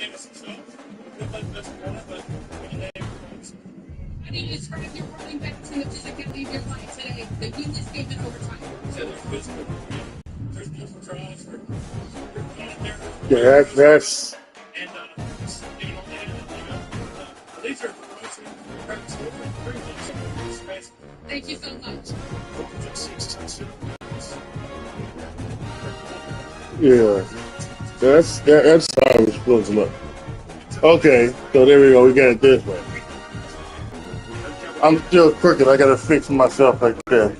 How do you describe your running backs and the physicality of your line today? They win this game in overtime. Yeah, that's Thank you so much. yeah. That's how we're supposed to look. Okay, so there we go. We got it this way. I'm still crooked. I gotta fix myself like that.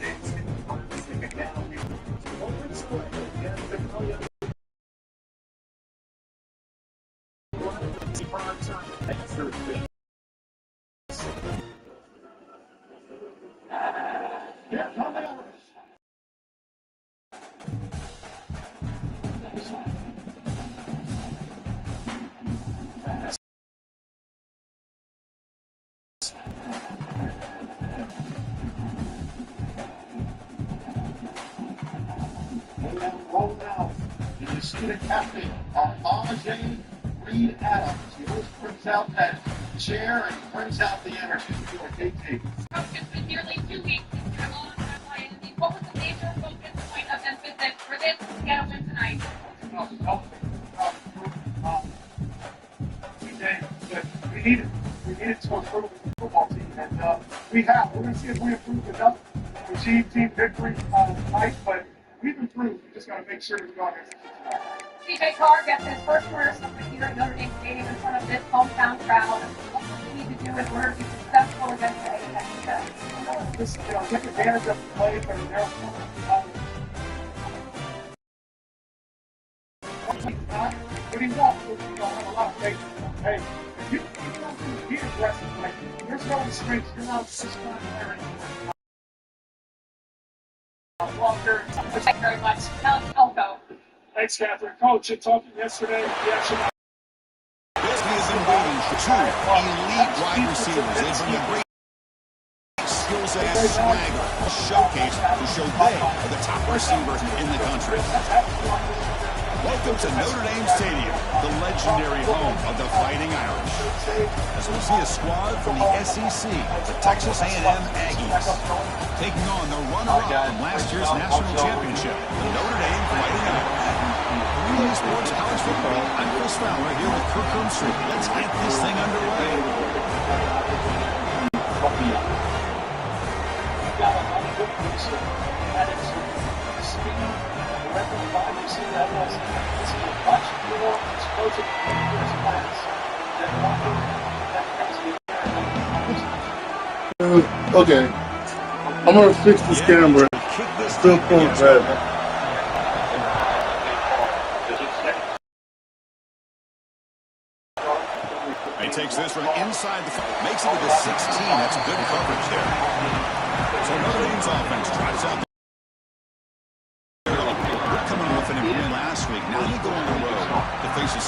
Rolled out. You see the captain, AJTRIP. He always brings out that chair and brings out the energy for KT. Coach, it's been nearly 2 weeks since you're on that line. What was the major focus point of this visit for this to get a win tonight? We needed to improve the football team, and we have. We're going to see if we improved enough to achieve team victory tonight, but we've improved. We just got to make sure we go out here. CJ Carr gets his first career starting here at Notre Dame Stadium in front of this hometown crowd. What do you need to do in order to be successful against the AJTRIP? Just take advantage of the play that are there. If he won't, we don't have a lot of faith. Hey, if you don't be aggressive, like you're throwing straight, you're not just not there anymore. Walker, Thank you very much. I'll go. thanks, Catherine. Coach, you're talking yesterday. The action. Bilski has been waiting for two elite wide receivers. They bring a great skill set and swagger, a showcase to show they are the top receiver in the country. Welcome to Notre Dame Stadium, the legendary home of the Fighting Irish. As we see a squad from the SEC, the Texas A&M Aggies, taking on the runner-up from last year's national championship, the Notre Dame Fighting Irish. Relay Sports College Football, I'm Chris Fowler here with Kirk Crumbstreet. Let's get this thing underway. Okay. I'm gonna fix this camera. Still pulling bad. He takes this from inside the field, makes it to the 16. That's good coverage there. So Notre Dame's offense drives out. Coming off an win last week. Now they go on the road to face a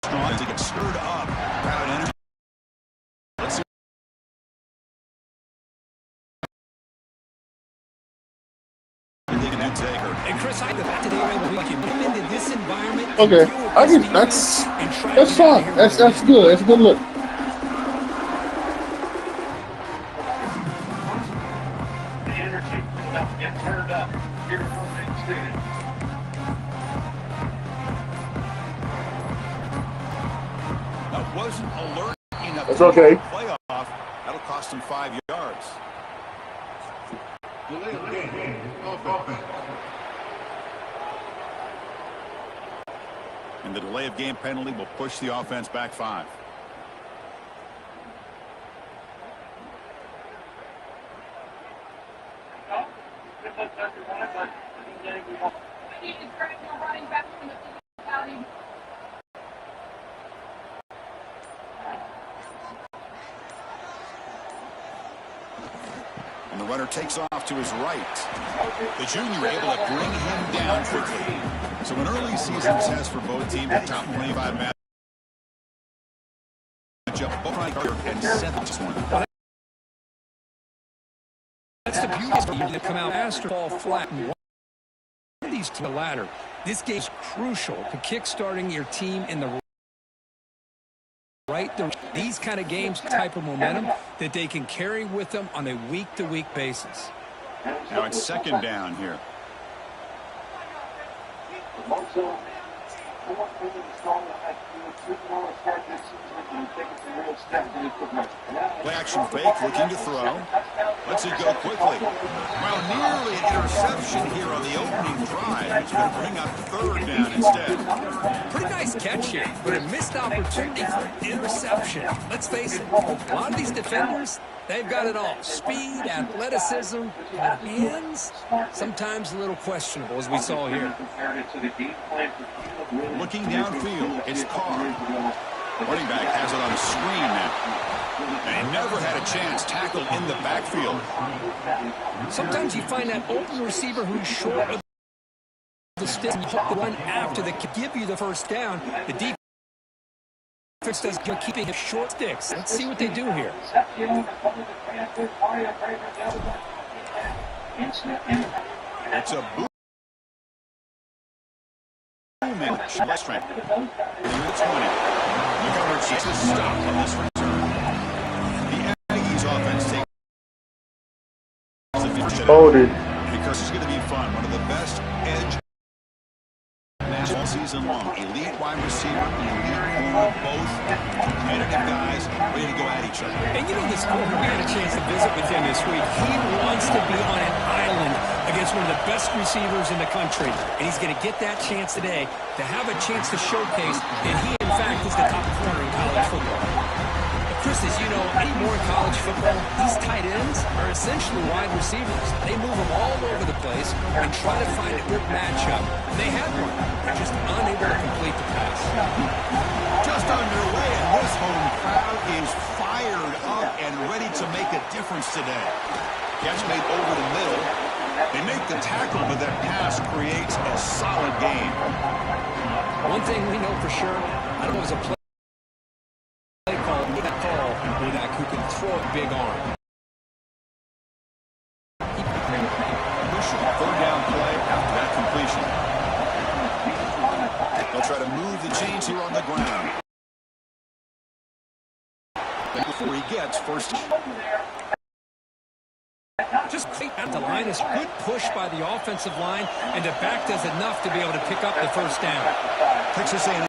strong to get stirred up. Crowd energy. Let's see. They can do take her. And Chris, I thought today we can come into this environment. Okay, I can. That's fine. That's good. That's a good look. The energy get turned up here at Notre Dame Stadium. That wasn't alert enough. That's okay. Playoff. That'll cost him 5 yards. And the delay of game penalty will push the offense back 5. I need to describe your running back and the physicality. And the runner takes off to his right. The junior able to bring him down quickly. So an early season test for both teams. The top 25 matchup. Both right and 7-1. That's the beauty of it. Come out faster, fall flat, and one of these to the ladder. This game's crucial to kickstarting your team in the these kind of games, type of momentum that they can carry with them on a week-to-week basis. Now it's second down here. Play action fake, looking to throw. Lets it go quickly. Well, nearly an interception here on the opening drive. It's going to bring up third down instead. Pretty nice catch here, but a missed opportunity for interception. Let's face it, a lot of these defenders, they've got it all. Speed, athleticism, hands, sometimes a little questionable, as we saw here. Looking downfield, it's Carr. Running back has it on the screen now. And never had a chance tackled in the backfield. Sometimes you find that open receiver who's short of the stick and you hope to run after that can give you the first down. The defense does good keeping his short sticks. Let's see what they do here. It's a boom match. Less strength. 20. The coverage gets a stop on this return. The Aggies offense takes the first down because it's going to be fun. One of the best edge all season long. Elite wide receiver, elite corner, both competitive guys ready to go at each other. And you know this corner, we had a chance to visit with him this week. He wants to be on an island against one of the best receivers in the country. And he's going to get that chance today to have a chance to showcase that he, in fact, is the top corner in college football. Chris, as you know, anymore in college football, these tight ends are essentially wide receivers. They move them all over the place and try to find a good matchup. They had one. They're just unable to complete the pass. Just underway, and this home crowd is fired up and ready to make a difference today. Catch made over the middle. They make the tackle, but that pass creates a solid gain. One thing we know for sure, I don't know if it was a play who can throw a big arm. Third down play after that completion. They'll try to move the chains here on the ground. Before he gets first. Just at the line is good push by the offensive line, and the back does enough to be able to pick up the first down. Texas A&M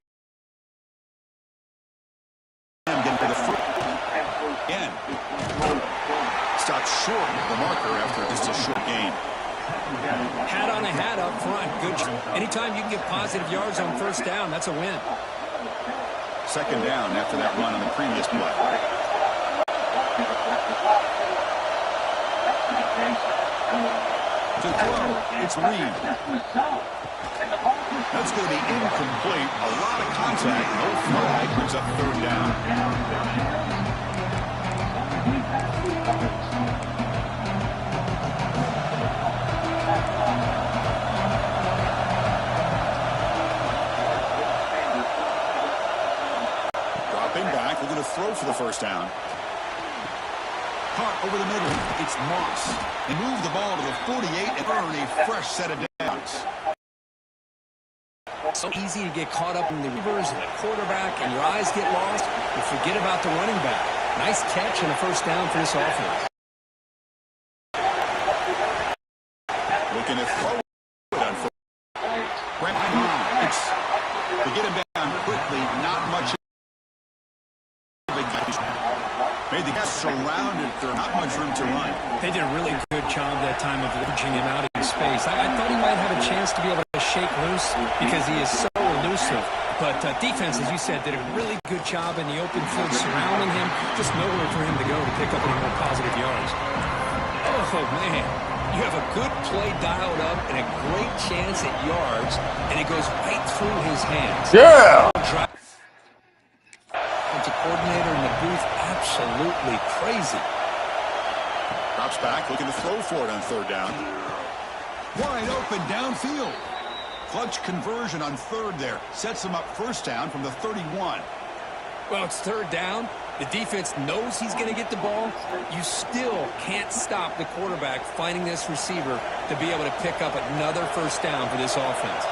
getting to the front again. Stopped short of the marker after just a short gain. Hat on a hat up front. Good. Anytime you can get positive yards on first down, that's a win. Second down after that run on the previous play. To throw, it's Reed. That's going to be incomplete. A lot of contact. No flag brings up third down. Dropping back, we're going to throw for the first down. Caught over the middle. It's Moss. They move the ball to the 48 and earn a fresh set of downs. So easy to get caught up in the receivers and the quarterback, and your eyes get lost. You forget about the running back. Nice catch and a first down for this offense. Looking at throw it on first. It's to get him down quickly. Not much. Made the guys surrounded. There's not much room to run. They did a really good job that time of lurching him out in space. I thought he might have a chance to be able to shake loose because he is so elusive. But defense, as you said, did a really good job in the open field surrounding him. Just nowhere for him to go to pick up any more positive yards. Oh, man. You have a good play dialed up and a great chance at yards, and it goes right through his hands. Yeah! Coordinator in the booth, absolutely crazy. Drops back, looking to throw for it on third down. Wide open downfield. Clutch conversion on third there. Sets him up first down from the 31. Well, it's third down. The defense knows he's going to get the ball. You still can't stop the quarterback finding this receiver to be able to pick up another first down for this offense.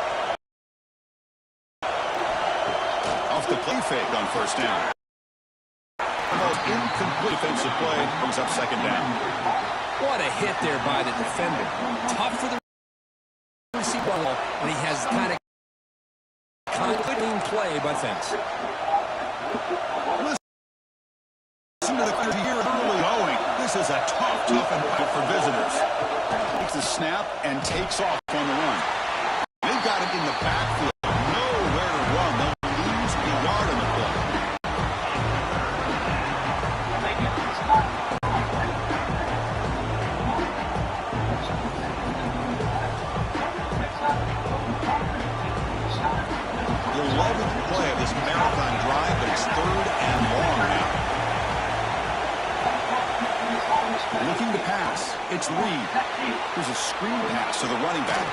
Off the play fake on first down. Almost incomplete defensive play brings up second down. What a hit there by the defender. Tough for the receiver when he has kind of clean play by fence. Listen to the crowd here early going. This is a tough environment for visitors. Takes the snap and takes off on the run. They've got him in the backfield. Nowhere to run. They'll lose a yard on the play. The 11th play of this marathon drive, but it's third and long now. Looking to pass. It's Reed. Here's a screen pass to the running back.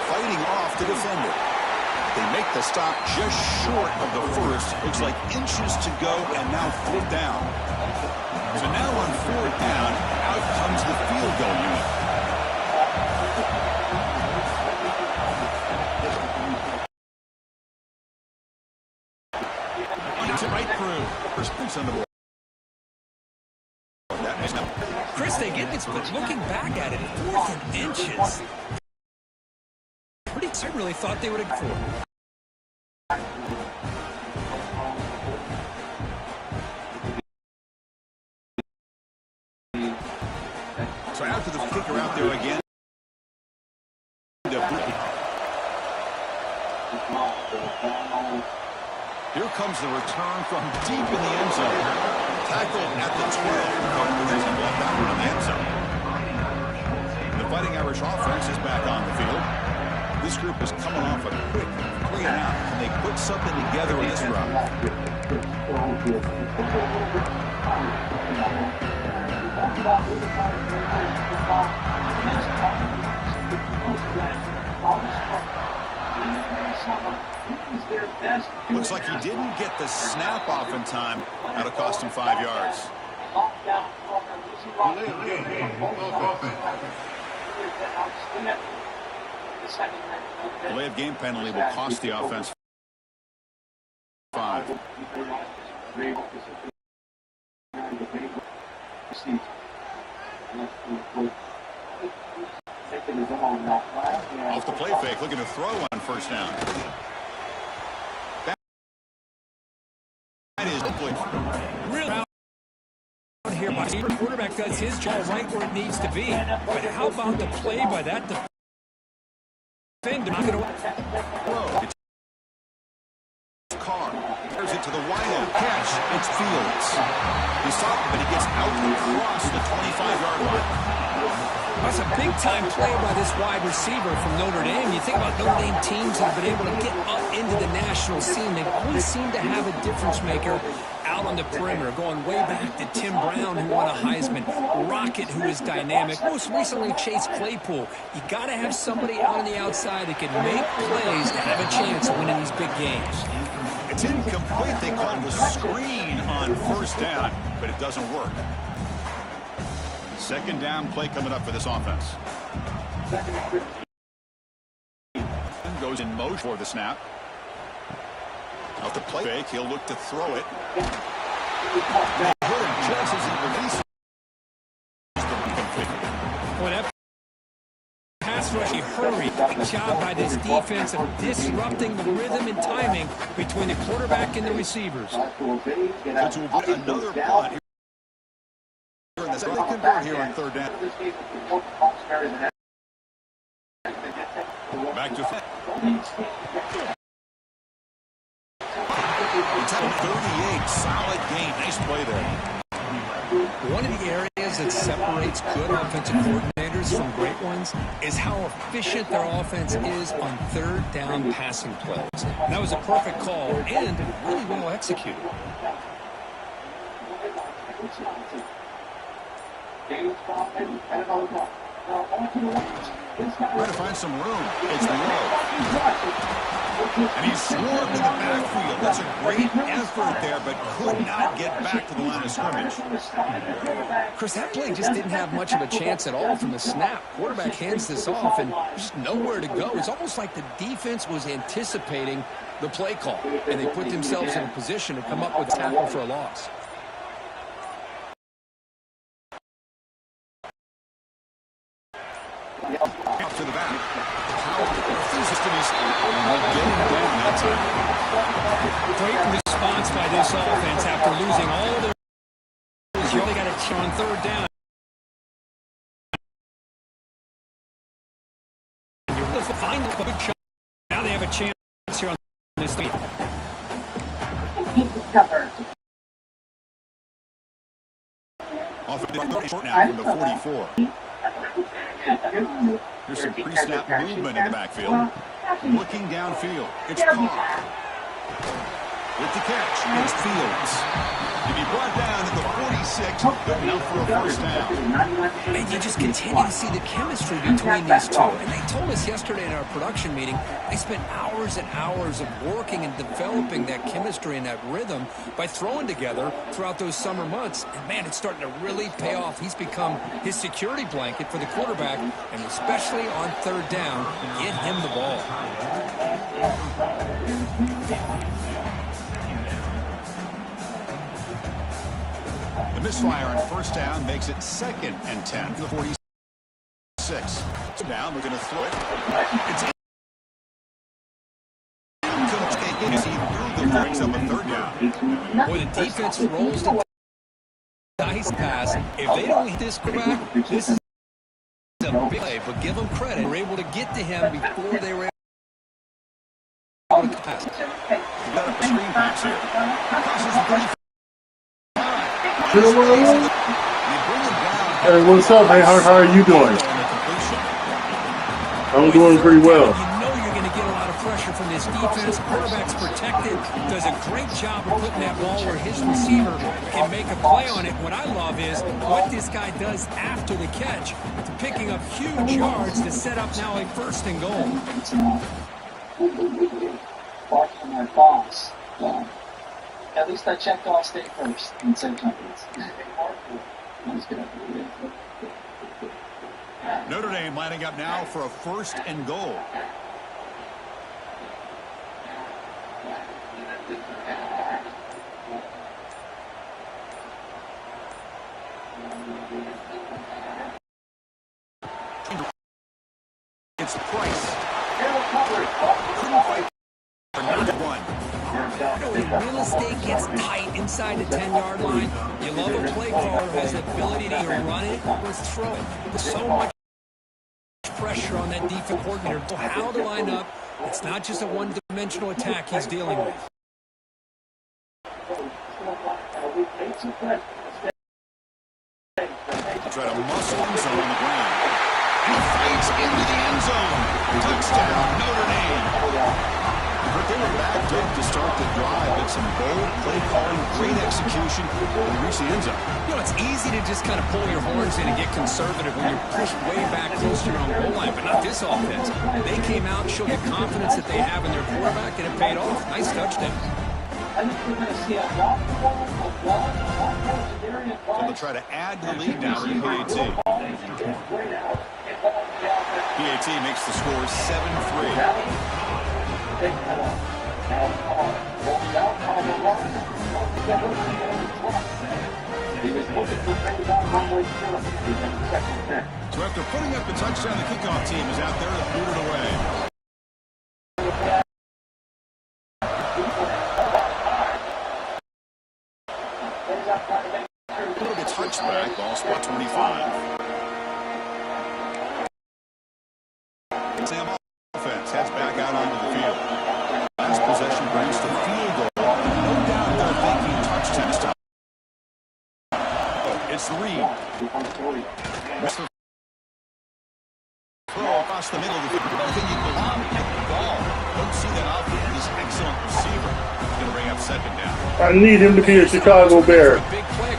Fighting off the defender. They make the stop just short of the first. Looks like inches to go, and now fourth down. So now on fourth down, out comes the field goal unit. Right through. First place on the board. Chris, they get this, but looking back at it, 4th and inches. I really thought they would have four. So after the kicker out there again. Here comes the return from deep in the end zone. Tackle at the 12. Doesn't block that one in the end zone. The Fighting Irish offense is back on the field. This group is coming off a quick 3 and out, and they put something together in this round. Looks like he didn't get the snap off in time. That'll cost him 5 yards. Delay of game penalty will cost the offense 5. Off the play fake, looking to throw on first down. That is real here by the quarterback does his job right where it needs to be. But how about the play by that defender? It's Carr. There's it to the wideout catch. It's Fields. He's talking, but he gets out across the 25-yard line. That's a big-time play by this wide receiver from Notre Dame. You think about Notre Dame teams that have been able to get up into the national scene. They always seem to have a difference maker out on the perimeter, going way back to Tim Brown, who won a Heisman, Rocket, who is dynamic, most recently Chase Claypool. You got to have somebody out on the outside that can make plays to have a chance of winning these big games. It's incomplete. They call the screen on first down, but it doesn't work. Second down play coming up for this offense. Goes in motion for the snap. Out the play fake, he'll look to throw it. Just as he releases Boy, that pass rush, he hurried. Good job by this defense of disrupting the rhythm and timing between the quarterback and the receivers. Another punt. They convert here on third down. Back to 38. Solid game. Nice play there. One of the areas that separates good offensive coordinators from great ones is how efficient their offense is on third down passing plays. That was a perfect call and really well executed. Trying to find some room. It's low. And he's swarmed in the backfield. That's a great effort there, but could not get back to the line of scrimmage. Chris, that play just didn't have much of a chance at all from the snap. Quarterback hands this off, and there's nowhere to go. It's almost like the defense was anticipating the play call, and they put themselves in a position to come up with a tackle for a loss. Get him down that time. Great response by this offense after losing all of those. You only got a chance on third down. You're find a good shot. Now they have a chance here on this team. Off the short now from the 44. There's some pre-snap movement in the backfield. Looking downfield. It's Carr. With the catch, it's Fields. To be brought down at the 46, good enough for a first down. And you just continue to see the chemistry between these two. And they told us yesterday in our production meeting, they spent hours and hours of working and developing that chemistry and that rhythm by throwing together throughout those summer months. And, man, it's starting to really pay off. He's become his security blanket for the quarterback, and especially on third down, get him the ball. The misfire on first down makes it 2nd and 10 for the 46. So now we're going to throw it. It's incomplete. Brings up a third down. Boy, the defense rolls the dice pass. If they don't hit this quarterback, this is a big play. But give them credit. We're able to get to him before they were able to pass. Got a screen pass here. Crosses the 35. Hey, what's up, man? How are you doing? I'm doing pretty well. You know you're going to get a lot of pressure from this defense. Quarterback's protected. Does a great job of putting that ball where his receiver can make a play on it. What I love is what this guy does after the catch, picking up huge yards to set up now a 1st and goal. Barking my boss. Yeah. At least I checked all state first and said companies. Notre Dame lining up now for a 1st and goal. It's Price. Couldn't fight for number 1. When real estate gets tight inside the 10-yard line, you love a play caller who has the ability to either run it or throw it. There's so much pressure on that defensive coordinator. How to line up. It's not just a one-dimensional attack he's dealing with. Try to muscle himself on the ground. He fights into the end zone. Touchdown, Notre Dame. But they were backed up to start the drive. It's some bold play calling, great execution, and reach the end zone. You know, it's easy to just kind of pull your horns in and get conservative when you're pushed way back close to your own goal line, but not this offense. They came out, showed the confidence that they have in their quarterback, and it paid off. Nice touchdown. So they'll try to add to the lead now for PAT. PAT makes the score 7-3. So after putting up the touchdown, the kickoff team is out there to boot it away. Little bit touchback, ball spot 25. Sam offense heads back out onto the field. Last possession brings the field goal. No doubt they're thinking touchdown. It's Reed. Mr. Throw across the middle of the field. Everything you can get the ball. Don't see that off of this excellent receiver. Going to bring up 2nd down. I need him to be a Chicago Bear.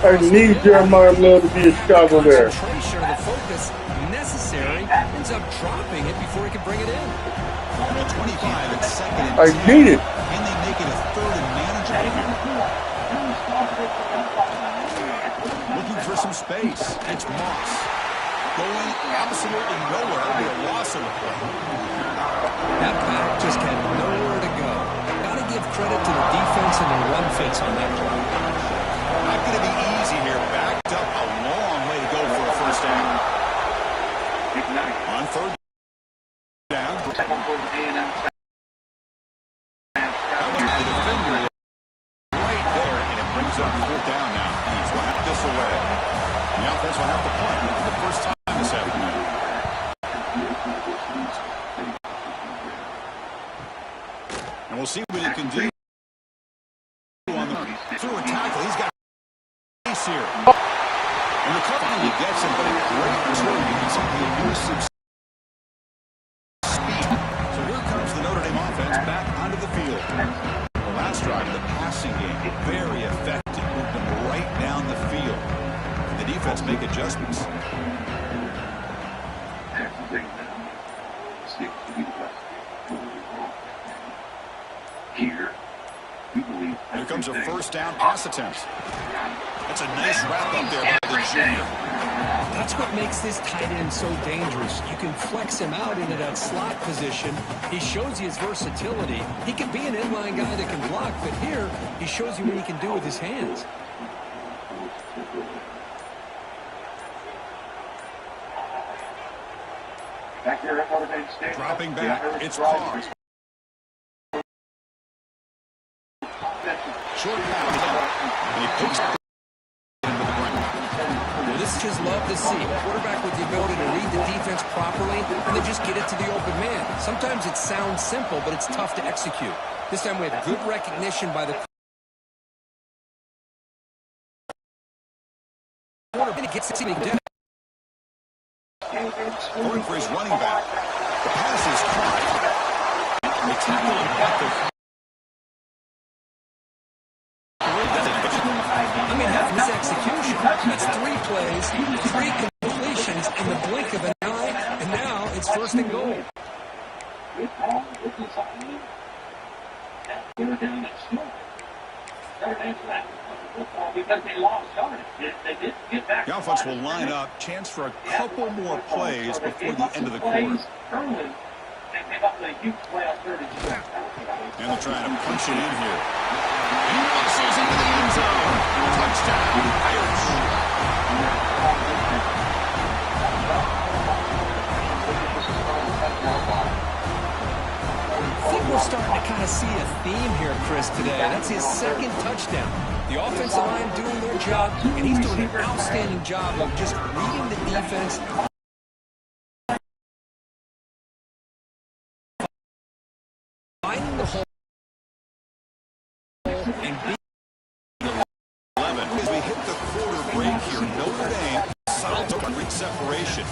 I need Jeremiah Mill to be a Chicago Bear. Concentration or the focus necessary ends up dropping it before he can bring it in. On the 25, it's 2nd and 10. I need it. Can they make it a 3rd and manageable? Looking for some space. It's Moss. Going absolutely nowhere. It'll be a loss of the play. That back just had nowhere to go. Got to give credit to the defense and their run fits on that play. Not going to be easy here. Backed up a long way to go for a 1st down. On 3rd down. brings up 4th down now. He's will have this away. The offense will have to punt for the first time this afternoon. And we'll see what he can do on the through a tackle. He's got pace here. And the finally gets him, but a great return. You can see the elusive speed. So here comes the Notre Dame offense back onto the field. The last drive of the passing game, very effective. Moved them right down the field. And the defense make adjustments. Here comes a first down pass attempt. That's a nice wrap up there by the junior. That's what makes this tight end so dangerous. You can flex him out into that slot position. He shows you his versatility. He can be an inline guy that can block, but here he shows you what he can do with his hands. Dropping back, it's Carr. Short pass, and he picks it into the ground. Well, this is just love to see. A quarterback with the ability to read the defense properly and then just get it to the open man. Sometimes it sounds simple, but it's tough to execute. This time we have good recognition by the quarterback. It gets it. Going for his running back. The pass is caught. They tackle him back there. I mean, half his execution. That's 3 plays, 3 completions in the blink of an eye, and now it's 1st and goal. The offense will line up. Chance for a couple more plays before the end of the quarter. And they're trying to punch it in here. He races into the end zone. Touchdown, Irish. I think we're starting to kind of see a theme here, Chris, today. That's his 2nd touchdown. The offensive line doing their job, and he's doing an outstanding job of just reading the defense. Finding the hole and being 11. As we hit the quarter break here, Notre Dame solid to great separation.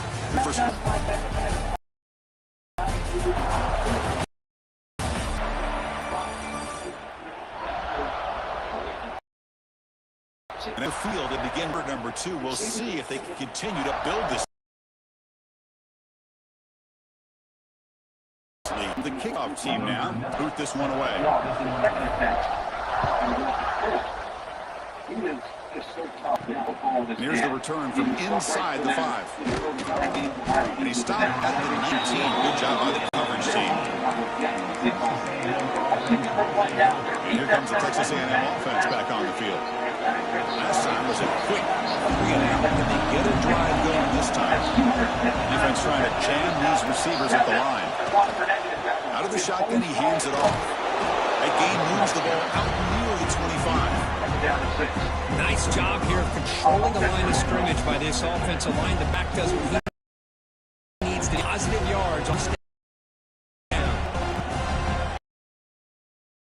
And the field to begin for number 2. We'll see if they can continue to build this lead. The kickoff team now boot this one away. And here's the return from inside the 5. And he stopped at the 19. Good job by the coverage team. And here comes the Texas A&M offense back on the field. Last time was a quick 3-and-out, and they get a drive going this time. Defense trying to jam these receivers at the line. Out of the shotgun, he hands it off. That gain moves the ball out near the 25. nice job here of controlling the line of scrimmage by this offensive line. The back does what he needs to do. Positive yards on step down.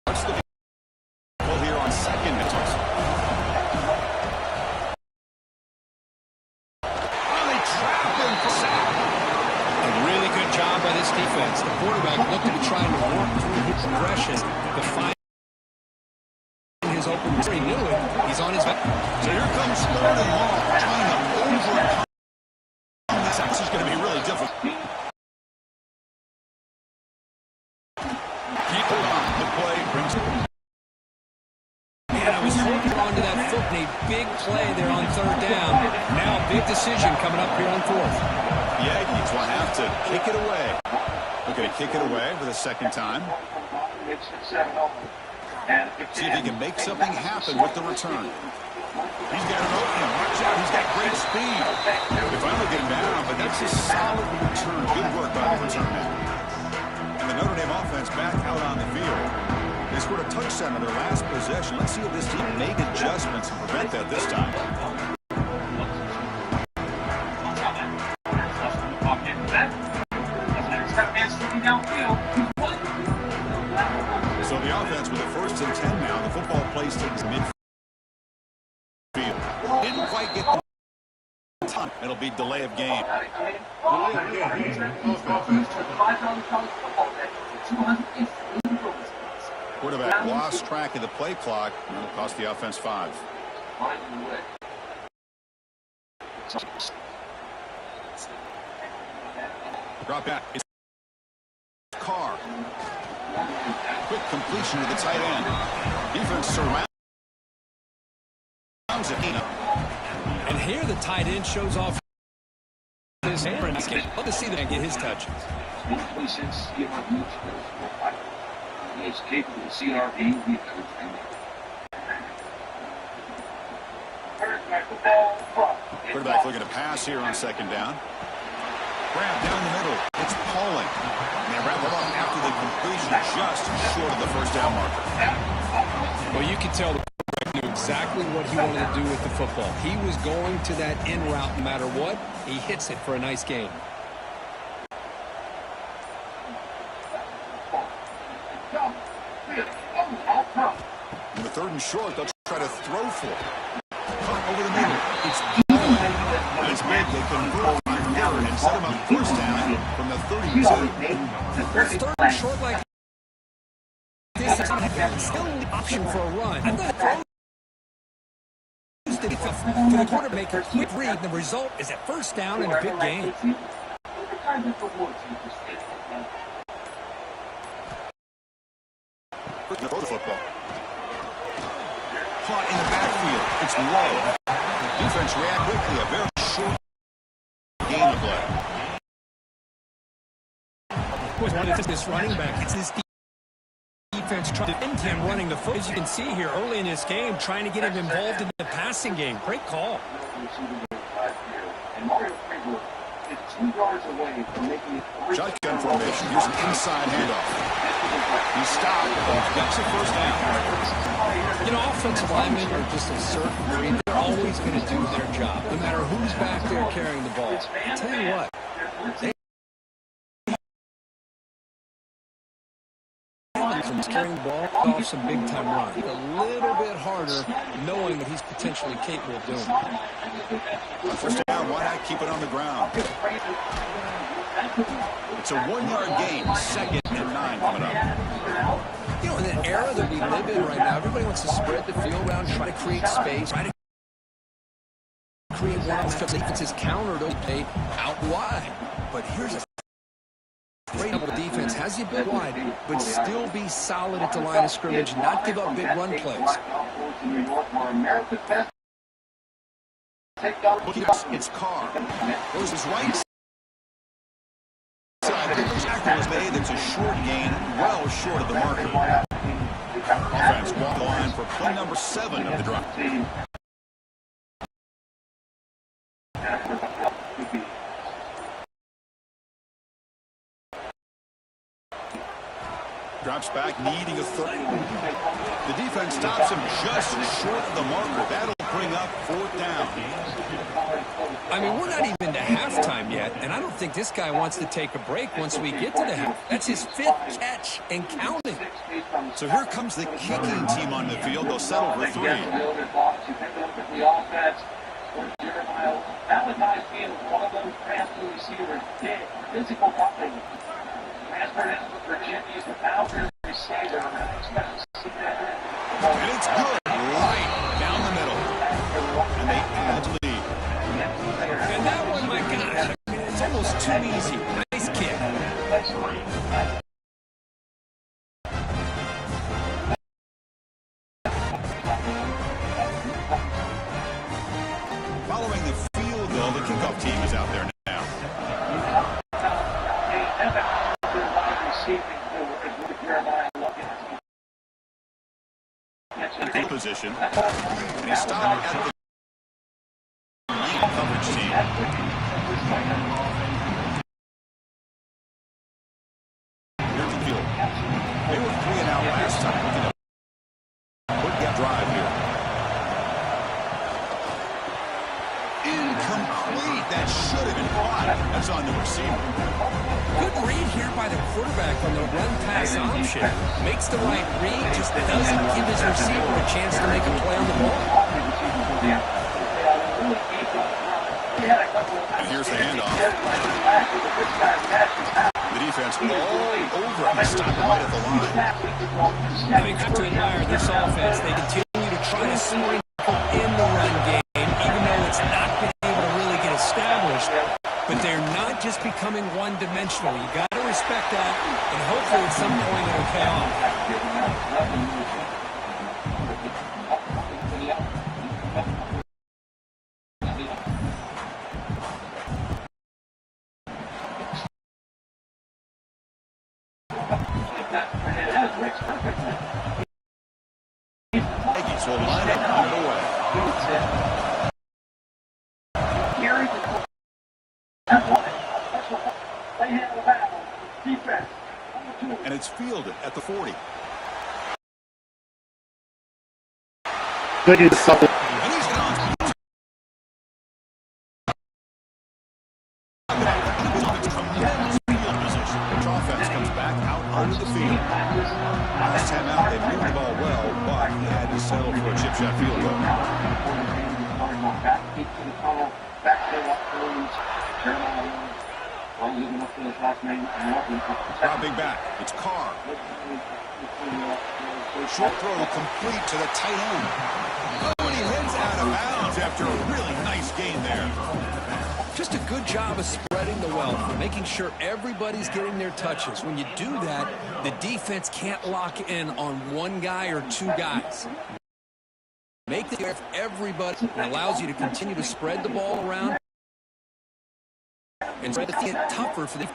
Watch the ball here on 2nd and 10. They trap him for sack. A really good job by this defense. The quarterback looking to try to work through his progression to find his open. He knew it. He's on his back. So here comes 3rd and long, trying to overcome. This is going to be really difficult. Keep it on. The play brings it. And I was holding on to that foot and a big play there on 3rd down. Now a big decision coming up here on 4th. The Aggies will have to kick it away. Looking to kick it away for the 2nd time. See if he can make something happen with the return. He's got an opening. Watch out. He's got great speed. They finally get him down, but that's a solid return. Good work by the return man. And the Notre Dame offense back out on the field. They scored a touchdown in their last possession. Let's see if this team make adjustments and prevent that this time. So the offense with a 1st and 10 now. The football plays to midfield. Didn't quite get the time. It'll be delay of game. Quarterback lost track of the play clock, and it'll cost the offense 5. Drop back. It's Carr. Quick completion to the tight end. Defense surrounds it. And here the tight end shows off his hand. Love to see that get his touches. He is capable of CRB. Quarterback looking to pass here on 2nd down. Grab down the middle. It's Pauling. And they wrap it up after the completion, just short of the 1st down marker. Well, you can tell the quarterback knew exactly what he wanted to do with the football. He was going to that in route no matter what. He hits it for a nice gain. In the 3rd and short, they'll try to throw for it. Cut over the middle. It's Pauling. It's big. They convert on 3rd and set him up 1st down from the 32. 3rd and short like this is still an option for a run. And then throws to the quarterback, make a quick read. The result is a 1st down and a big gain. Throw the football. Caught in the backfield. It's low. Defense react quickly. A very short gain of play. What is this running back? It's this defense trying to defend him running the foot. As you can see here early in this game, trying to get him involved in the passing game. Great call. Shotgun formation. Here's an inside handoff. He stopped. That's a 1st down. You know, offensive linemen are just a certain breed. They're always going to do their job, no matter who's back there carrying the ball. I'll tell you what, from carrying the ball off some big-time runs. A little bit harder knowing what he's potentially capable of doing. On 1st down, why not keep it on the ground? It's a 1-yard gain. 2nd and 9 coming up. You know, in the era that we live in right now, everybody wants to spread the field around, try to create space, try to create one because defense is countered okay out wide. But here's a great defense, has you a bit wide, but still be solid at the line of scrimmage, not give up big run plays. It's Carr. Goes his right side. The tackle was made. It's a short gain, well short of the marker. Offense walk the line for play number 7 of the drive. Drops back, needing a 3rd. The defense stops him just short of the marker. That'll bring up 4th down. I mean, we're not even to halftime yet, and I don't think this guy wants to take a break once we get to the half. That's his 5th catch and counting. So here comes the kicking team on the field. They'll settle for 3. And it's good. Right down the middle. And they add to the lead. And that one, my gosh, it's almost too easy. Nice kick. Following the field goal, the kickoff team is out there now. Position. And he stopped at the coverage team. Here's the field. They were 3 and out last time. incomplete. That should have been caught. That's on the receiver. Good read here by the quarterback on the run-pass option. Makes the right read, just doesn't give his receiver a chance to make a play on the ball. And here's the handoff. The defense all over him. Stopped right at the line. Now you have to admire this offense. They continue to try to sprinkle in the run game, even though it's not been able to really get established. But they're not just becoming one-dimensional. You got to respect that, and hopefully at some point it'll pay off. Aggies will line up underway. And it's fielded at the 40. Thank you, something. And he's gone. Tremendous field position. Which offense comes back out onto the field. Last time out, they moved the ball well, but he had to settle for a chip shot field goal. Dropping back, it's Carr. Short throw complete to the tight end. Oh, and he heads out of bounds after a really nice gain there. Just a good job of spreading the wealth, making sure everybody's getting their touches. When you do that, the defense can't lock in on one guy or two guys. Make the everybody allows you to continue to spread the ball around and spread the field tougher for the.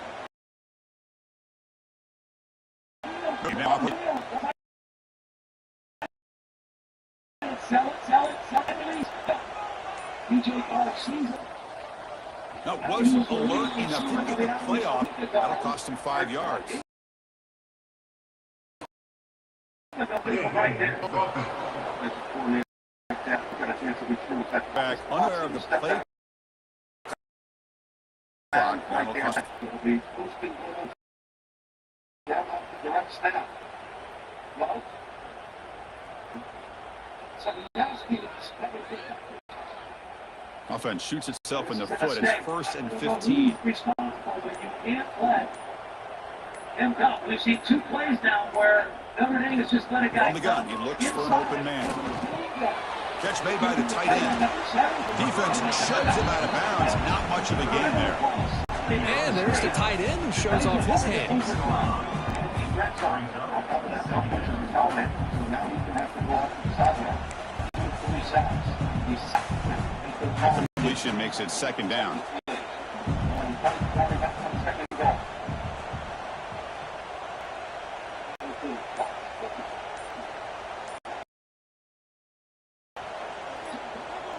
Now, wasn't alert enough to get the playoff. That'll cost him 5 yards. Back unaware of the play. Offense shoots itself in the foot. It's 1st and 15. You can't let him go. We've seen 2 plays now where Notre Dame has just let a guy On the gun, he looks for an open man. Catch made by the tight end. Defense shoves him out of bounds. Not much of a gain there. And there's the tight end who shows off his hands. Completion makes it 2nd down.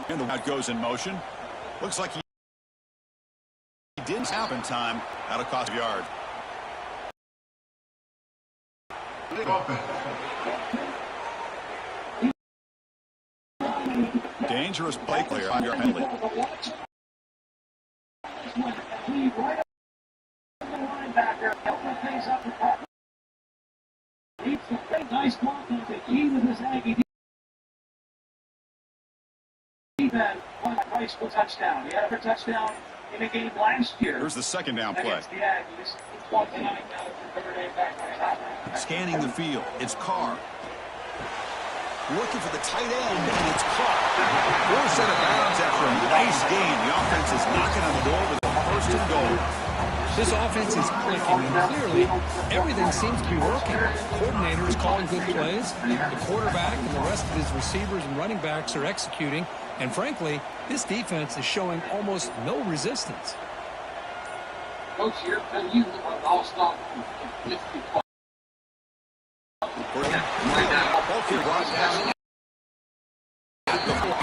And the route goes in motion. Looks like he didn't have in time. That'll cost a yard. Dangerous play clear on your penalty. Nice block on the key with his Aggie defense. Price for touchdown. He had a touchdown in a game last year. Here's the 2nd down play. Against the Aggies. Scanning the field. It's Carr. Looking for the tight end, and it's caught. 4 set of bounds after a nice gain. The offense is knocking on the door with a 1st and goal. This offense is clicking, and clearly everything seems to be working. The coordinator is calling good plays. The quarterback and the rest of his receivers and running backs are executing. And frankly, this defense is showing almost no resistance. Coach, here, you all stop.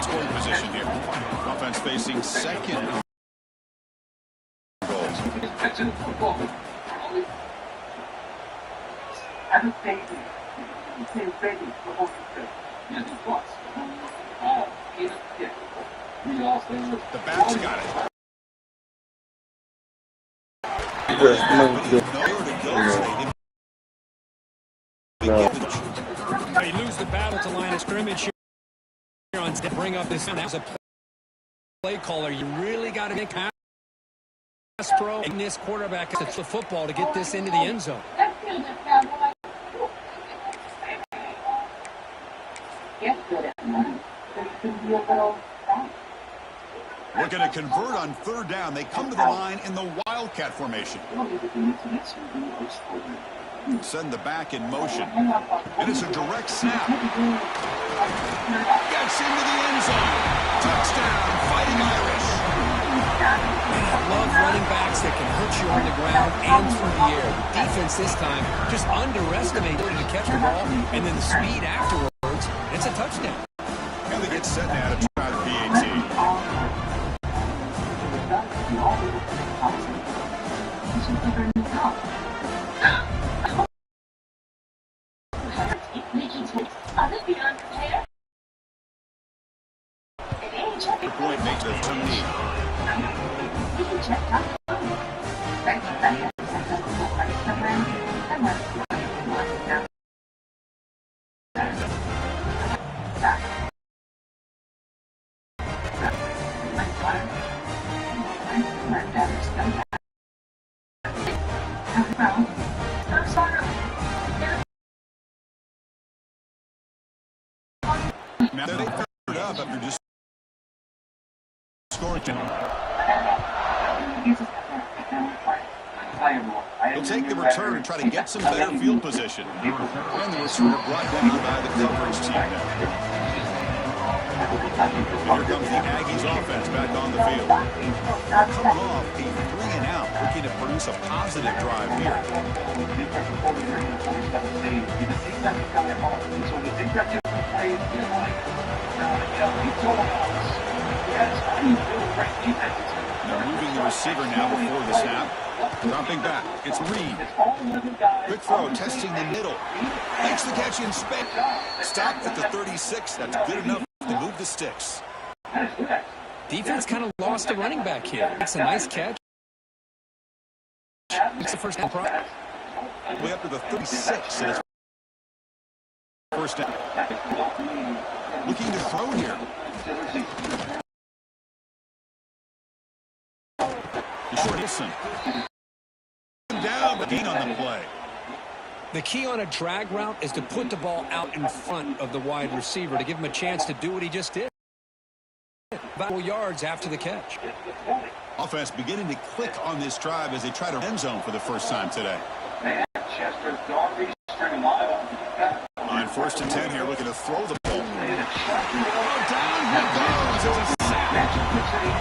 Scoring position here. Offense facing 2nd goals. The back's got it. Yeah, Nowhere to go today. no. They lose the battle to line of scrimmage here on to bring up this. That was a play caller. You really got to make pass pro and this quarterback to the football to get this into the end zone. Looking to convert on third down. They come to the line in the Wildcat formation. Send the back in motion. And it's a direct snap. Gets into the end zone. Touchdown, Fighting Irish. And I love running backs that can hurt you on the ground and through the air. The defense this time just underestimated the ability to catch the ball and then the speed afterwards. It's a touchdown. And they get set now to try the VAT. The point makes it 2-8. Now they third up after just scoring. He'll take the return and try to get some better field position. And the receiver brought down by the coverage team now. Here comes the Aggies offense back on the field. Coming off a 3-and-out, looking to produce a positive drive here. They're moving the receiver now before the snap. Dropping back. It's Reed. Quick throw, testing the middle. Makes the catch in space. Stopped at the 36. That's good enough to move the sticks. Defense kind of lost a running back here. It's a nice catch. It's the first down. Way up to the 36. And it's first down. Looking to throw here. Wilson. Down, but gain on the play. The key on a drag route is to put the ball out in front of the wide receiver to give him a chance to do what he just did. About 4 yards after the catch. Offense beginning to click on this drive as they try to end zone for the first time today. On 1st and 10 here, looking to throw the ball. Down he goes. It's a sack.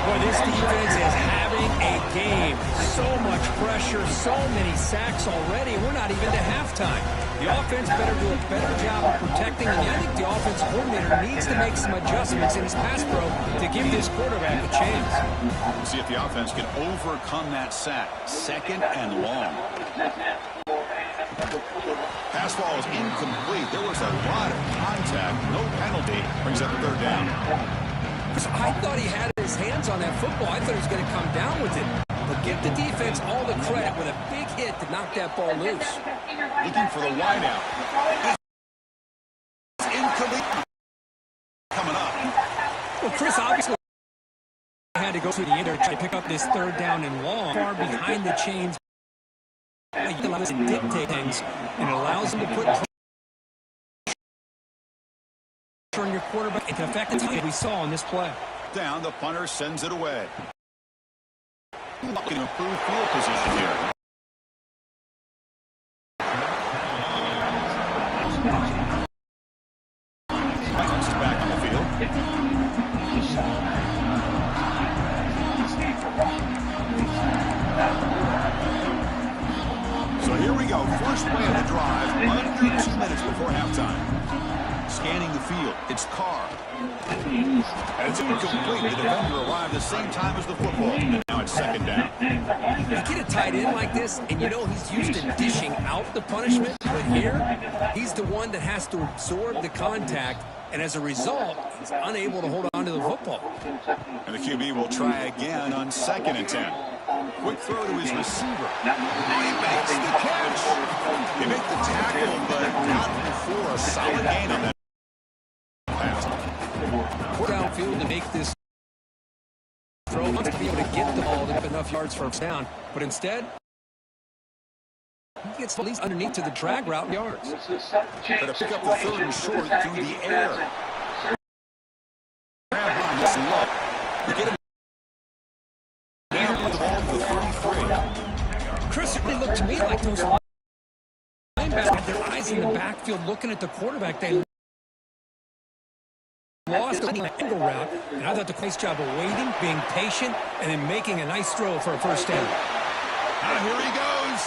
Boy, this defense is having a game. So much pressure, so many sacks already. We're not even to halftime. The offense better do a better job of protecting, and I think the offense coordinator needs to make some adjustments in his pass pro to give this quarterback a chance. We'll see if the offense can overcome that sack. 2nd and long. Pass ball is incomplete. There was a lot of contact. No penalty. Brings up the 3rd down. I thought he had his hands on that football. I thought he was going to come down with it. But give the defense all the credit with a big hit to knock that ball loose. Looking for the wideout. It's incomplete. Coming up. Well, Chris obviously had to go through the end to pick up this 3rd down and long. Far behind the chains. He allows him to dictate things, and it allows him to put pressure on your quarterback and to affect the time we saw on this play. Down, the punter sends it away. Looking to improve field position here. Next back on the field. So here we go. First play of the drive. Under 2 minutes before halftime. Scanning the field. It's Carr. And it's incomplete. The defender arrived the same time as the football. And now it's 2nd down. You get a tight end like this, and you know he's used to dishing out the punishment. But here, he's the one that has to absorb the contact and as a result, he's unable to hold on to the football. And the QB will try again on 2nd and 10. Quick throw to his receiver. He makes the catch. He made the tackle, but not before a solid gain on that pass. Put downfield to make this throw. Wants to be able to get the ball to have enough yards for a down, but instead, he gets at least underneath to the drag route yards. Try to pick up the 3rd and short through the air. Grab on this low. To get him down with the ball to the 33. Chris, it really looked to me like those linebackers had their eyes in the backfield looking at the quarterback. They lost the angle route, and I thought the nice job of waiting, being patient, and then making a nice throw for a first down. Here he goes.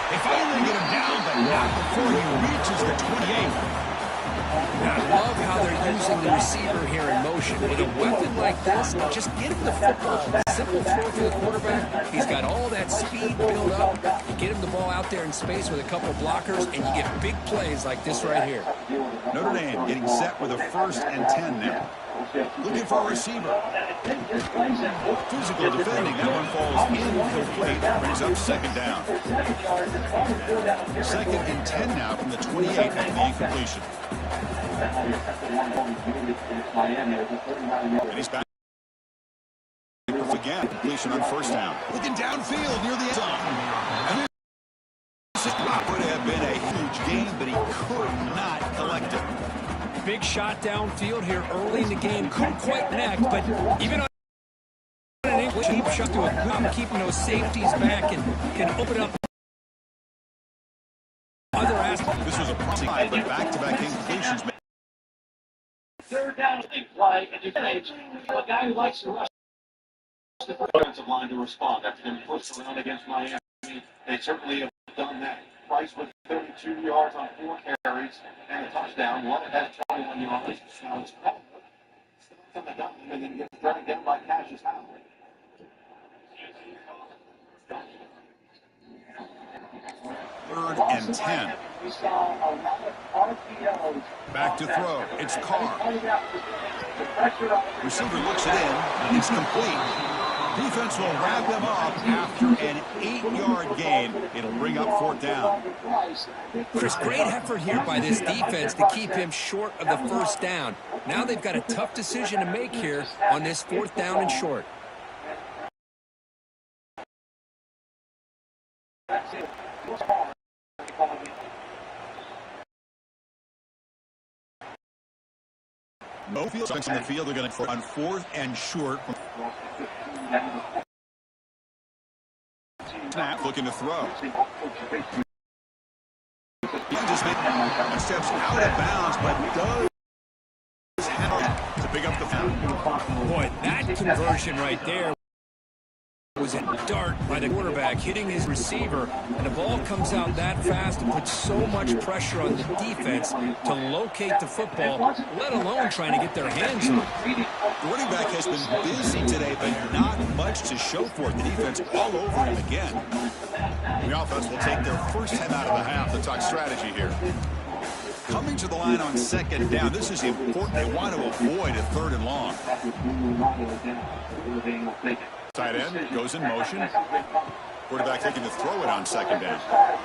They finally get him down, but not before he reaches the 28. I love how they're using the receiver here in motion. With a weapon like this, just get him the football. Simple throw to the quarterback. He's got all that speed built up. You get him the ball out there in space with a couple blockers, and you get big plays like this right here. Notre Dame getting set with a 1st and 10 now. Looking for a receiver. Physical defending. That one falls incomplete. Brings up 2nd down. 2nd and 10 now from the 28 after the incompletion. And he's back again. Completion on 1st down. Looking downfield near the end zone. And this would have been a huge gain, but he could not collect it. Big shot downfield here early in the game. Couldn't quite connect, but even on an cheap shot to a good keeping those safeties back and can open up other aspects. This was a play, but back-to-back incompletions. 3rd down, big play, and you finish. A guy who likes to rush the defensive line to respond after getting pushed around against Miami. They certainly have done that. Price with 32 yards on 4 carries and a touchdown. One has 21 yards. Now it's from the gun and then gets dragged down by CASHAPP. Third and 10. Back to throw. It's Carr. Receiver looks it in. It's complete. Defense will wrap him up after an 8-yard gain. It'll bring up 4th down. Chris, great effort here by this defense to keep him short of the 1st down. Now they've got a tough decision to make here on this 4th down and short. No field in the field. They're going to on 4th and short. Snap, looking to throw. He just steps out of bounds, but does have to pick up the foul. Boy, that conversion right there was a dart by the quarterback hitting his receiver, and the ball comes out that fast and puts so much pressure on the defense to locate the football, let alone trying to get their hands on it. The running back has been busy today, but not much to show for it. The defense all over him again. The offense will take their first time out of the half to talk strategy here. Coming to the line on 2nd down. This is important. They want to avoid a 3rd and long. Tight end goes in motion. Quarterback taking to throw it on 2nd down.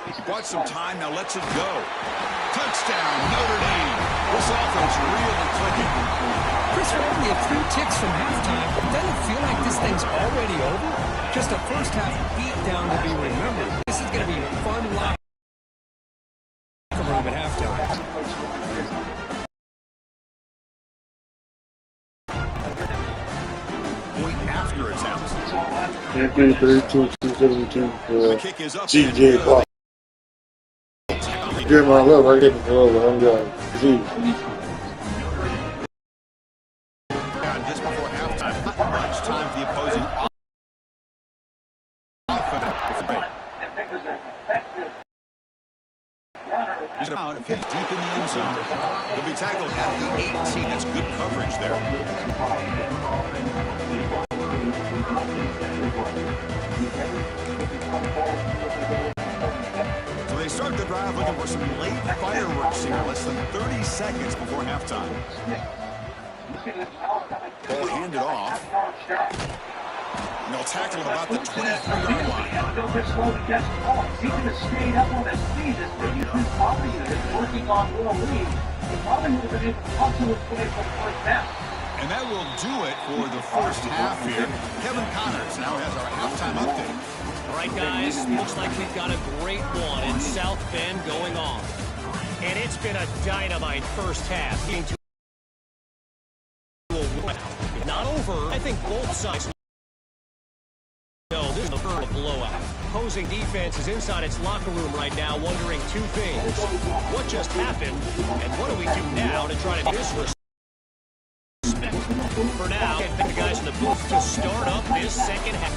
He bought some time, now lets it go. Touchdown, Notre Dame. This offense really clicking. Chris, we're only a few ticks from halftime. Doesn't it feel like this thing's already over? Just a first half beat down to be remembered. This is going to be a fun locker room at halftime. After attempt. 32-72 The kick is up. CJ Clark. Give my love, I get the over. I'm going to just before halftime, not much time for the opposing offense. He's out, deep in the end zone. He'll be tackled at the 18. That's good coverage there. So they start start the drive looking for some late fireworks here, less than 30 seconds before halftime. Ball handed off. And they'll tackle him about the 23-yard line. Don't just slow to guess the ball. He could have stayed up on his feet. His defense probably is working on Will Lee. He probably would have been able to hustle his way for the first down. And that will do it for the first half here. Kevin Connors now has our halftime update. All right, guys, looks like we've got a great one in South Bend going on. And it's been a dynamite first half. Not over. I think both sides know this is the third blowout. Opposing defense is inside its locker room right now wondering two things. What just happened, and what do we do now to try to disrespect? For now, get the guys in the booth to start up this second half.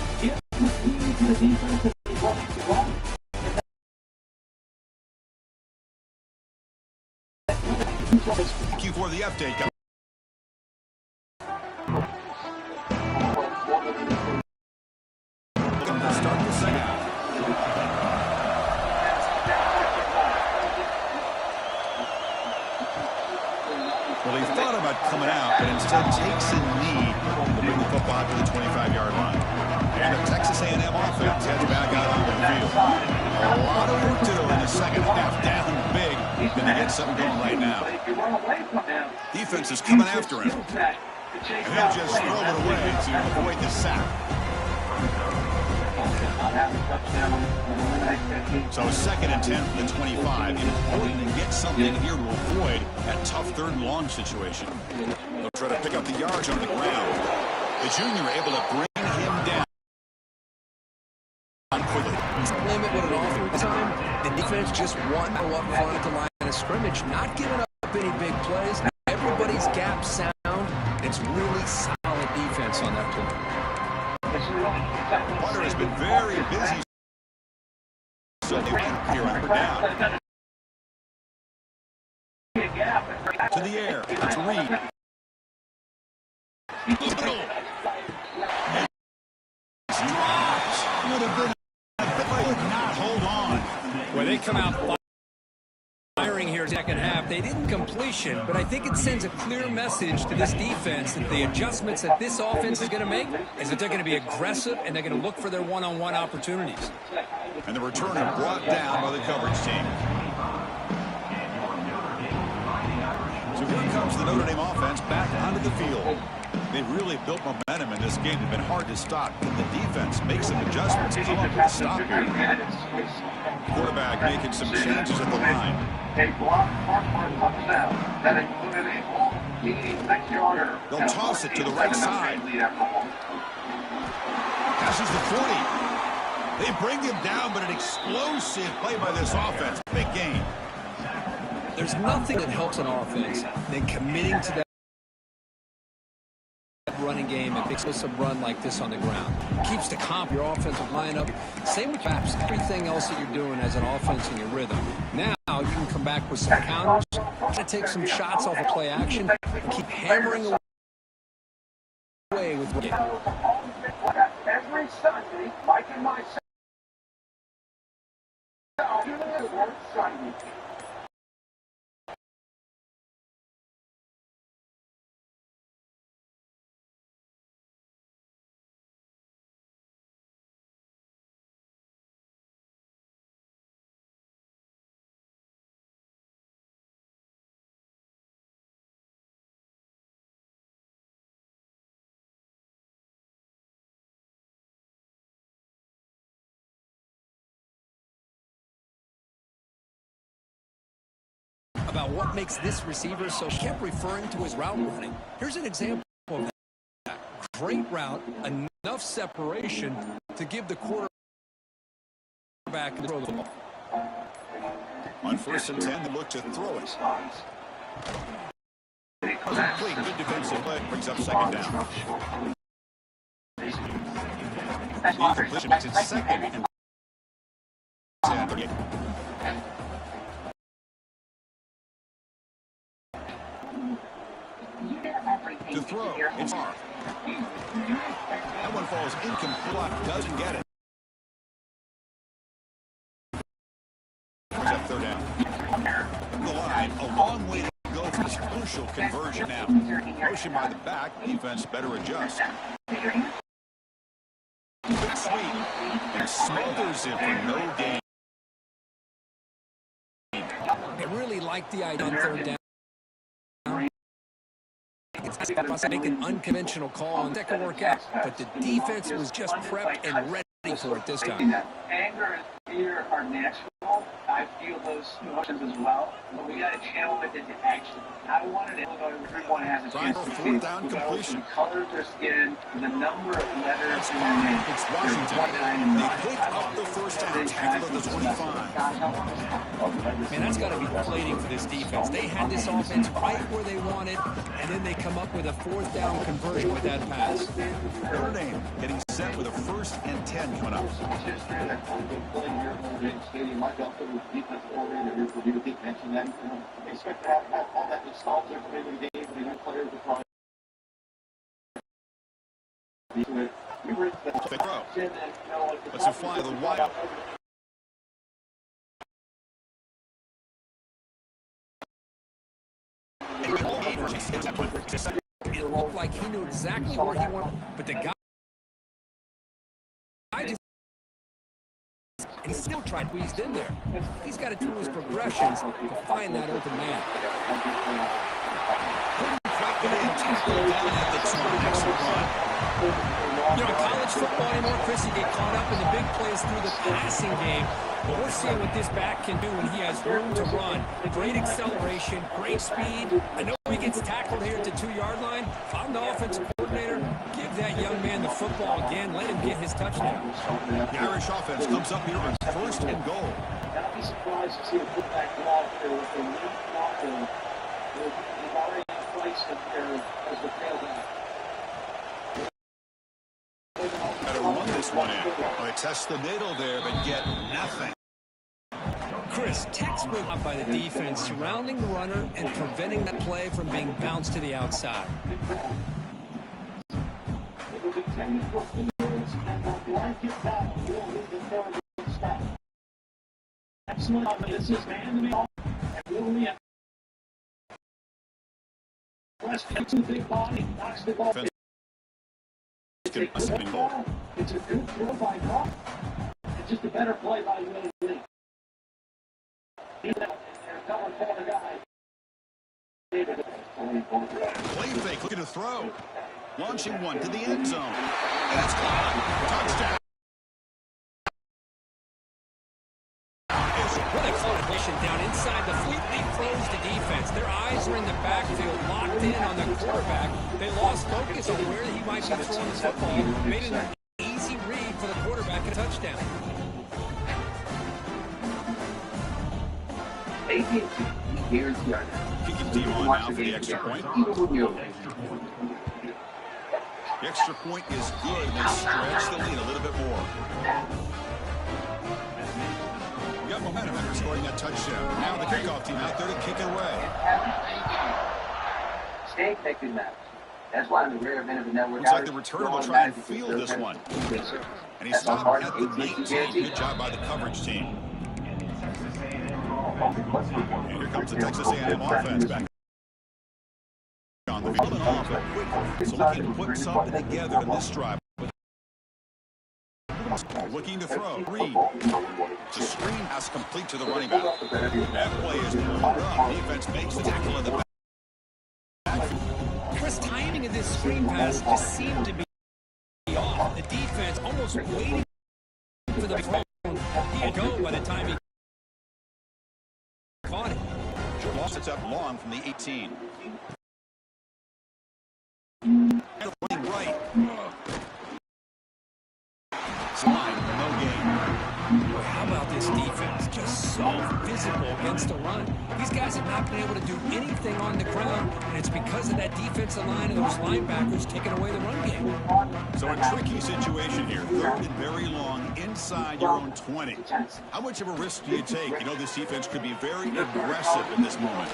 Thank you for the update. Start the second half. Well, he thought about coming out, but instead takes a knee to bring the football to the 25-yard line. And the Texas A&M offense heads back out onto the field. A lot of work to do in the second half, down big, and they get something going right now. Defense is coming after him. And he'll just throw it away to avoid the sack. So second and 10 from the 25. Important to get something here to avoid that tough third and long situation. They'll try to pick up the yards on the ground. The junior able to bring him down quickly. Limit what it offers time. The defense just one go up front at the line of scrimmage, not giving up any big plays. Everybody's gap sound. It's really solid defense on that play. Potter has been very busy. So they went here on down. To the air. It's Reed. Would have been would not hold on. Where they come out firing here second half, they didn't completion, but I think it sends a clear message to this defense that the adjustments that this offense is going to make is that they're going to be aggressive and they're going to look for their one-on-one opportunities. And the returner brought down by the coverage team. So here comes the Notre Dame offense back onto the field. They've really built momentum in this game. It's been hard to stop. But the defense makes some adjustments. Come up with a stop here. Quarterback making some changes at the line. They'll toss it to the right side. Passes the 40. They bring him down, but an explosive play by this offense. Big game. There's nothing that helps an offense than committing to that running game and makes us a run like this on the ground. Keeps the comp, your offensive lineup. Same with perhaps everything else that you're doing as an offense in your rhythm. Now you can come back with some counters, try to take some shots off of play action, and keep hammering away with it. Every Sunday, Mike and myself, Sunday. About what makes this receiver so he kept referring to his route running. Here's an example of that. Great route, enough separation to give the quarterback the throw the ball. On 1st and 10, they look to throw it. Complete. Good defensive play. Brings up second down. The completion makes it second and 10. To throw, it's far. That one falls incomplete, doesn't get it. There's a conversion now. Motion by the back. Defense better adjust. Quick sweep. And smothers it for no gain. They really like the idea on third down. It's make an unconventional call and that can work out, but the defense was just prepped and ready for it this time. Anger and fear are natural. I feel those emotions as well, but we got to channel it into action. I wanted Illinois, everyone has a chance to fourth down completion. The color of their skin, the number of letters in their name. It's Washington. They pick up the first down, tackle at the 25. Man, that's got to be plating for this defense. They had this offense right where they wanted, and then they come up with a fourth down conversion with that pass. Notre Dame getting set with a 1st and 10 coming up. Defensive coordinator here for you to mention that. They expect to have all that installed there for the game, but they have players to try. Let's fly the wide. It looked like he knew exactly where he wanted, but the guy just, and he still tried squeezed in there. He's got to do his progressions to find that open man. You know, in college football anymore, Chris, you get caught up in the big plays through the passing game. But we're seeing what this back can do when he has room to run. Great acceleration, great speed. I know he gets tackled here at the 2-yard line. If I'm the offensive coordinator, give that young man the football again. Let him get his touchdown. The Irish offense comes up here on 1st and goal. I'd be surprised to see a putback ball there with the lead block. They've already in place as the tailback. Better run this one in. They test the middle there, but get nothing. Chris, textbook up by the defense, surrounding the runner and preventing that play from being bounced to the outside. This is man-to-man. Too big body, knocks the ball. It's a good throw by Goff. It's just a better play by Willie Lee. Play fake, looking to throw. Launching one to the end zone. And it's caught. Touchdown. What a coordination down inside the fleet lead throws to defense. Their eyes are in the backfield, locked in on the quarterback. They lost focus on where he might be throwing the football. Made it an easy read for the quarterback and a touchdown. Kicking team on now for the extra point. The extra point is good. They stretch the lead a little bit more. You got momentum after scoring that touchdown. Now the kickoff team out there to kick it away. Stay connected now. That's why I'm the rare event of the network. Looks like the returner will try and field this one. And he stopped at the 19. Good job by the coverage team. And here comes the Texas A&M offense back on the field and off a quick. So looking to put something together in this drive. Looking to throw. Reed. It's a screen pass complete to the running back. That play is pulled up. Defense makes the tackle in the back. Chris, timing of this screen pass just seemed to be off. The defense almost waiting for the throw. He had go by the time he caught it. Lost it up long from the 18. And running right. No gain. Boy, how about this defense? Just so physical against the run. These guys have not been able to do anything on the ground, and it's because of that defensive line and those linebackers taking away the run game. So a tricky situation here. 3rd and very long inside your own 20. How much of a risk do you take? You know this defense could be very aggressive in this moment.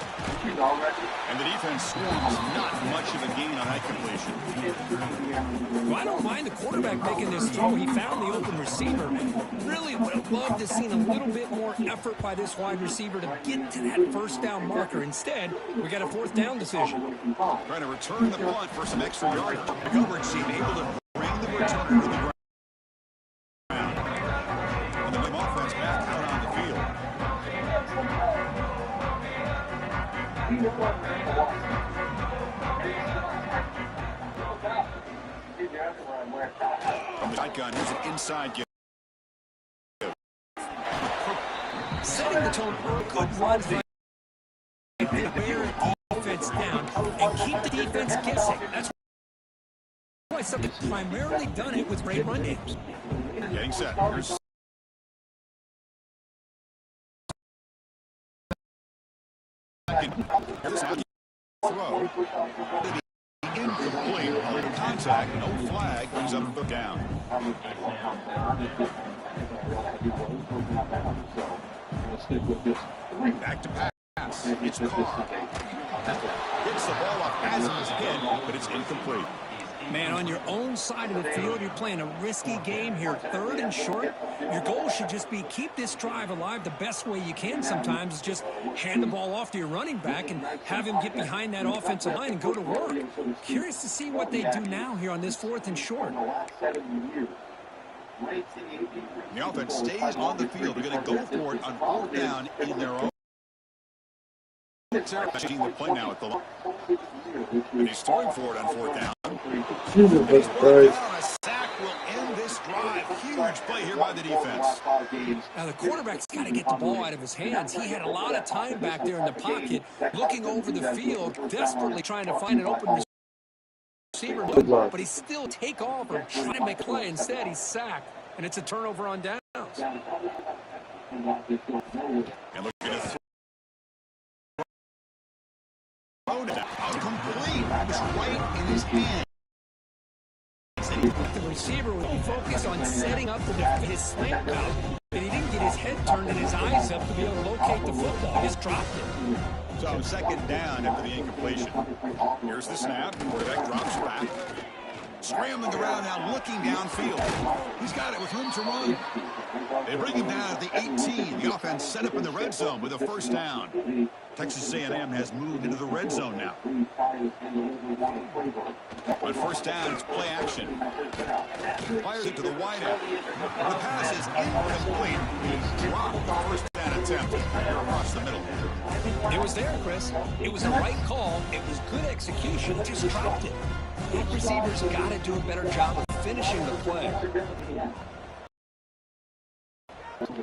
And the defense swarms not much of a gain on that completion. Well, I don't mind the quarterback making this throw. He found the open receiver. Really would have loved to have seen a little bit more effort by this wide receiver to get to that first down marker. Instead, we got a fourth down decision. Trying to return the punt for some extra yardage. The coverage team able to bring the returner to the ground. And the offense back out on the field. From the shotgun, here's an inside give. Setting the tone for a good run. Wear defense down and keep the defense guessing. That's why something's primarily done it with great run games. Getting set. Here's here's how you throw. Incomplete. On contact, no flag. He's up and down. Back to pass. It's caught. Hits the ball up as his head, but it's incomplete. Man, on your own side of the field, you're playing a risky game here, 3rd and short. Your goal should just be keep this drive alive the best way you can sometimes is just hand the ball off to your running back and have him get behind that offensive line and go to work. Curious to see what they do now here on this 4th and short. The offense stays on the field. They're going to go for it on 4th down in their own. Seeing the play now at the line. And he's throwing for it on 4th down. Jesus Christ. A sack will end this drive. Huge play here by the defense. Now, the quarterback's got to get the ball out of his hands. He had a lot of time back there in the pocket, looking over the field, desperately trying to find an open receiver, but he still take off or try to make a play. Instead, he's sacked, and it's a turnover on downs. And looking to throw it out complete. It was right in his hand. The receiver would be focused on setting up his slant route, and he didn't get his head turned and his eyes up to be able to locate the football. He just dropped it. So 2nd down after the incompletion. Here's the snap. Quarterback drops back. Scrambling around now, looking downfield. He's got it with room to run. They bring him down at the 18. The offense set up in the red zone with a 1st down. Texas A&M has moved into the red zone now. But 1st down, it's play action. Fires it to the wideout. The pass is incomplete. Dropped the 1st down attempt across the middle. It was there, Chris. It was the right call. It was good execution. Just dropped it. The receivers got to do a better job of finishing the play.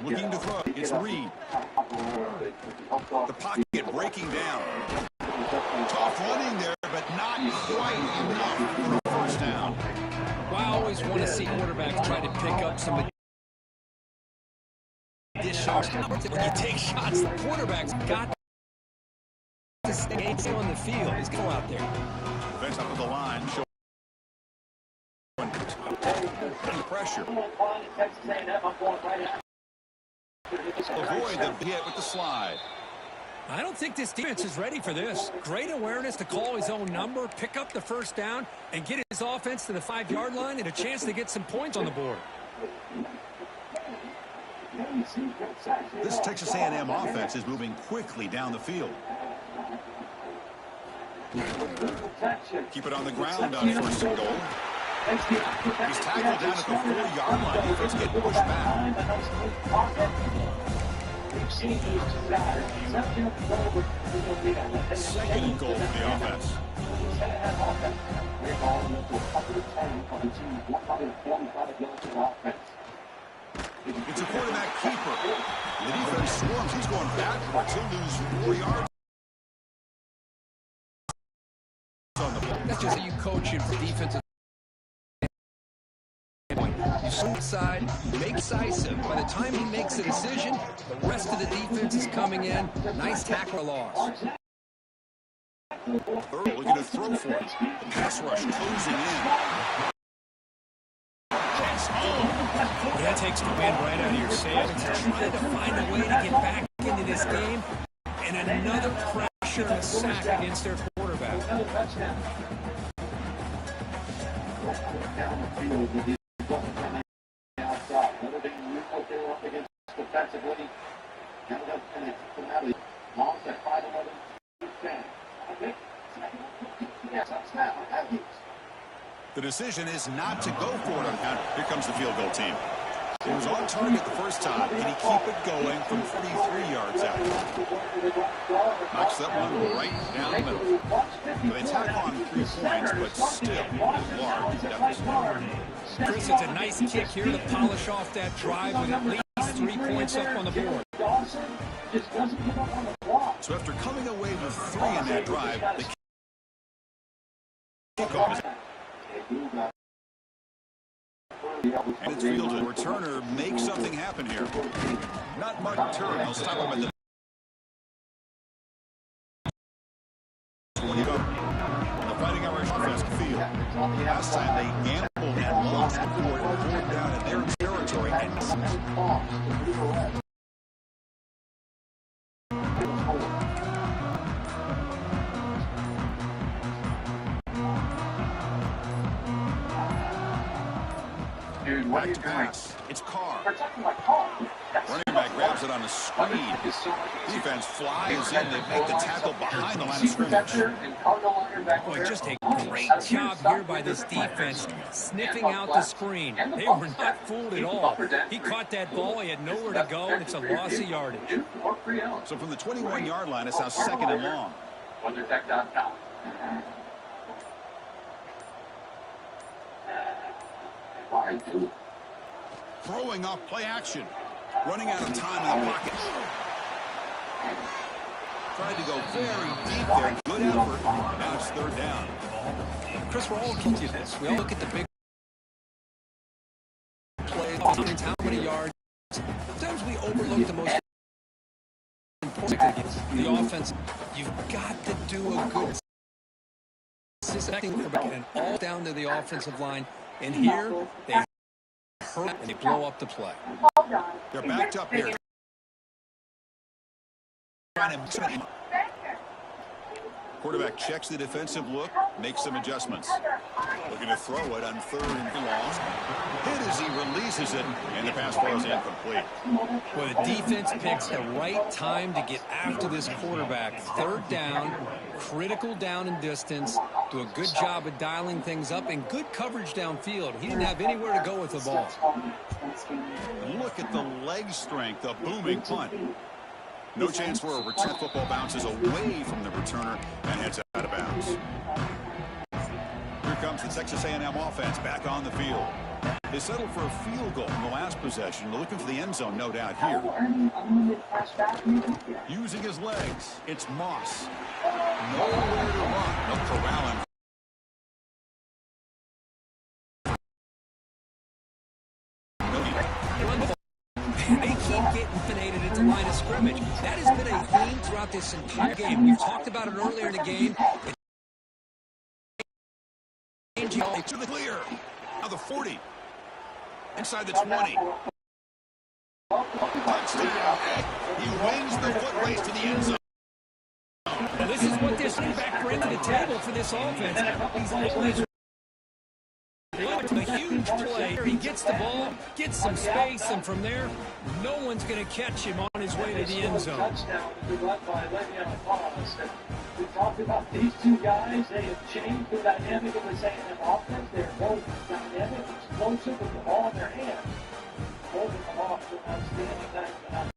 Looking to throw. It's Reed. The pocket breaking down. Tough running there, but not quite enough for a 1st down. Well, I always want to see quarterbacks try to pick up some additional shots. When you take shots, the quarterback's got to stay on the field. He's going out there. Defense up at the line. Showing pressure. Avoid the hit with the slide. I don't think this defense is ready for this. Great awareness to call his own number, pick up the 1st down, and get his offense to the 5-yard line and a chance to get some points on the board. This Texas A&M offense is moving quickly down the field. Keep it on the ground on 1st and goal. He's tackled down at the 4-yard line. Defense getting pushed back. 2nd and goal for the offense. It's a quarterback keeper. The defense swarms. He's going backwards. He'll lose 4 yards. That's just how you coach him for defensive. You swing side, make decisive. By the time he makes a decision, the rest of the defense is coming in. Nice tackle loss. Third, looking to throw for it. The pass rush closing in. That takes the wind right out of your sails. Trying to find a way to get back into this game, and another pressure and a sack against their quarterback. The decision is not to go for it on count. Here comes the field goal team. He was on target the first time. Can he keep it going from 43 yards out? Knocks that one right down the middle. So they tack on 3 points, but still large deficit. Chris, it's a nice kick here to polish off that drive with at least 3 points up on the board. So after coming away with 3 in that drive, the kickoff is... And it's field. The returner makes something happen here. Not much return. They'll stop him at the 20. The Fighting Irish offense field. Last time they gambled and lost the board and pulled down in their territory. Back to pass. It's Carr. Running back grabs it on the screen. Defense flies in. They make the tackle behind the line of scrimmage. Boy, just a great job here by this defense, sniffing out the screen. They were not fooled at all. He caught that ball. He had nowhere to go, and it's a loss of yardage. So from the 21-yard line, it's now 2nd and long. Throwing off play action. Running out of time in the pocket. Tried to go very deep there. Good effort. Now it's 3rd down. Chris, we're all looking at this. We all look at the big plays, how many yards. Sometimes we overlook the most important thing. The offense. You've got to do a good and all down to the offensive line. And here, they hurt and they blow up the play. They're backed up here. Quarterback checks the defensive look, makes some adjustments. Looking to throw it on 3rd and long. Hit as he releases it, and the pass ball is incomplete. Well, the defense picks the right time to get after this quarterback. 3rd down, critical down and distance. Do a good job of dialing things up and good coverage downfield. He didn't have anywhere to go with the ball. Look at the leg strength, a booming punt. No chance for a return. Football bounces away from the returner and heads out of bounds. Here comes the Texas A&M offense back on the field. They settled for a field goal in the last possession. They're looking for the end zone, no doubt, here. Using his legs, it's Moss. Nowhere to run. No corralling. They keep getting fanated at the line of scrimmage. That has been a theme throughout this entire game. We've talked about it earlier in the game. To the clear. Now the 40. Inside the 20. Touchdown. He wins the foot race to the end zone. Now this is what this back brings to the table for this offense. He's always a huge play. He gets the ball, gets some space, and from there, no one's going to catch him on his way to the end zone. We talked about these 2 guys. They have changed the dynamic of the A&M offense. They're both dynamic, explosive with the ball in their hands. Holding them off to an outstanding night.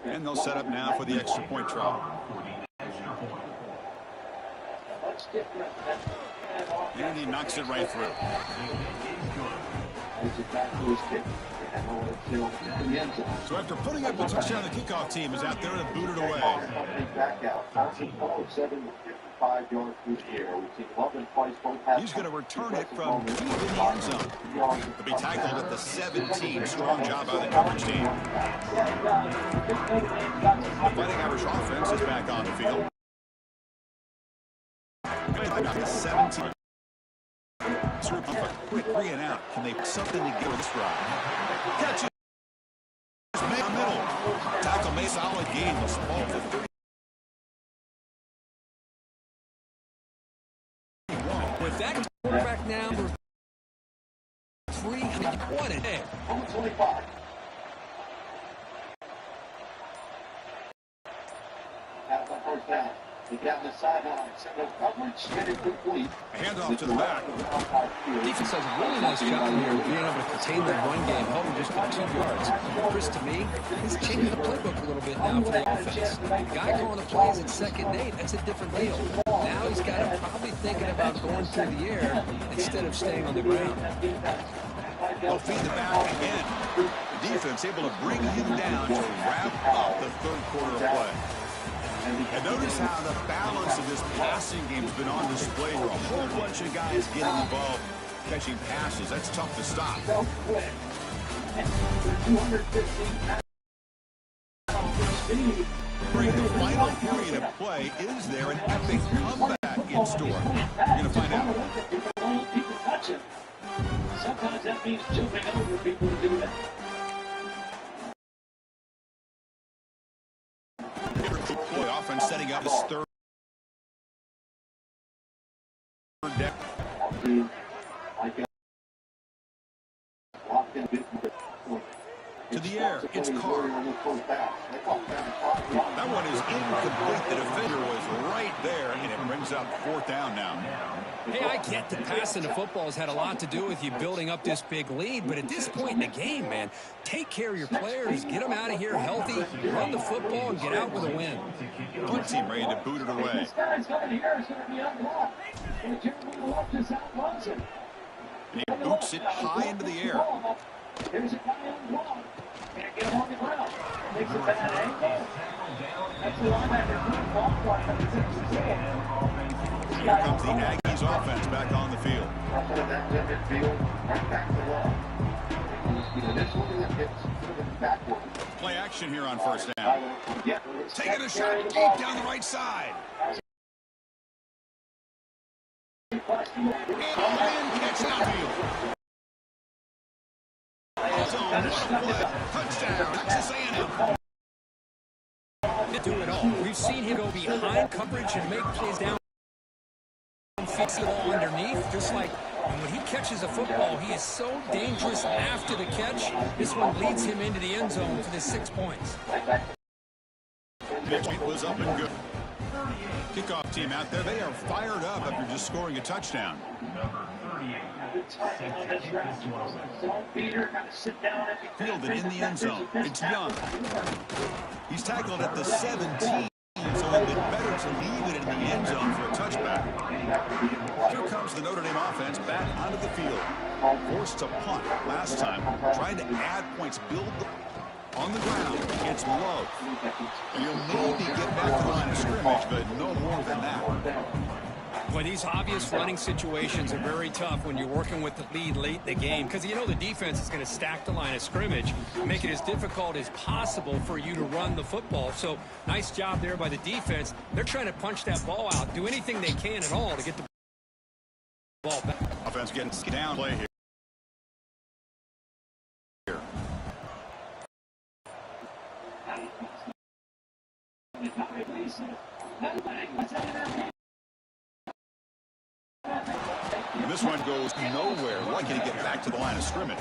And they'll set up now for the extra point try. And he knocks it right through. So after putting up the touchdown, the kickoff team is out there to boot it away. He's going to return it from deep in the end zone. To be tackled at the 17. Strong job by the coverage team. The Fighting Irish offense is back on the field. Got the 17. Sort of a quick 3 and out. Can they put something together with this drive? Catch it. Middle. Tackle made solid gain. Was ball for 31. With that quarterback now, 3. What a day. 25. first down. They down the sideline. Single coverage, get it complete. A handoff to the back. Defense does a really nice job here of being able to contain the run game, holding just for 2 yards. Chris, to me, he's changing the playbook a little bit now for the offense. The guy calling the plays at second and 8, that's a different deal. Now he's got him probably thinking about going through the air instead of staying on the ground. They'll feed the back again. The defense able to bring him down to wrap up the third quarter of play. And notice how the balance of this passing game has been on display here. A whole bunch of guys getting involved, catching passes. That's tough to stop. During the final period of play, is there an epic comeback in store? You're going to find out. Sometimes that means jumping over people to do that. Offense setting up his third down. To the air, it's Carr. That one is incomplete. The defender was right there, and it brings up fourth down now. Hey, I get that passing the football has had a lot to do with you building up this big lead, but at this point in the game, man, take care of your players, get them out of here healthy, run the football, and get out with a win. Punt team ready to boot it away. And he boots it high into the air. There's a guy on the block. Can't get him on the ground. Makes a bad angle. That's the linebacker. Here comes the Aggies offense back on the field. Play action here on first down. Taking a shot deep down the right side. And catch downfield. Touchdown, Texas A&M. Do it all. We've seen him go behind coverage and make plays down. Fix the ball underneath, just like when he catches a football, he is so dangerous after the catch. This one leads him into the end zone for the 6 points. Midweek was up and good. Kickoff team out there, they are fired up after just scoring a touchdown. Fielded in the end zone. It's Young. He's tackled at the 17, so it'd been better to leave it in the end zone for a touchback. Here comes the Notre Dame offense back onto the field. Forced to punt last time, trying to add points, build on the ground against Love. You'll maybe get back to the line of scrimmage, but no more than that. Well, these obvious running situations are very tough when you're working with the lead late in the game, because you know the defense is going to stack the line of scrimmage, make it as difficult as possible for you to run the football. So nice job there by the defense. They're trying to punch that ball out, do anything they can at all to get the ball back. Offense getting down play here. And this one goes nowhere. Lucky to get back to the line of scrimmage.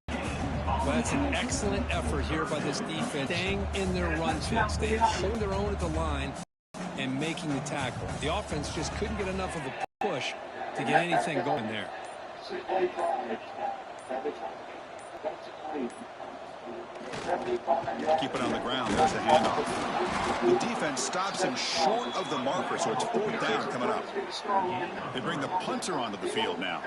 Well, that's an excellent effort here by this defense, staying in their run fits. They hold their own at the line and making the tackle. The offense just couldn't get enough of a push to get anything going there. Keep it on the ground. There's the handoff. The defense stops him short of the marker, so it's fourth down coming up. They bring the punter onto the field now.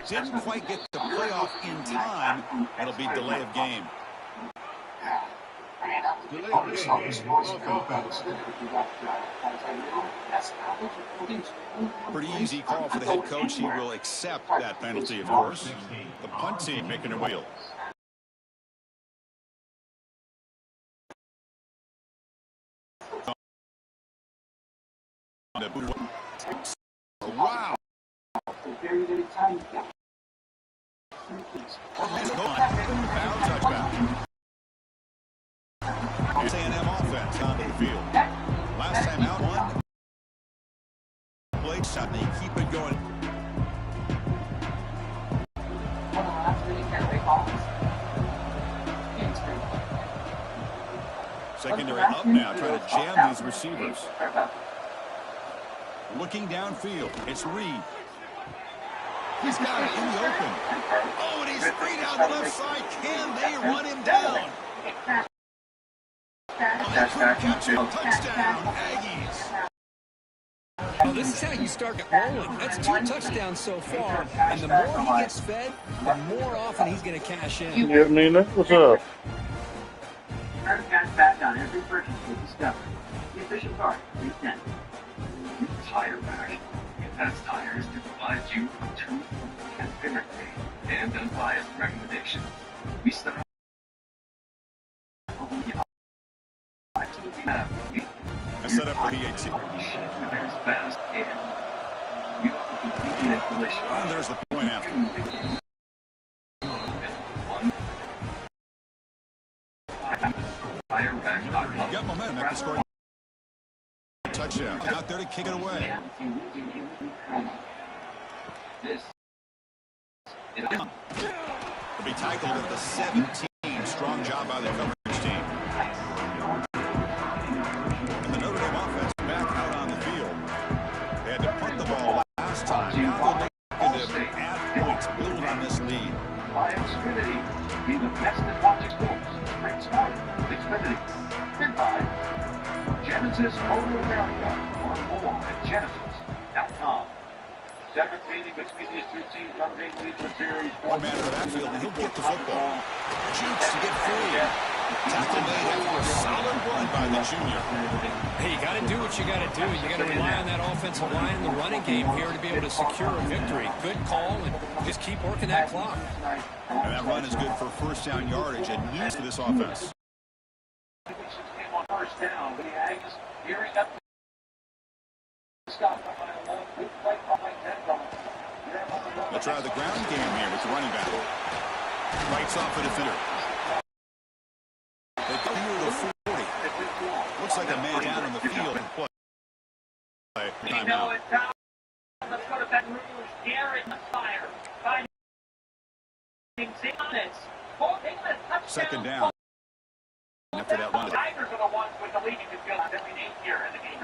Didn't quite get the playoff in time. It'll be delay of game. Pretty easy call for the head coach. He will accept that penalty, of course. The punt team making a wheel. Wow. Touchback. A&M offense onto the field. Last time out, touchdown. They keep it going. One of the last really big balls. Secondary up now, trying to jam these receivers. Looking downfield, it's Reed. He's got it in the open. Oh, and he's free down the left side. Can they run him down? Touchdown, Aggies. Well, this is how you start rolling. That's 2 touchdowns so far, and the more he gets fed, the more often he's going to cash in. Yeah, Nina, what's up? Earn cash back on every purchase with Discovery. The official card, 310. Tire back. And that's tires to provide you a true transparent and unbiased recommendation. We start I set up for VIA CASHAPP. fast and you have a complete installation. And there's the point after. Got momentum after scoring a touchdown. Out there to kick it away. This Will be tackled at the 17. Strong job by the coverage team. And the Notre Dame offense back out on the field. They had to punt the ball last time. Now they're looking to add points, build on this lead. By Xfinity, be the best at watching sports. Great start. Xfinity. Been by Genesis Motor America. Learn more at genesis.com. Second meeting between these two teams on the lead for series. One man in the backfield, and he'll get the football. Shoots to get free. Tackle made after a solid run by the junior. Hey, you got to do what you got to do. You got to rely on that offensive line and the running game here to be able to secure a victory. Good call, and just keep working that clock. And that run is good for first down yardage and news to this offense. On first down, the Aggies gearing up. They'll try the ground game here with the running back. Bites off the defender. They go near the 40. Looks like a man down in the field and play. Timeout. Let's go to Baton Rouge. Garrett fire. Second down. After that run. Tigers are the ones with the leading midfield every day here in the game.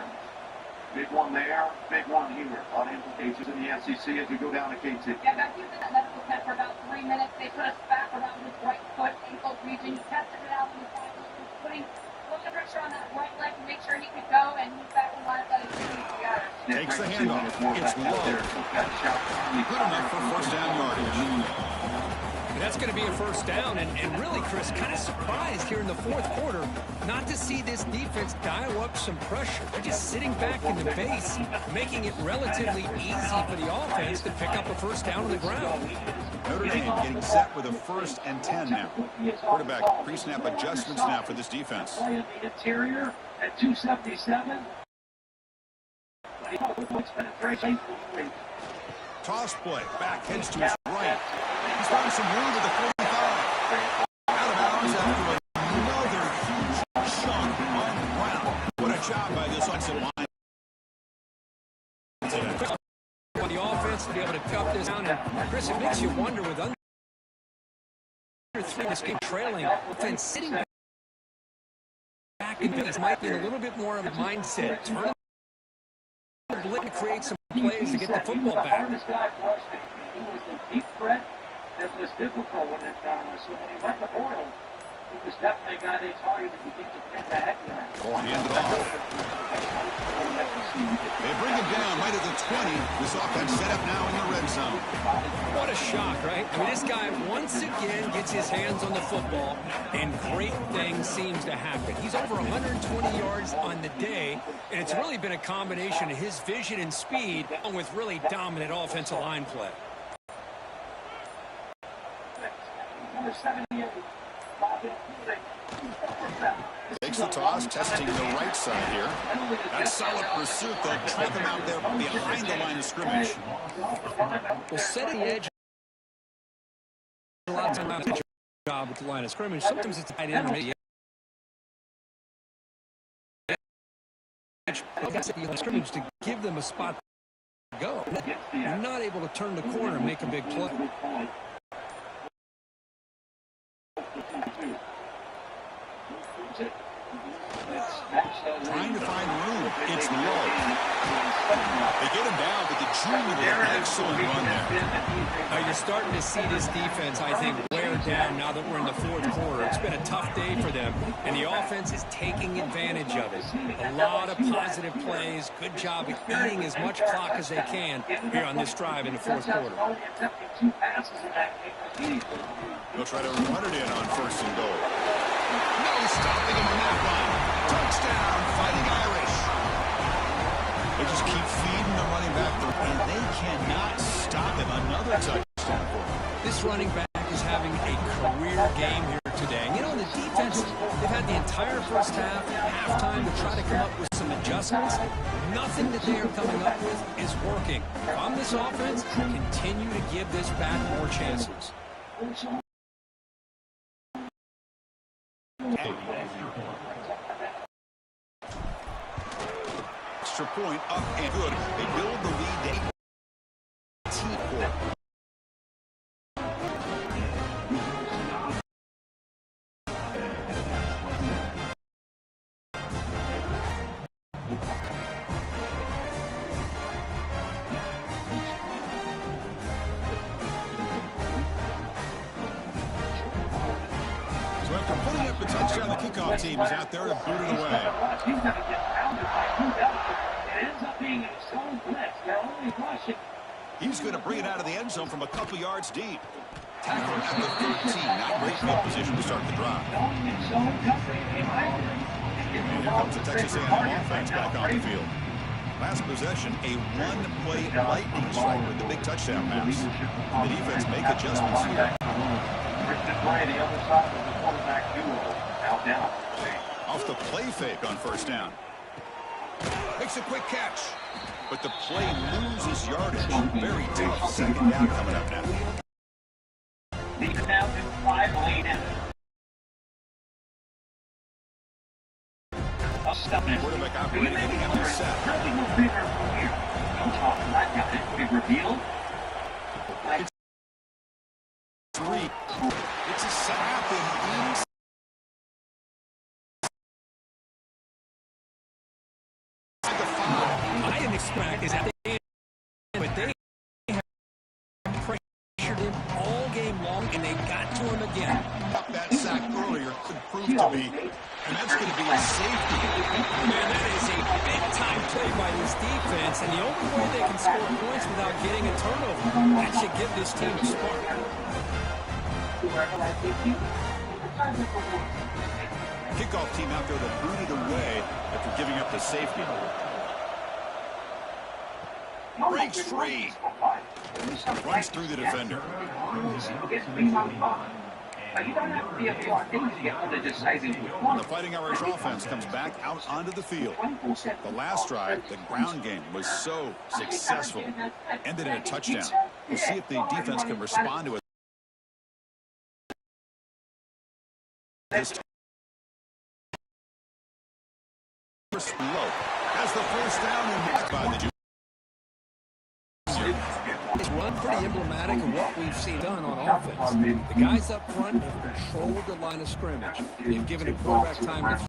Big one there, big one here. A lot of implications in the SEC as we go down to KT. Yeah, got used in that medical tent for about 3 minutes. They put us back around his right foot, ankle region. He tested it out on the side. He was putting a little pressure on that right leg to make sure he could go, and he's back in line of that together. Takes the handoff. It's low. Good enough for first down yardage. And that's going to be a first down, and really, Chris, kind of surprised here in the fourth quarter not to see this defense dial up some pressure. They're just sitting back in the base, making it relatively easy for the offense to pick up a first down on the ground. Notre Dame getting set with a 1st and 10 now. Quarterback pre-snap adjustments now for this defense. The interior at 277. Toss play. Back heads to his right. He's found some room at the 45. Out of bounds after another huge chunk on the ground. What a job by this offensive line. For the offense to be able to cut this down, and Chris, it makes you wonder with under 3 this game trailing, offense sitting back in base might be a little bit more of a mindset. Turn the blitz to create some plays to get the football back. This guy for us, he was the deep threat that was difficult when it so when he went to Boyle, he was definitely a guy they targeted to get the heck in there. Or hand it off. They bring him down right at the 20. This offense set up now in the red zone. What a shock, right? I mean, this guy once again gets his hands on the football, and great things seems to happen. He's over 120 yards on the day, and it's really been a combination of his vision and speed along with really dominant offensive line play. Number 78, Takes the toss, testing the right side here. That's solid pursuit. They'll trip him out there behind the line of scrimmage. Well, setting the edge a lot of times a job with the line of scrimmage. Sometimes it's tight end or maybe edge. The line of scrimmage to give them a spot go. You're not able to turn the corner and make a big play. Trying to find room. It's low. They get him down, but the junior with an excellent run there. You're starting to see this defense, I think, wear down now that we're in the fourth quarter. It's been a tough day for them, and the offense is taking advantage of it. A lot of positive plays. Good job of eating as much clock as they can here on this drive in the fourth quarter. They'll try to run it in on first and goal. No stopping him on that line. Touchdown, Fighting Irish. They just keep feeding the running back, and they cannot stop him. Another touchdown for him. This running back is having a career game here today. And, you know, the defense, they've had the entire first halftime to try to come up with some adjustments. Nothing that they are coming up with is working. On this offense, continue to give this back more chances. Extra point up and good. They build the lead to 18 points. So after putting up the touchdown, the kickoff team is out there to boot it away. He's going to get pounded by 2,000. It ends up being a zone blitz. They're only rushing. He's going to bring it out of the end zone from a couple yards deep. Tackle at the 13. Not great field position to start the drive. And here comes the Texas A&M offense back on the field. Last possession, a one-play lightning strike with the big touchdown pass. The defense make adjustments here. The other side of the quarterback duo. Now down. Off the play fake on first down. Makes a quick catch. But the play loses yardage. Very tough second down coming up now. These now to 5 lane in. Quarterback operating in the empty set. Nothing was bigger from here. No talking like that. It could be revealed. Three. It's a snap in inside the 5. I didn't expect is that they, but they have pressured him all game long, and they got to him again. That sack earlier could prove to be, and that's going to be a safety. Man, that is a big-time play by this defense, and the only way they can score points without getting a turnover, that should give this team a spark. Kickoff team out there to boot it away after giving up the safety. Breaks free. Runs through the defender. The Fighting Irish offense comes back out onto the field. The last drive, the ground game, was so successful. Ended in a touchdown. We'll see if the defense can respond to it. This low has the first down and by the It's run pretty emblematic of what we've seen done on offense. The guys up front have controlled the line of scrimmage. They've given the quarterback time to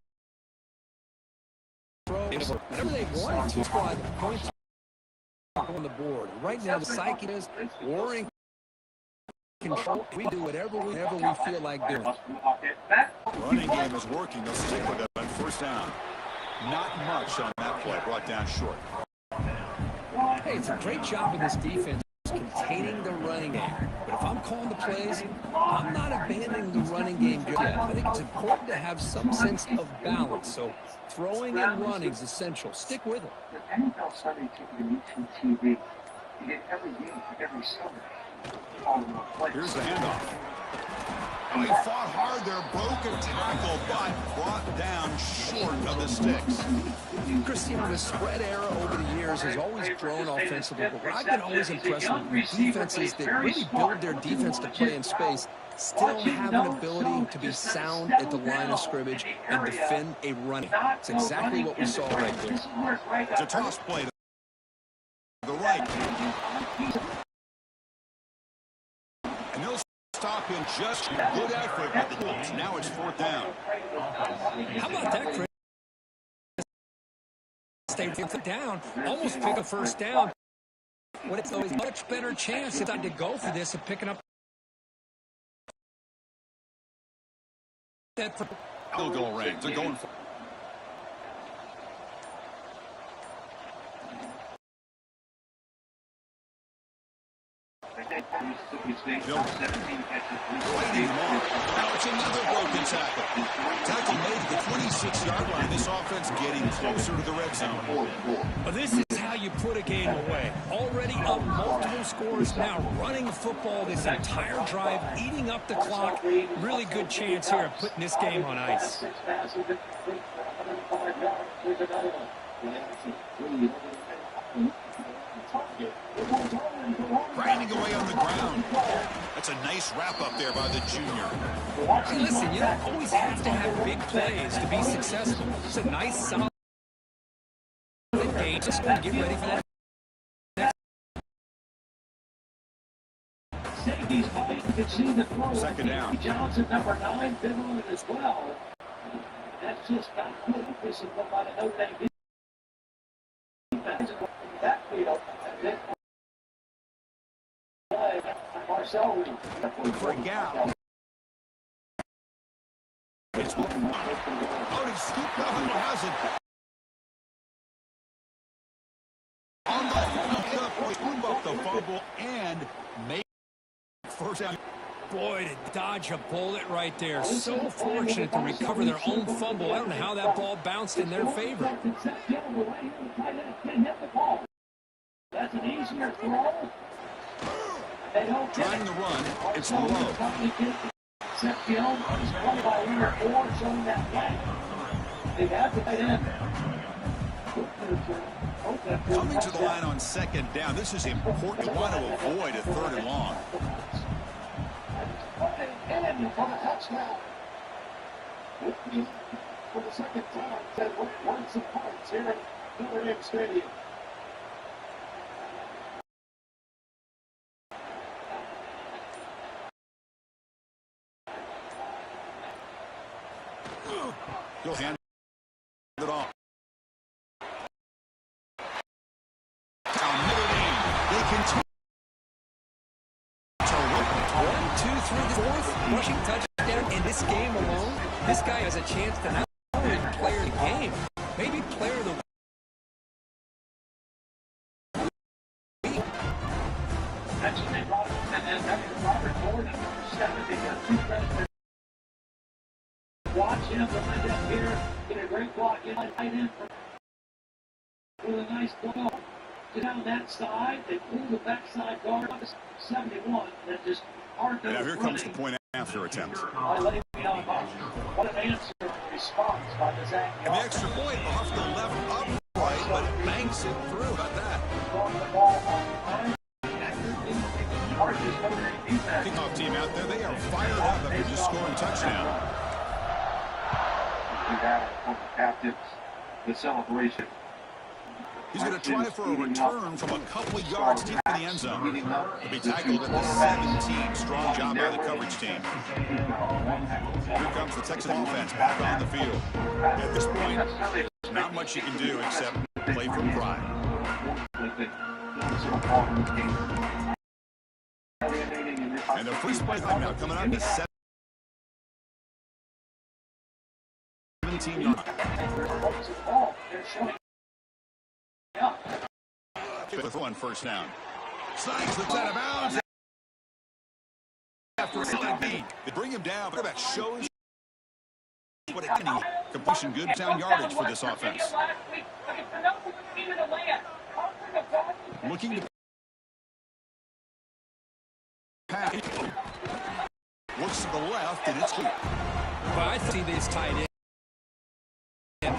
throw. Whenever they want to, squad points on the board. Right now, the psyche is we're in control. We do whatever we feel like doing. running game is working. They'll stick with it on first down. Not much on that play. Brought down short. Hey, it's a great job of this defense containing the running game. But if I'm calling the plays, I'm not abandoning the running game just yet. I think it's important to have some sense of balance. So throwing and running is essential. Stick with it. The NFL Sunday Ticket and YouTube TV, you get every game every Sunday. Here's the handoff. And he fought hard there, broke a tackle, but brought down short of the sticks. Christine, the spread era over the years has always grown offensively, but what I've been always impressed with defenses that really build their defense to play in space still have an ability to be sound at the line of scrimmage and defend a running. It's exactly what we saw right there. It's a toss play. the right. And they'll stop him just good effort by the Colts. Now it's 4th down. How about that, Chris? Stay down, almost pick a 1st down. What it's always much better chance to go for this and picking up that Field goal range. They're going for. Now it's another broken tackle. Tackle made at the 26-yard line. This offense getting closer to the red zone. Well, this is how you put a game away. Already up multiple scores, now running the football this entire drive, eating up the clock. Really good chance here of putting this game on ice. Grinding away on the ground. That's a nice wrap up there by the junior. Hey, listen, you don't always have to have big plays to be successful. It's a nice, solid game. Just get ready for that. Second down. Johnson, number 9, been on it as well. That's just not good discipline by the Notre Dame defense. That field, Marcel for a gap. It's he scooped up and has it. On the scoop up the fumble and make 1st down. Boy, to dodge a bullet right there. So fortunate to recover their own fumble. I don't know how that ball bounced in their favor. That's an easier throw. Trying to run, it's low. Seth Gill is run by Leader 4, showing that flag. They have to get in. Coming to the line on 2nd down. This is important. You want to avoid a 3rd and long. And for the touchdown. For the 2nd time, said once and points here at Notre Dame Stadium. He'll hand it off. Down middle lane. They continue to run. 1, 2, 3, 4th rushing touchdown in this game alone. This guy has a chance to not only player of the game, maybe player of the week. That's what they brought him. And Robert Gordon stepped in. They got 2 credits. Watch him behind up here. Get a great block in right in with a nice blow. Down that side, they pull the backside guard up to 71. That just hard to. Now here comes the point after attempt. What an answer response by the Zach. And the extra point off the left upright, but it banks it through. How about that? Kickoff team out there, they are fired up after just scoring a touchdown. The celebration. He's going to try for a return from a couple of yards deep in the end zone. He'll be tackled at the 17. Strong job by the coverage team. Here comes the Texas offense back on the field. At this point, not much you can do except play for pride. And the free play now coming up to 17 yards. With 1 first down. Sykes slips out of bounds. After a slight beat, they bring him down. Quarterback shows what it can. Completion, good sound yardage for this offense. Looking to pass. Looks to the left, and it's clear. Well, I see this tight end.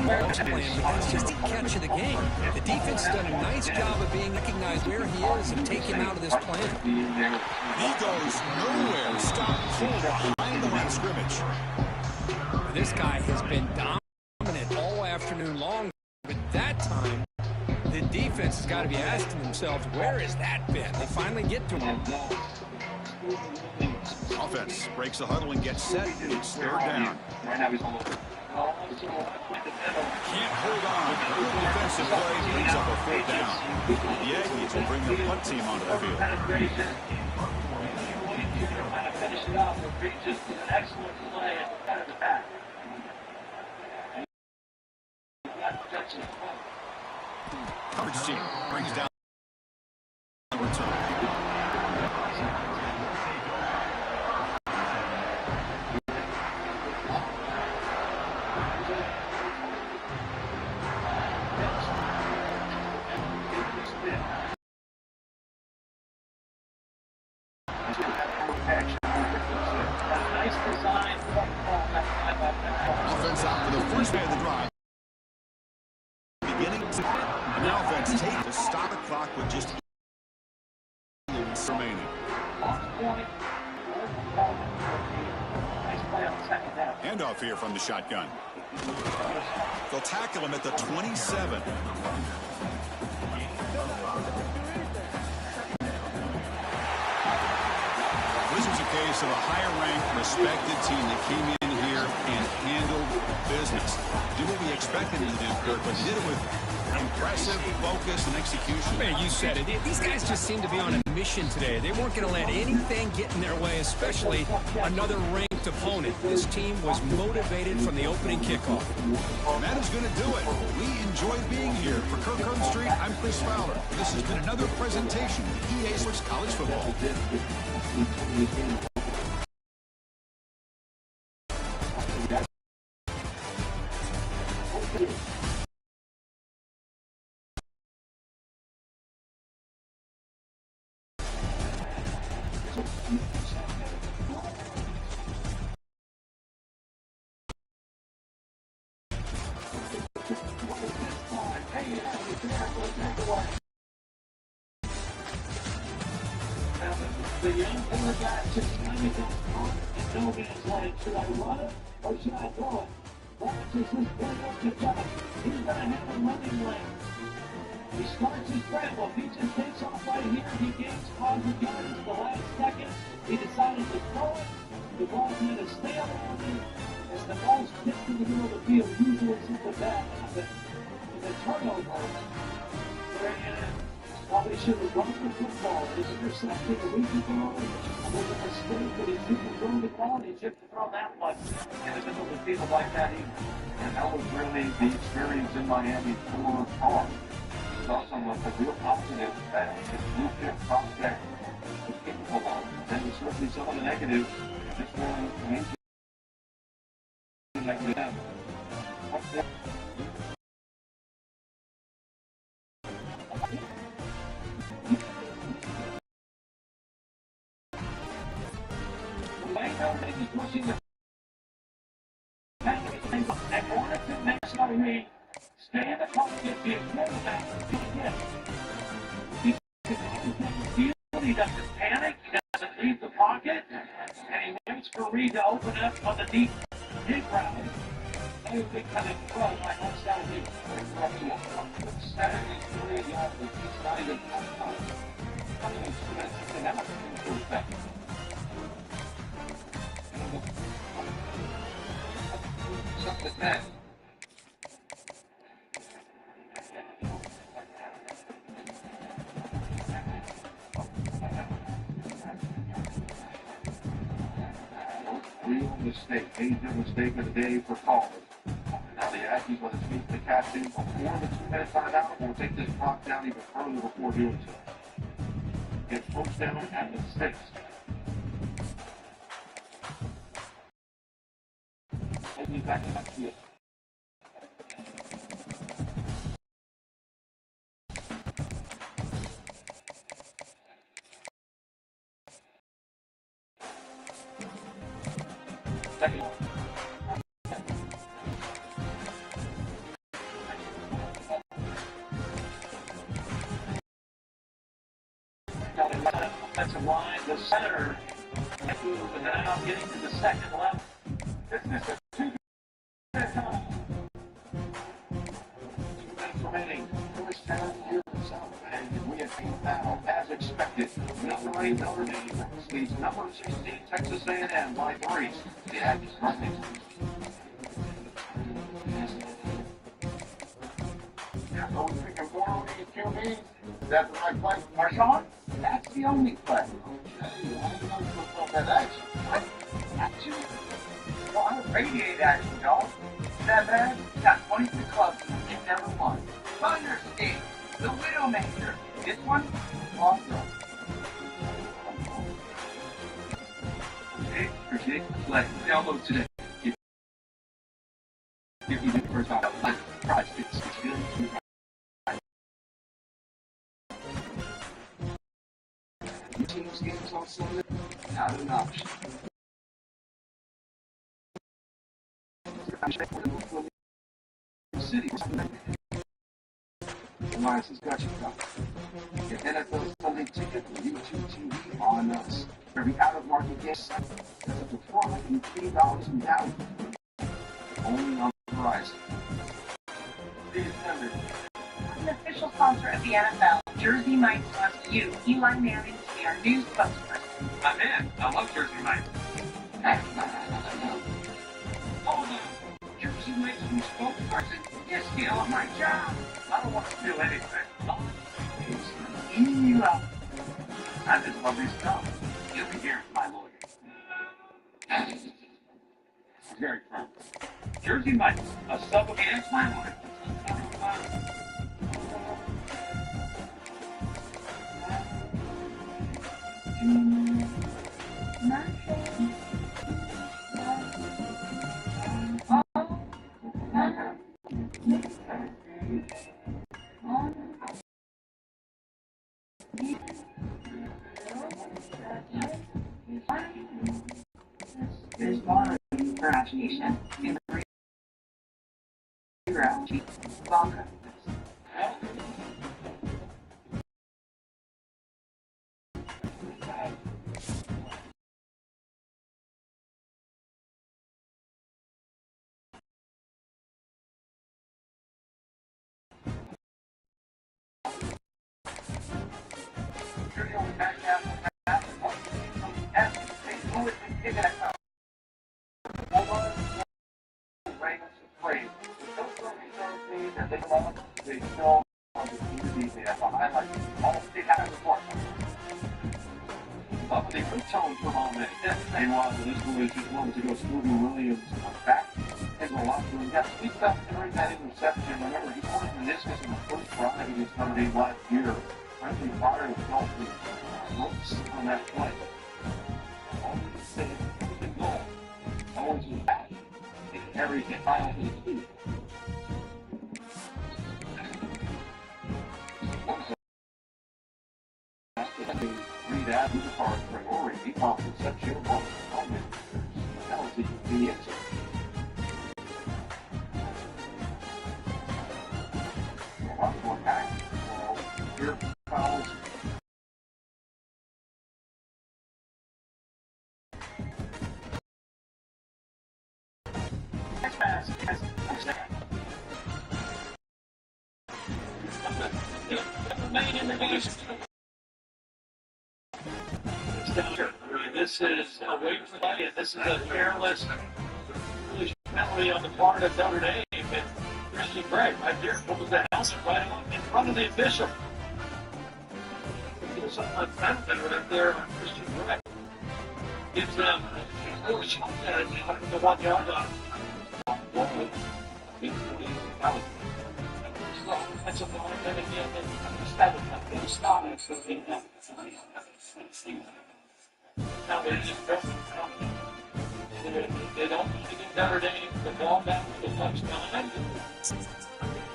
That's just the catch of the game. The defense has done a nice job of being recognized where he is and take him out of this plan. He goes nowhere. Stop cold behind the line of scrimmage. This guy has been dominant all afternoon long, but that time the defense defense has got to be asking themselves, where has that been? They finally get to him. Offense breaks the huddle and gets set. It's third down. Can't Hold on. Good defensive play brings up a fourth down. The Aggies will bring their punt team onto the field. finish it off with just an excellent play at the kind of attack. Coverage team brings down the return. Offense out for the first play of the drive. Beginning to and the offense take to stop the clock with just remaining. Handoff here from the shotgun. They'll tackle him at the 27. This was a case of a higher-ranked, respected team that came in here and handled business. Did what we expected them to do, Kirk, but did it with impressive focus and execution. Man, you said it. These guys just seem to be on a mission today. They weren't going to let anything get in their way, especially another ranked opponent. This team was motivated from the opening kickoff. And that is going to do it. We enjoyed being here. For Kirk Street, I'm Chris Fowler. This has been another presentation of EA Sports College Football. The young quarterback just kind of gets caught and no man's like, should I run it or should I throw it? Lawrence is just playing up the top. He's going to have a running lane. He starts his scramble. He just takes off right here. He gains positive yards the last second. He decided to throw it. The ball had to stay around him. As the ball's tipped in the middle of the field, usually something bad happens. And the turnover, probably should have run the football. He was intercepted a week ago. It was a mistake, but he shouldn't throw the ball. He shouldn't throw that one in the middle of the field like that either. And that was really the experience in Miami for Carr. It's also a real positive that his blue chip prospect was capable of. And there's certainly some of the negatives. Just one major like that. He's pushing the and Warrington next to me. Stay in the pocket, be a quarterback, be hit. He doesn't panic, he doesn't leave the pocket, and he waits for Reed to open up on the deep hit route. That would be coming from my next down here. 73 yards, he's not even coming in out for that. Something that real mistake, major mistake of the day for Carr. Now the Aggies want to sweep the captain before the 2-minute timeout or take this clock down even further before doing so. Get folks down at the 6. Maybe back to that field. second. Offensive line, the center, and now getting to the second level. This is a 2-minute time. 2 minutes remaining. First down here for South battle, as expected. Number 8, Notre Dame leads number 16, Texas A&M by 3. The Aggies running. Are we picking more on these QBs? Is that the right play? Marshawn, that's the only play. That action. What? Action? Well, I radiate action, dog. That bad? Got 22 clubs and never won. Thunder State, the Widowmaker. This one, awesome. Hey, appreciate the play. Download today. Give you the first off. Prize fits. Teams games on Sunday, not an option. City. Elias has got you covered. Your NFL Sunday ticket for YouTube TV on us. Every out-of-market guest site is up to $450 in value. Only on Verizon. I'm the official sponsor of the NFL. Jersey Mike's wants you, Eli Manning, to be our new spokesperson. I'm in. I love Jersey Mike. Hold on. Jersey Mike's new spokesperson? You're stealing my job. I don't want to steal anything. Eli. I just love his stuff. You'll be hearing from my lawyer. Very firm. Jersey Mike, a sub against my lawyer. There's one pronunciation in the reroute. Welcome. They could tell him from all that. Meanwhile, this boy just wanted to go smoothing Williams back into the locker room. Got swept up during that interception. Remember, he wanted meniscus in the first drive against Notre Dame last year. Frankly, fired himself with ropes on that play. Always said it was a goal. Always was back. It carried the final to the team. Read out who the hard priority off conception of penalty in the answer. A lot more back. Here fouls. This is a wait for play, and this is a careless penalty on the part of Notre Dame. And Christian Gregg right there, what was the house right in front of the official? There's something penalty right there on Christian Gregg. Gives them a 1 yard line. That's a line, and again, it's stop it. Now they don't need to get Notre Dame the ball back to the touchdown.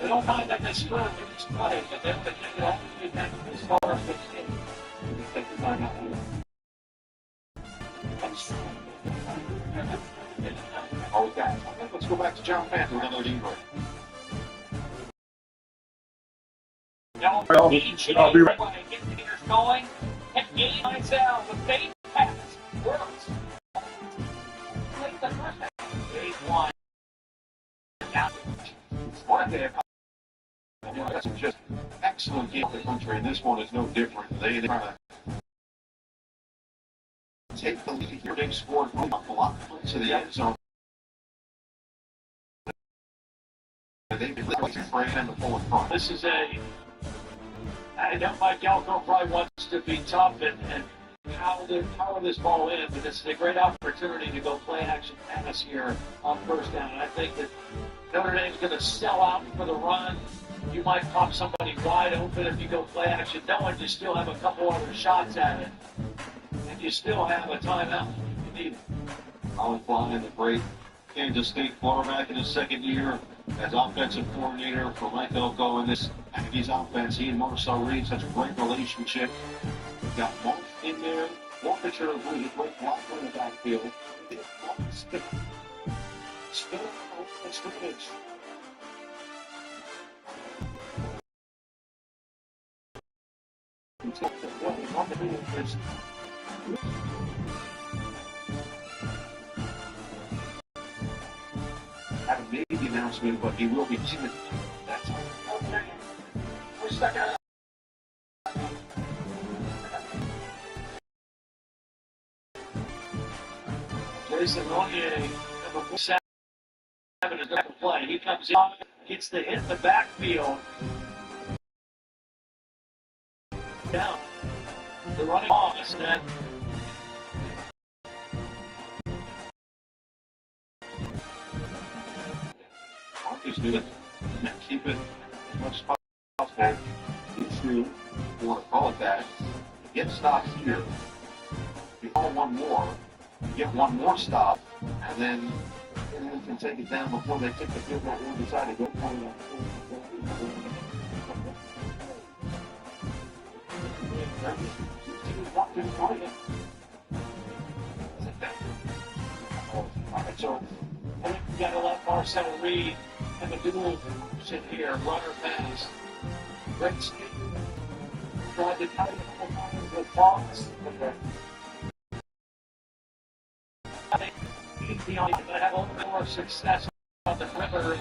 They don't mind that they score in these plays, but then they take it off to the as far as 16. They take the time out here. Always got it. Let's go back to John Panther with another D-break. Well, I'll be right. Get the meters going. And game lights out. The fake pass works. Play the first half. Phase 1. Now, one day, that's just excellent game for the country, and this one is no different. They're trying to take the lead here. They scored a lot to the end zone. They've been afraid to pull it front. This is I know Mike Elko probably wants to be tough and power this ball in, but this is a great opportunity to go play action pass here on first down. I think that Notre Dame's going to sell out for the run. You might pop somebody wide open if you go play action. Knowing you still have a couple other shots at it, and you still have a timeout if you need it. Colin Klein, the great Kansas State quarterback in his second year as offensive coordinator for Mike Elko in this Aggies offense. He and Marcel Reed, such a great relationship. Got Mark in there, one picture of Reed, great blocker in the backfield. Still open scrimmage. Haven't made the announcement, but he will be timid. That's okay. We're stuck out. Jason Ronnier, number 7, is going to play. He comes in, gets the hit in the backfield. Down. The running off is that. Marcus do it. Keep it as much as possible. You want to call it that. Get stopped here. You call one more. You get one more stop, and then you can take it down before they take the field goal and decide to go for it. Alright, so I think we got to let Marcel Reed and the dual sit here, runner pass. Great speed. Tried to tie a couple times with Fox. I think he's going to have a little bit more success on the perimeter.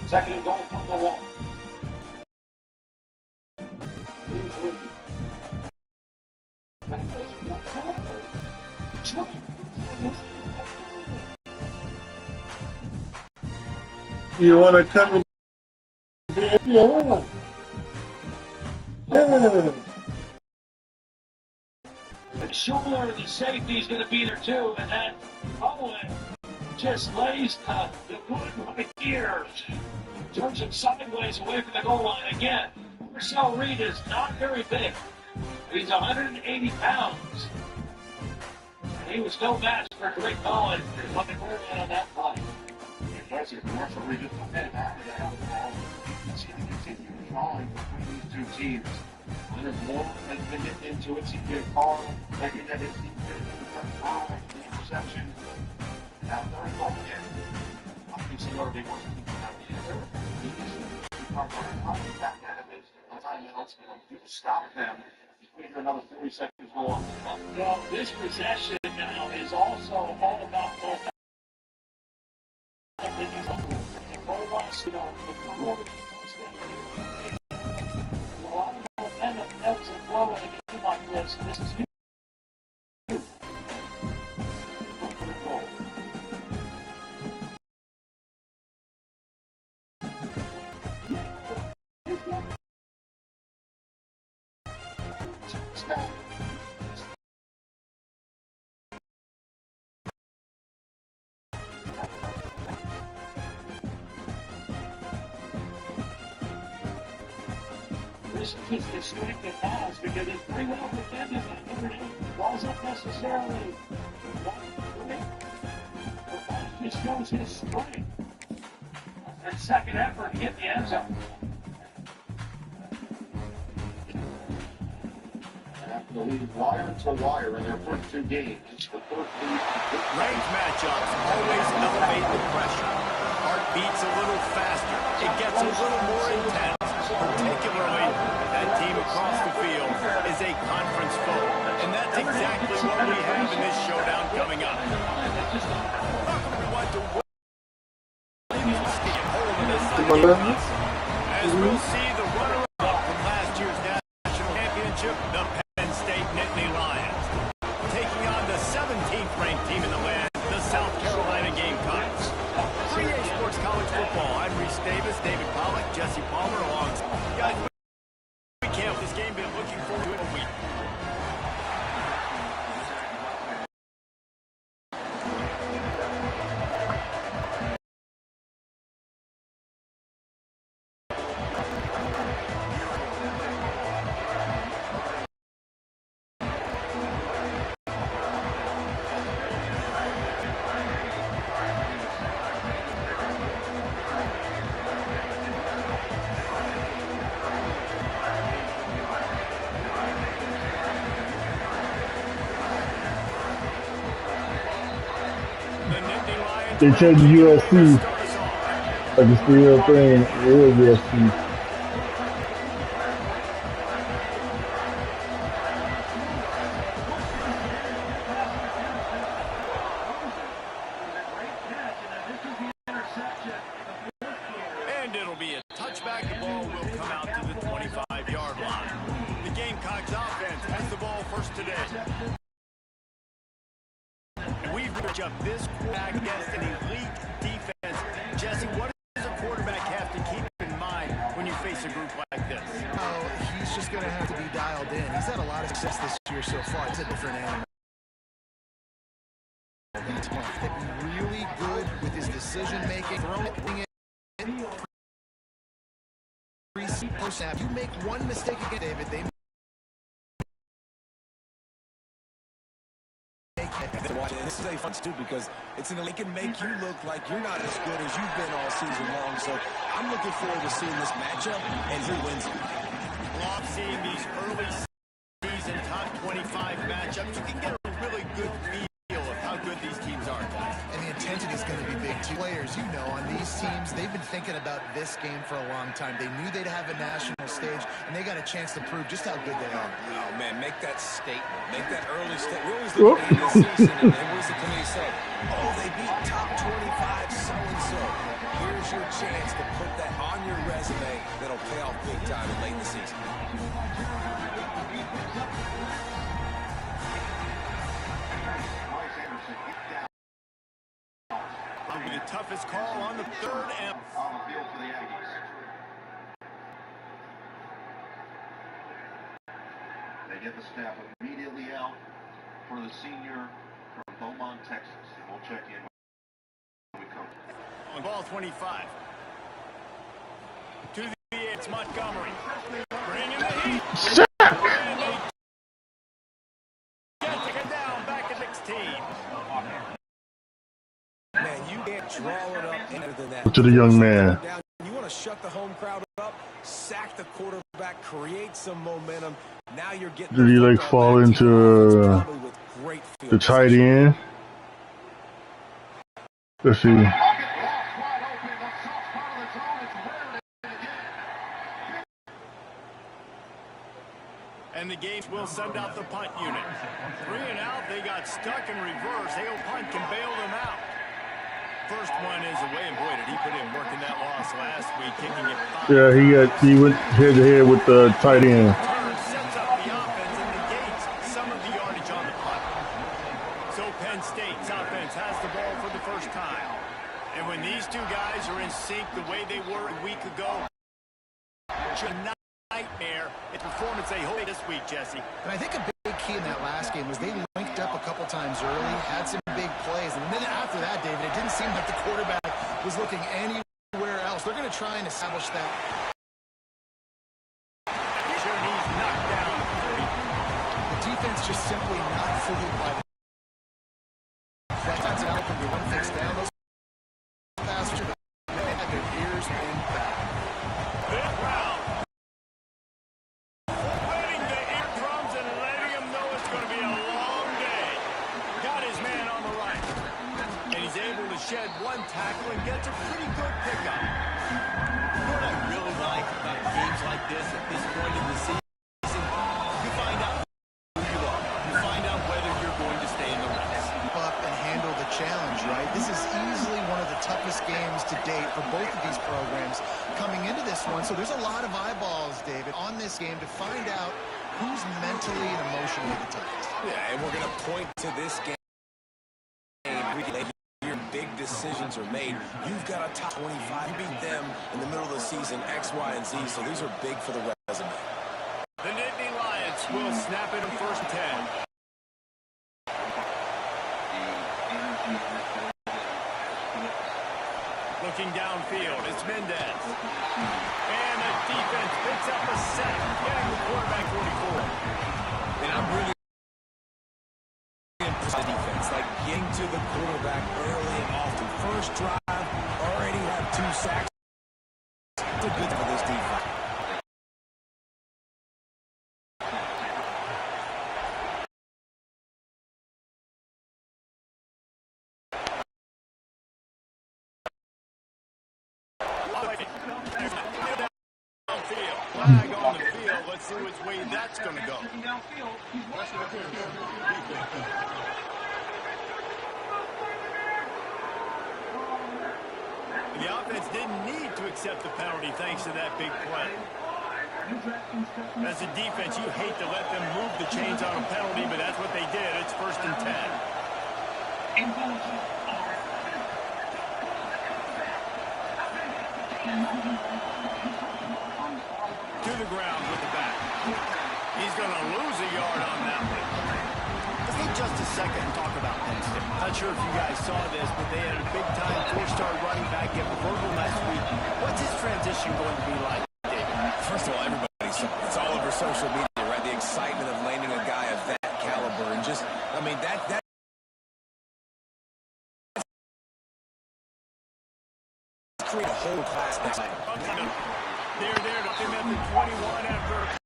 Second and goal from the wall. You want to come in? Yeah. And Schuler, the safety, is going to be there too. And then Owen just lays the good right here. Turns him sideways away from the goal line again. Marcel Reed is not very big. He's 180 pounds. And he was no match for Rick Owen. Looking very good on that play. Impressive. Marcel Reed just put that out of the ball. You can see the continued drawing between these two teams. Leonard Moore has been getting into it. CJ Carr making that his team the interception. Now third goal again. Obviously, our big ones out the end. Back at it. Timeouts. You can stop them. Maybe another 40 seconds long. Well, this possession now is also all about both. A lot of momentum ebbs and flows in a game like this. This is huge. This is the strength it has because it's pretty well defended and Notre Dame wasn't necessarily great. But just shows his strength. That second effort to get the end zone. After the lead wire to wire in their first two games, the first lead. Range matchups always elevate the pressure. Heart beats a little faster. It gets a little more intense, particularly if that team across the field is a conference foe. And that's exactly what we have in this showdown coming up. Welcome everyone to As we'll see the runner-up from last year's national championship, the Penn State Nittany Lions, taking on the 17th ranked team in the land, the South Carolina Gamecocks. For EA Sports College Football, I'm Reese Davis, David Pollack, Jesse Palmer, alongside. Guys, we can't this game, been looking forward to it all week. They changed the USC. Like it's the real thing. Real USC. And it'll be a touchback. The ball will come out to the 25-yard line. The Gamecocks offense has the ball first today. And we've reached up this quarterback against an elite defense. Jesse, what does a quarterback have to keep in mind when you face a group like this? Oh, he's just going to have to be dialed in. He's had a lot of success this year so far. It's a different animal. He's really good with his decision-making, throwing it pre-snap. You make one mistake again, David, they this is a fun too because it can make you look like you're not as good as you've been all season long. So I'm looking forward to seeing this matchup and who wins it. Love seeing these early season top 25 matchups. You can get a really good feel of how good these teams are, guys. And the intensity is going to be big. Two players, you know, on these teams, they've been thinking about this game for a long time. They knew they'd have a national stage, and they got a chance to prove just how good they are. Oh, man, make that statement. Make that early statement. We always look at the end of the season, and what does the committee say? Oh, they beat top 25 so-and-so. Here's your chance to put that on your resume that'll pay off big time late in the season. The toughest call on the third and On the field for the Aggies. They get the staff immediately out for the senior from Beaumont, Texas. And we'll check in when we come. on ball 25. To the it's Montgomery. Bringing the heat. Get down back at 16. Man, you can't draw it up better than that. To the young man. You want to shut the home crowd up, sack the quarterback, create some momentum. Now you're getting. Did he like fall into the tight end? Let's see. And the Gates will send out the punt unit. 3 and out, they got stuck in reverse. Hale punt can bail them out. First one is away, and boy, did he put in work in that loss last week, kicking it 5. Yeah, he went head to head with the tight end. Sets up the offense, and the Gates some of the yardage on the punt. So Penn State's offense has the ball for the first time. And when these two guys are in sync the way they were a week ago, it's a nightmare. It's performance they hold this week, Jesse. And I think a big key in that last game was they linked up a couple times early, had some big plays, and then after that, David, it didn't seem like the quarterback was looking anywhere else. They're going to try and establish that. Sure, he's knocked down. The defense just simply not fooled by the that's help them to run things down. Those passes, they had their ears pinned back. Big round. Letting the eardrums and letting him know it's going to be a long day. Got his man on the right. And he's able to shed one tackle and gets a pretty good pickup. What I really like about games like this at this point in the season, you find out who you are. You find out whether you're going to one. So there's a lot of eyeballs, David, on this game to find out who's mentally and emotionally the toughest. Yeah, and we're going to point to this game. Your big decisions are made. You've got a top 25. You beat them in the middle of the season, X, Y, and Z, so these are big for the resume. The Nittany Lions will snap it in first and 10. Looking downfield, it's Mendez. And the defense picks up a sack, getting the quarterback 44. And I'm really impressed with the defense, like getting to the quarterback early and often. First drive, already have 2 sacks. It's a good for this defense. Flag on the field. Let's see which way that's going to go. The offense didn't need to accept the penalty thanks to that big play. As a defense, you hate to let them move the chains on a penalty, but that's what they did. It's first and 10. To the ground with the back. He's going to lose a yard on that one. Let's take just a second and talk about Penn State. Not sure if you guys saw this, but they had a big-time 4-star running back get verbal last week. What's his transition going to be like, David? First of all, everybody saw it. It's all over social media, right? The excitement of landing a guy of that caliber. And just, I mean, that create a whole class next time. They're there to him at the 21 after.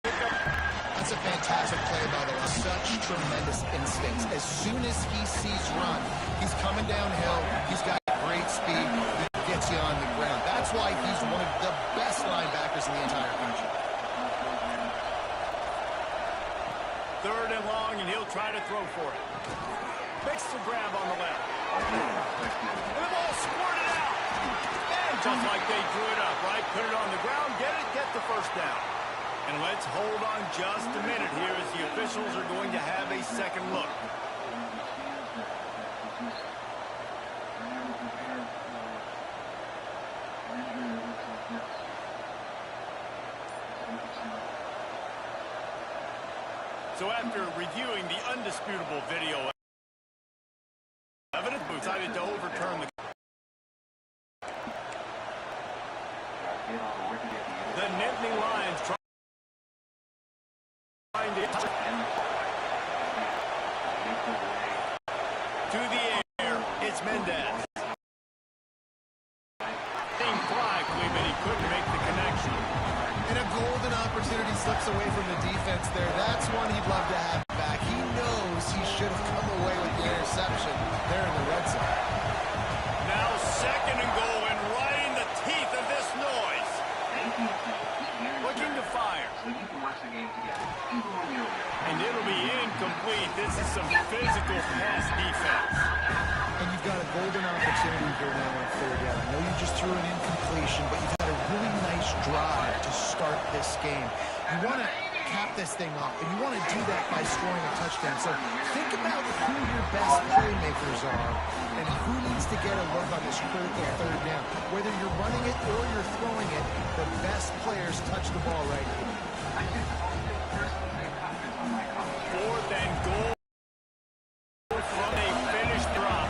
That's a fantastic play by the way. Such tremendous instincts. As soon as he sees run, he's coming downhill. He's got great speed. He gets you on the ground. That's why he's one of the best linebackers in the entire country. Third and long, and he'll try to throw for it. Makes the grab on the left. And the ball squirted out. And just like they drew it up, right? Put it on the ground, get it, get the first down. And let's hold on just a minute here as the officials are going to have a second look. So after reviewing the undisputable video evidence, we decided to overturn the Nittany Lions trying to the air. It's Mendez. Fly, but he couldn't make the connection. And a golden opportunity slips away from the defense there. That's one he'd love to have back. He knows he should have come away with the interception there in the red zone. Now second and goal, and right in the teeth of this noise. Looking to fire. And it'll be incomplete. This is some physical pass defense. And you've got a golden opportunity here now on third down. I know you just threw an incompletion, but you've got a really nice drive to start this game. You want to cap this thing off, and you want to do that by scoring a touchdown. So think about who your best playmakers are and who needs to get a look on this critical third down. Whether you're running it or you're throwing it, the best players touch the ball right here. Fourth and goal from a finished drop.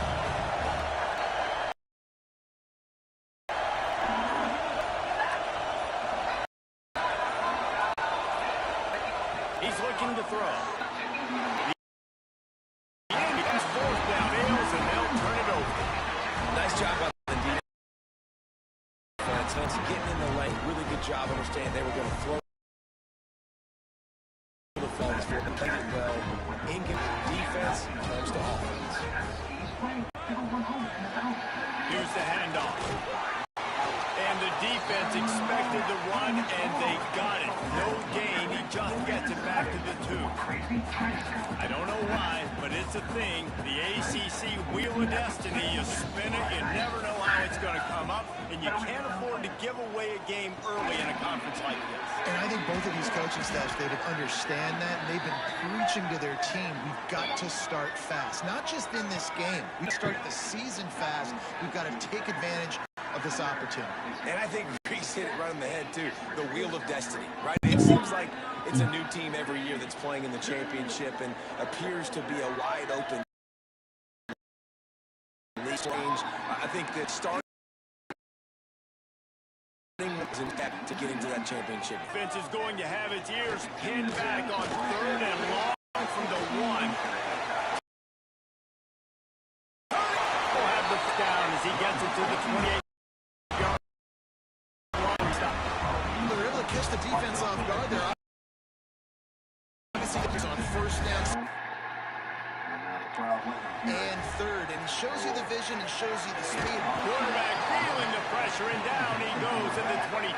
He's looking to throw. He's fourth down, Ailes, and they'll turn it over. Nice job by the defense. Getting in the lane. Really good job understanding they were going to throw the phones for them. Playing it well. Defense turns to offense. Here's the handoff. And the defense defense expected the run, and they got it. No gain. He just gets it back to the 2. I don't know why, but it's a thing. The ACC Wheel of Destiny, you spin it, you never know how it's going to come up, and you can't afford to give away a game early in a conference like this. And I think both of these coaching staffs, David, understand that, and they've been preaching to their team, we've got to start fast. Not just in this game. We start the season fast. We've got to take advantage of this opportunity. And I think Reese hit it right on the head, too. The Wheel of Destiny, right? It seems like it's a new team every year that's playing in the championship and appears to be a wide open range. I think that starting to get into that championship. Defense is going to have its ears pinned back on 3rd and long from the 1. He'll have the down as he gets it to the 28-yard line. They're able to catch the defense off guard there. Obviously, he's on 1st down and 3rd, and he shows you the vision and shows you the speed. Quarterback feeling the pressure, and down he goes at the 22.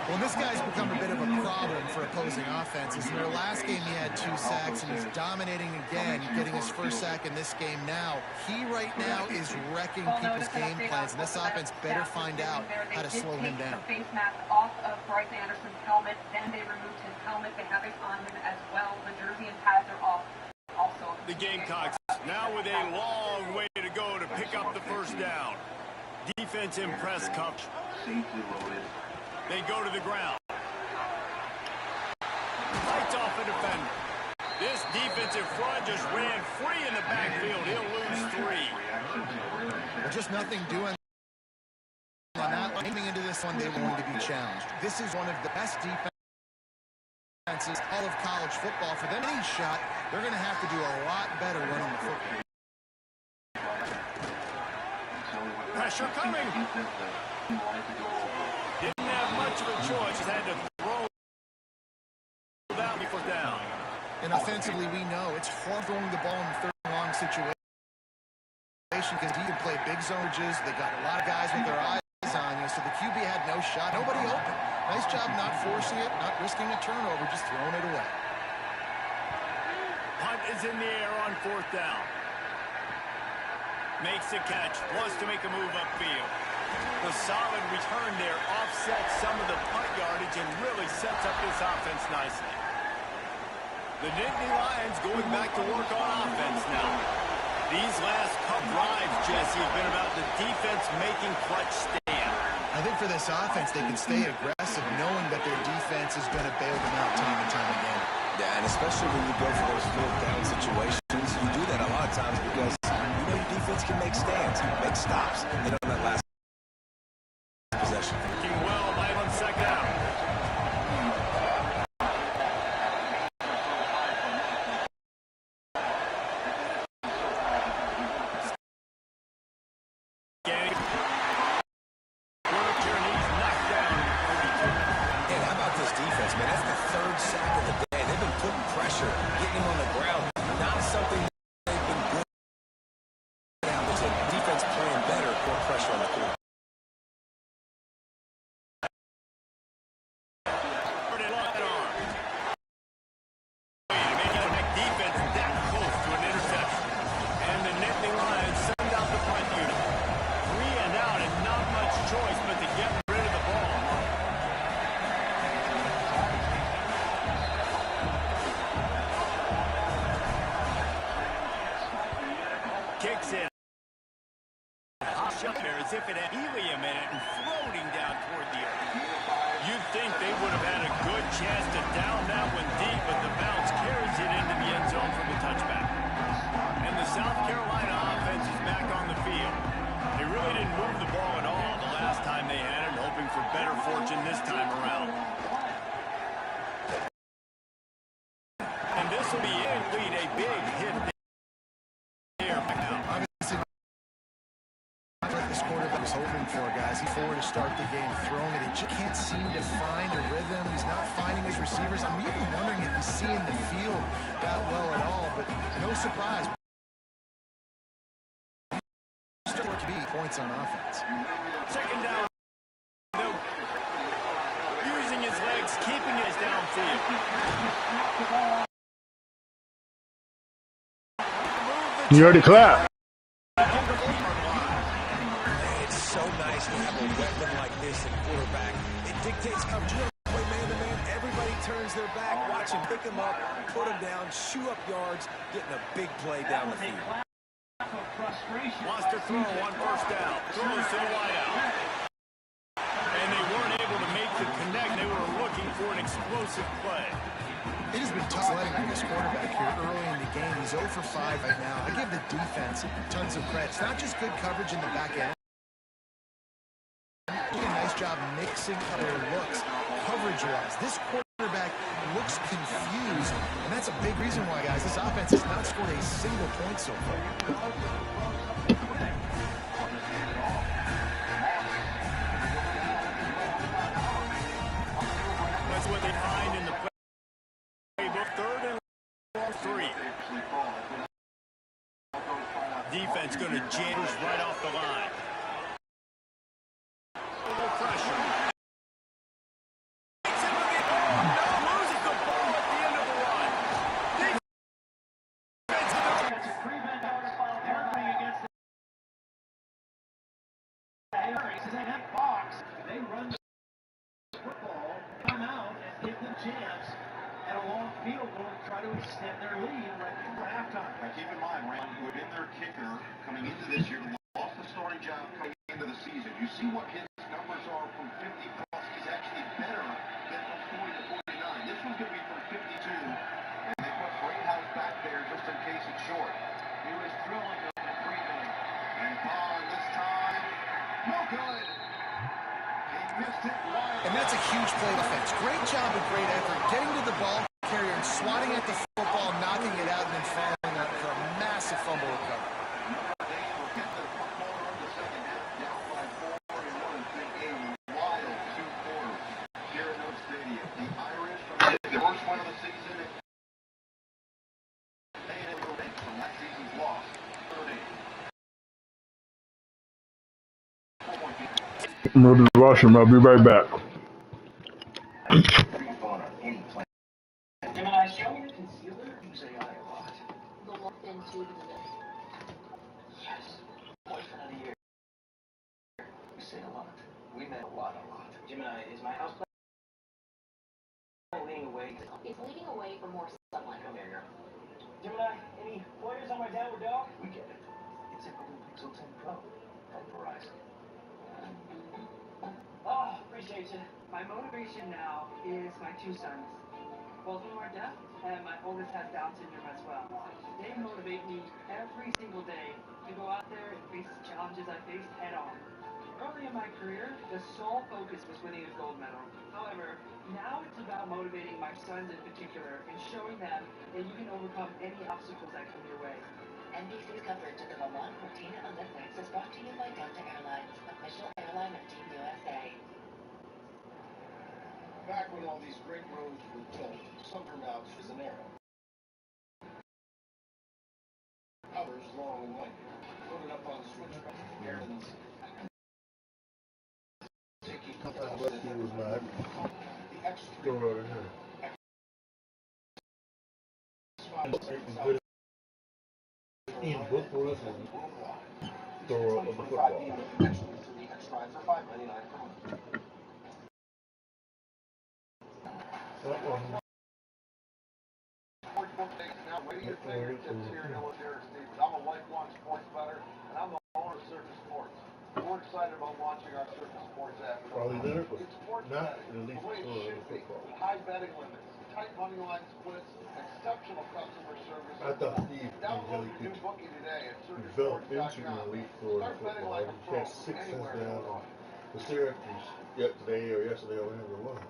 Well, this guy's become a bit of a problem for opposing offenses. In their last game, he had 2 sacks, and he's dominating again, getting his 1st sack in this game now. He right now is wrecking people's game plans, and this offense better find out how to slow him down. Face mask off of Bryce Anderson's helmet, then they removed his helmet. They have it on him as well. The jersey and pads are off. Also, the Gamecocks now with a long way to go to pick up the 1st down. Defense in press coverage. They go to the ground. Fights off a defender. This defensive front just ran free in the backfield. He'll lose 3. There's just nothing doing on that. Aiming into this one, they're going to be challenged. This is one of the best defenses all of college football. For them, any shot, they're going to have to do a lot better running the football. Pressure coming. Didn't have much of a choice. Had to throw down before down. And offensively, we know it's hard throwing the ball in the 3rd and long situation because he can play big zonages. They got a lot of guys with their eyes on you, so the QB had no shot. Nobody open. Nice job not forcing it, not risking a turnover, just throwing it away. Punt is in the air on 4th down. Makes the catch, wants to make a move upfield. The solid return there offsets some of the punt yardage and really sets up this offense nicely. The Nittany Lions going back to work on offense now. These last couple drives, Jesse, have been about the defense making clutch stand. I think for this offense, they can stay aggressive knowing that their defense is going to bail them out time and time again. Yeah, and especially when you go for those 4th down situations, you do that a lot of times because you know your defense can make stands, make stops, and on that last possession. Working well, right on 2nd down. Kicks in. As if it had helium in it and floating down toward the earth. You'd think they would have had a good chance to down that one deep, but the bounce carries it into the end zone for the touchback. And the South Carolina offense is back on the field. They really didn't move the ball at all the last time they had it, hoping for better fortune this time around. And this will be incomplete, a big hit there. Obviously, what this quarterback was hoping for, guys. He's forward to start the game, throwing it. He just can't seem to find a rhythm. He's not finding his receivers. I'm even wondering if he's seeing the field that well at all, but no surprise. Still to be points on offense. 2nd down. They'll keeping it downfield. You already clapped. It's so nice to have a weapon like this at quarterback. It dictates coverage. Play man-to-man, everybody turns their back. Watch him pick him up, put him down, shoot up yards, getting a big play down the field. Wants to throw on first down. Throws to the wideout. And they weren't able to make the connect. They were looking for an explosive play. It has been tough letting this quarterback here early in the game. He's 0 for 5 right now. I give the defense tons of credit. It's not just good coverage in the back end. Doing a nice job mixing up their looks coverage-wise. This quarterback looks confused, and that's a big reason why, guys, this offense has not scored a single point so far. That's what they find in the playbook. 3rd and 3. Defense going to jam right off the line. Pressure. Loses the ball at the end of the run. Defense prevent Harvey against the Harris in that box. They run the football, come out, and give them chance at a long field goal to try to extend their lead right before halftime. Now keep in mind, Rand, who had been their kicker coming into this year, lost the starting job coming into the season. You see what his numbers are from 50 plus. He's actually better than from 40 to 49. This one's going to be from 52, and they put Greathouse back there just in case it's short. He was drilling on the three-man. And on this time, no good. He missed it wide. And that's a huge play defense. Great job and great effort getting to the ball carrier and swatting at the football, knocking it out, and then following up for a massive fumble recovery. I'm going to the washroom. I'll be right back. Gemini, show your concealer. Use AI a lot. The look into the Yes. Boyfriend of the year. We say a lot. We met a lot. Gemini, is my house leaning away? It's leading away for more sunlight. Come here, girl. Gemini, any pointers on my downward dog? We get it. It's a Google Pixel 10 Pro from Verizon. Oh, appreciate you. My motivation now is my 2 sons. Both of them are deaf, and my oldest has Down syndrome as well. They motivate me every single day to go out there and face the challenges I faced head on. Early in my career, the sole focus was winning a gold medal. However, now it's about motivating my sons in particular and showing them that you can overcome any obstacles that come your way. NBC's coverage of the Milan Cortina Olympics is brought to you by Delta Airlines, official airline of Team USA. Back when all these great roads were built, some turned out as an arrow. Others long and winding, loaded up on switchback errands. Taking was not. The extra Throw it in here. In book rules and throw of the football. I'm a lifelong sports bettor, and I'm the owner of Circus Sports. We're excited about launching our Circus Sports app. Probably there, but It's sports not betting, at least the way it for should be. football. High betting limits, tight money line splits, exceptional customer service. I thought Steve Download really the new could bookie today at develop into circusports.com. the elite for Start betting football. like a He pro had 6 anywhere cents in the down. world. The Syracuse yesterday or whatever it was.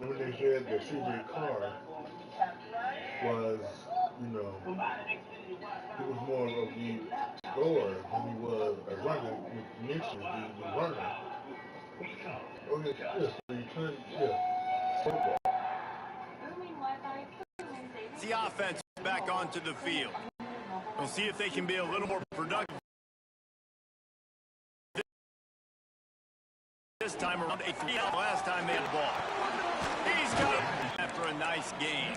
When they said that CJ Carr was, he was more of the scorer than he was a runner, which mentioned the runner. Oh, yes, so you turn, football. It's the offense back onto the field. We'll see if they can be a little more productive this time around. A 3-out last time they had the ball. He's got it after a nice game.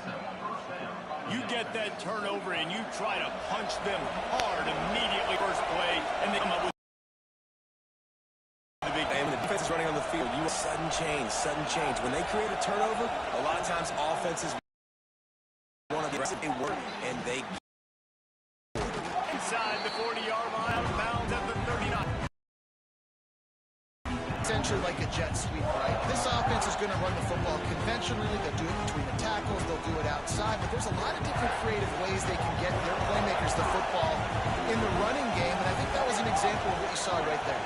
You get that turnover and you try to punch them hard immediately first play, and they come up with the big game. The defense is running on the field. You sudden change, sudden change. When they create a turnover, a lot of times offenses want to be aggressive, they work, and they inside the 40-yard line, out of bounds at the 39. Essentially like a jet sweep, right? This offense is going to run the football conventionally. They'll do it between the tackles. They'll do it outside. But there's a lot of different creative ways they can get their playmakers the football in the running game. And I think that was an example of what you saw right there.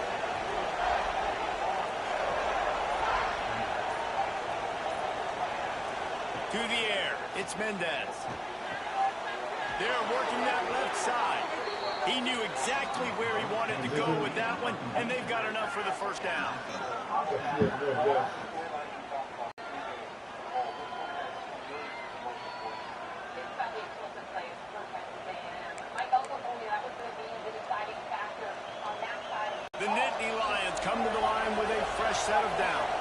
To the air. It's Mendez. They're working that left side. He knew exactly where he wanted to go with that one, and they've got enough for the first down. The Nittany Lions come to the line with a fresh set of downs.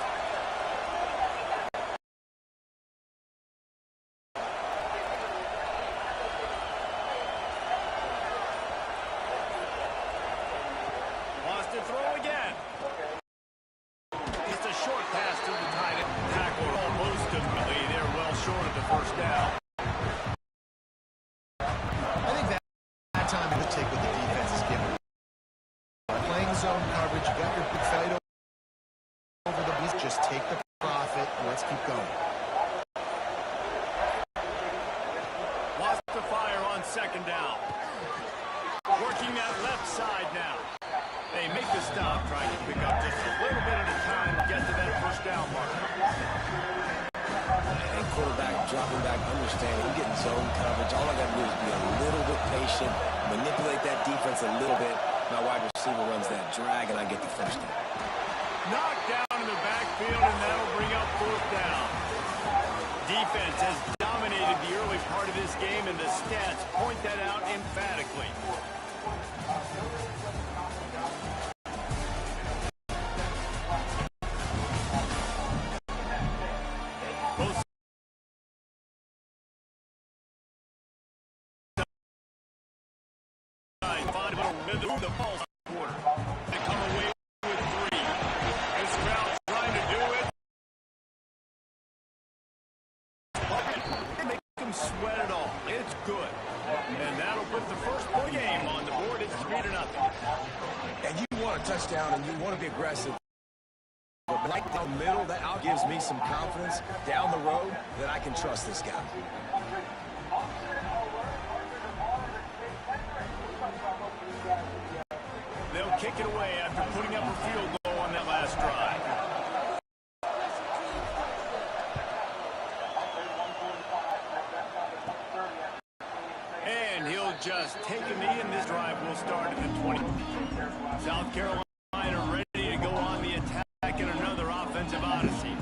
Second down. Working that left side now. They make the stop, trying to pick up just a little bit at a time to get to that first down mark. And quarterback dropping back, understanding, I'm getting zone coverage. All I got to do is be a little bit patient, manipulate that defense a little bit. My wide receiver runs that drag, and I get the first down. Knocked down in the backfield, and that'll bring up fourth down. Defense has dominated the early part of this game, and the stats point that out emphatically. The ball quarter. They come away with 3. This crowd's trying to do it. Make them sweat it all. It's good. And that'll put the first point game on the board. It's 3-0. And you want a touchdown and you want to be aggressive. But right down the middle, that gives me some confidence down the road that I can trust this guy. They'll kick it away after putting up a field goal on that last drive. And he'll just take a knee, and this drive will start at the 20. South Carolina ready to go on the attack in another offensive odyssey.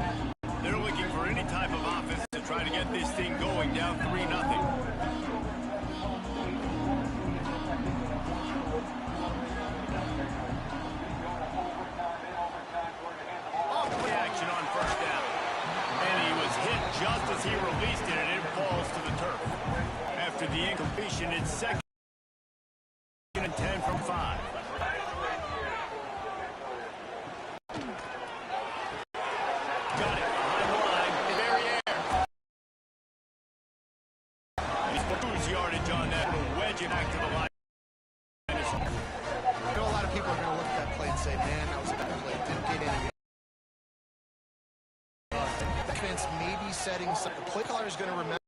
They're looking for any type of offense to try to get this thing going down 3-0. Just as he released it, and it falls to the turf. After the incompletion, it's 2nd and 10 from 5. Got it behind the line. Very air. He's lose yardage on that. Will wedge it back to the line. I know a lot of people are going to look at that play and say, man, that was a good play. Didn't get any. Maybe setting some. The play caller is going to remember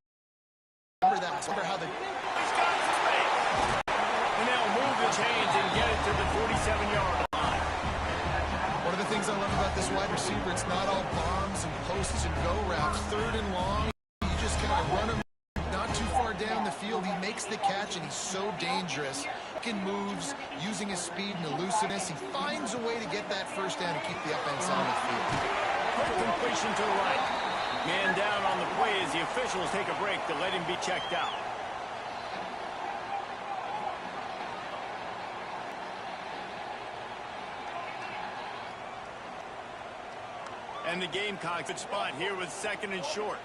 that. Remember how the. And they'll move the chains and get it to the 47-yard line. One of the things I love about this wide receiver, it's not all bombs and posts and go routes. 3rd and long, you just kind of run him not too far down the field. He makes the catch, and he's so dangerous. Making moves, using his speed and elusiveness. He finds a way to get that first down and keep the offense on the field. Quick completion to the right. Man down on the play as the officials take a break to let him be checked out. And the Gamecocks good spot here with 2nd and short.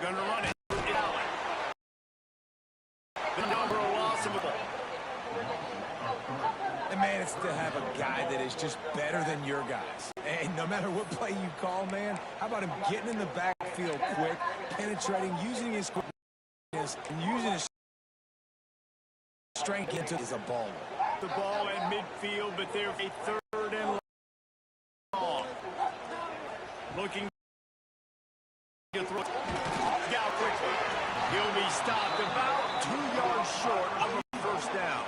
Going to run it. The number of loss of the ball. And man, it's to have a guy that is just better than your guys. And no matter what play you call, man, how about him getting in the backfield quick, penetrating, using his quickness, and using his strength into is a baller. The ball at midfield, but they're a 3rd and long. Looking to throw. Scout quickly. He'll be stopped about 2 yards short of a 1st down.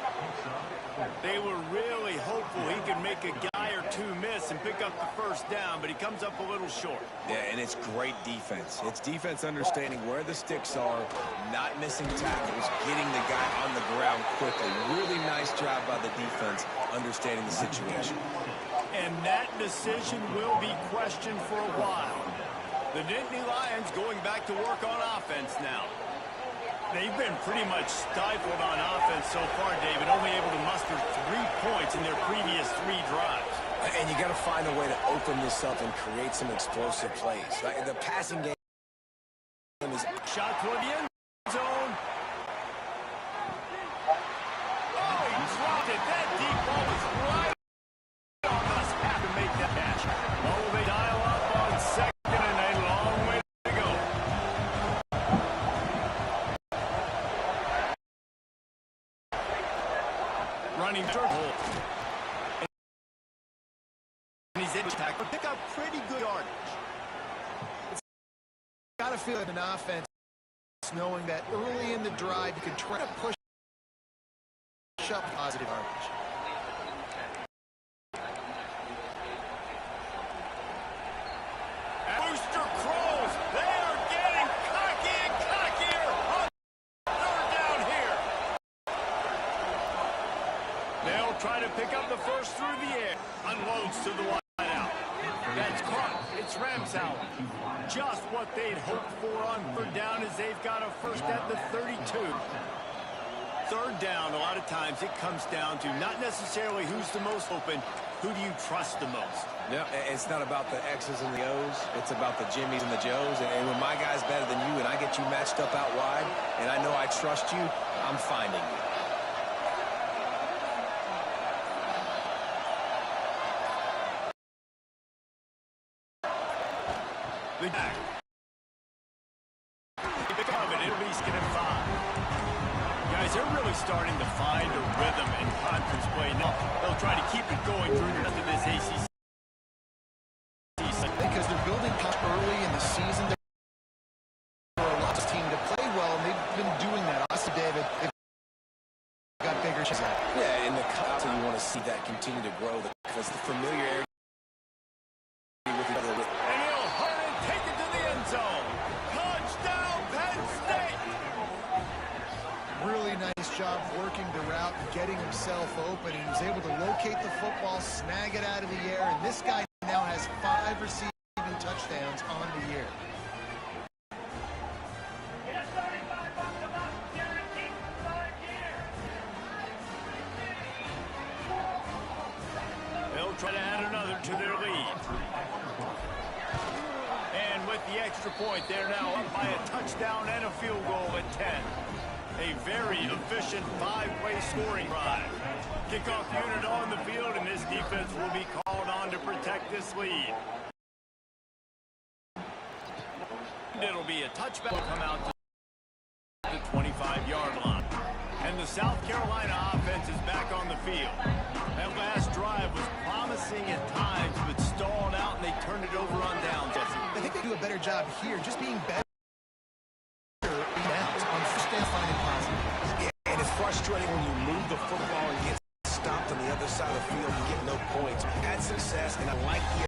They were really hopeful he could make a guy or 2 miss and pick up the 1st down, but he comes up a little short. Yeah, and it's great defense. It's defense understanding where the sticks are, not missing tackles, getting the guy on the ground quickly. Really nice job by the defense understanding the situation. And that decision will be questioned for a while. The Nittany Lions going back to work on offense now. They've been pretty much stifled on offense so far, David, only able to muster 3 points in their previous 3 drives. And you got to find a way to open this up and create some explosive plays. Like the passing game is shot toward the end zone. Oh, he dropped it. That deep ball was right on us. Have to make that catch. Oh, they dial up on 2nd and a long way to go. Running circle. And he's in attack, but pick up pretty good yardage. Got to feel it in offense, knowing that early in the drive you can try to push up positive yardage. Booster Crows, they are getting cocky and cockier on 3rd down here. They'll try to pick up the 1st through the air. Unloads to the wide out. That's caught. It's Ramsauer. Just what they'd hoped for on 3rd down as they've got a 1st at the 32. 3rd down, a lot of times it comes down to not necessarily who's the most open, who do you trust the most? Yeah, it's not about the X's and the O's. It's about the Jimmies and the Joes. And when my guy's better than you and I get you matched up out wide and I know I trust you, I'm finding you. The back. It'll be skin and 5. Guys, they're really starting to find a rhythm in conference play now. They'll try to keep it going through the rest of this ACC. Because they're building up early in the season. There are lots of teams to play well, and they've been doing that. Austin David, they've got bigger shots. Yeah, in the cup, you want to see that continue to grow because the familiarity with each other. And he'll hurt and take it to the end zone. Touchdown, Penn State! Really nice job working the route and getting himself open. He was able to locate the football, snag it out of the air, and this guy now has 5 receiving touchdowns on the year. They'll try to add another to their lead. And with the extra point, they're now up by a touchdown and a field goal at 10. A very efficient 5-way scoring drive. Kickoff unit on the field, and this defense will be called on to protect this lead. It'll be a touchback come out to the 25-yard line. And the South Carolina offense is back on the field. That last drive was promising at times, but stalled out, and they turned it over on downs. I think they do a better job here, just being better on first down, finding positive. Yeah, and it's frustrating when you move the football and get stopped on the other side of the field and get no points. Had success, and I like the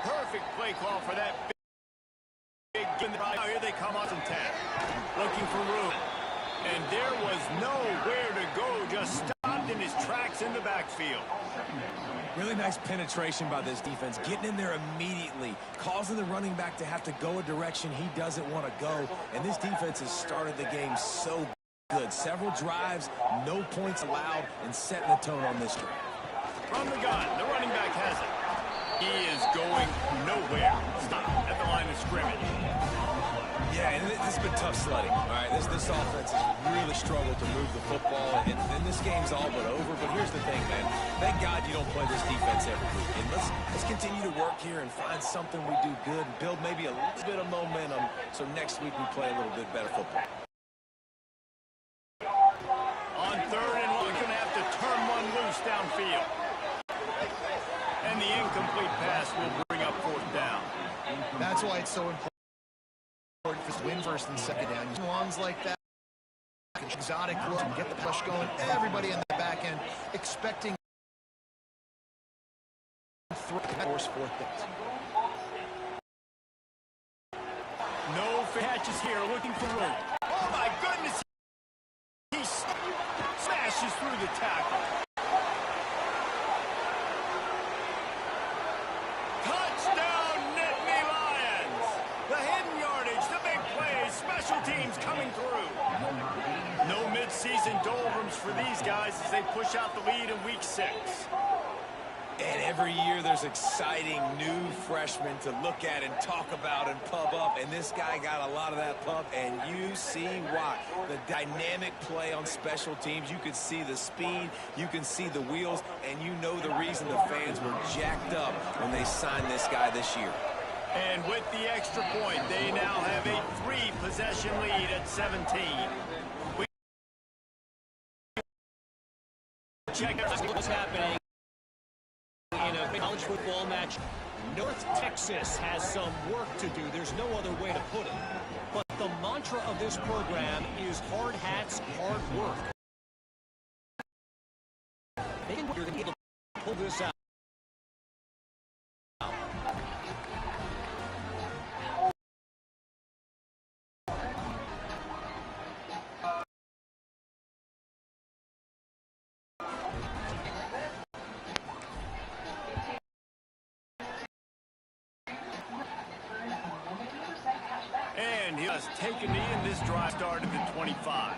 perfect play call for that big now here they come on from 10. Looking for room. And there was nowhere to go, just stopped in his tracks in the backfield. really nice penetration by this defense, getting in there immediately, causing the running back to have to go a direction he doesn't want to go. And this defense has started the game so good. Several drives, no points allowed, and setting the tone on this drive. From the gun, the running back has it. He is going nowhere. Stop at the line of scrimmage. Yeah, and this has been tough sledding. All right, this offense has really struggled to move the football, and this game's all but over. But here's the thing, man. Thank God you don't play this defense every week. And let's continue to work here and find something we do good and build maybe a little bit of momentum so next week we play a little bit better football. On third and long, going to have to turn one loose downfield. And the incomplete pass will bring up fourth down. That's why it's so important to win first and second down. Ones like that, exotic look, and get the push going. Everybody in the back end expecting force fourth down. No catches here, looking for room. Oh my goodness! He smashes through the tackle. Touchdown, Nittany Lions! The hidden yardage, the big plays, special teams coming through. No mid-season doldrums for these guys as they push out the lead in week 6. And every year there's exciting new freshmen to look at and talk about and pub up. And this guy got a lot of that pub, and you see why. The dynamic play on special teams. You could see the speed. You can see the wheels. And you know the reason the fans were jacked up when they signed this guy this year. And with the extra point, they now have a 3-possession lead at 17. Check out what's happening in a college football match. North Texas has some work to do. There's no other way to put it. But the mantra of this program is hard hats, hard work. They think you're going to be able to pull this out. And he has taken me, and this drive started at 25.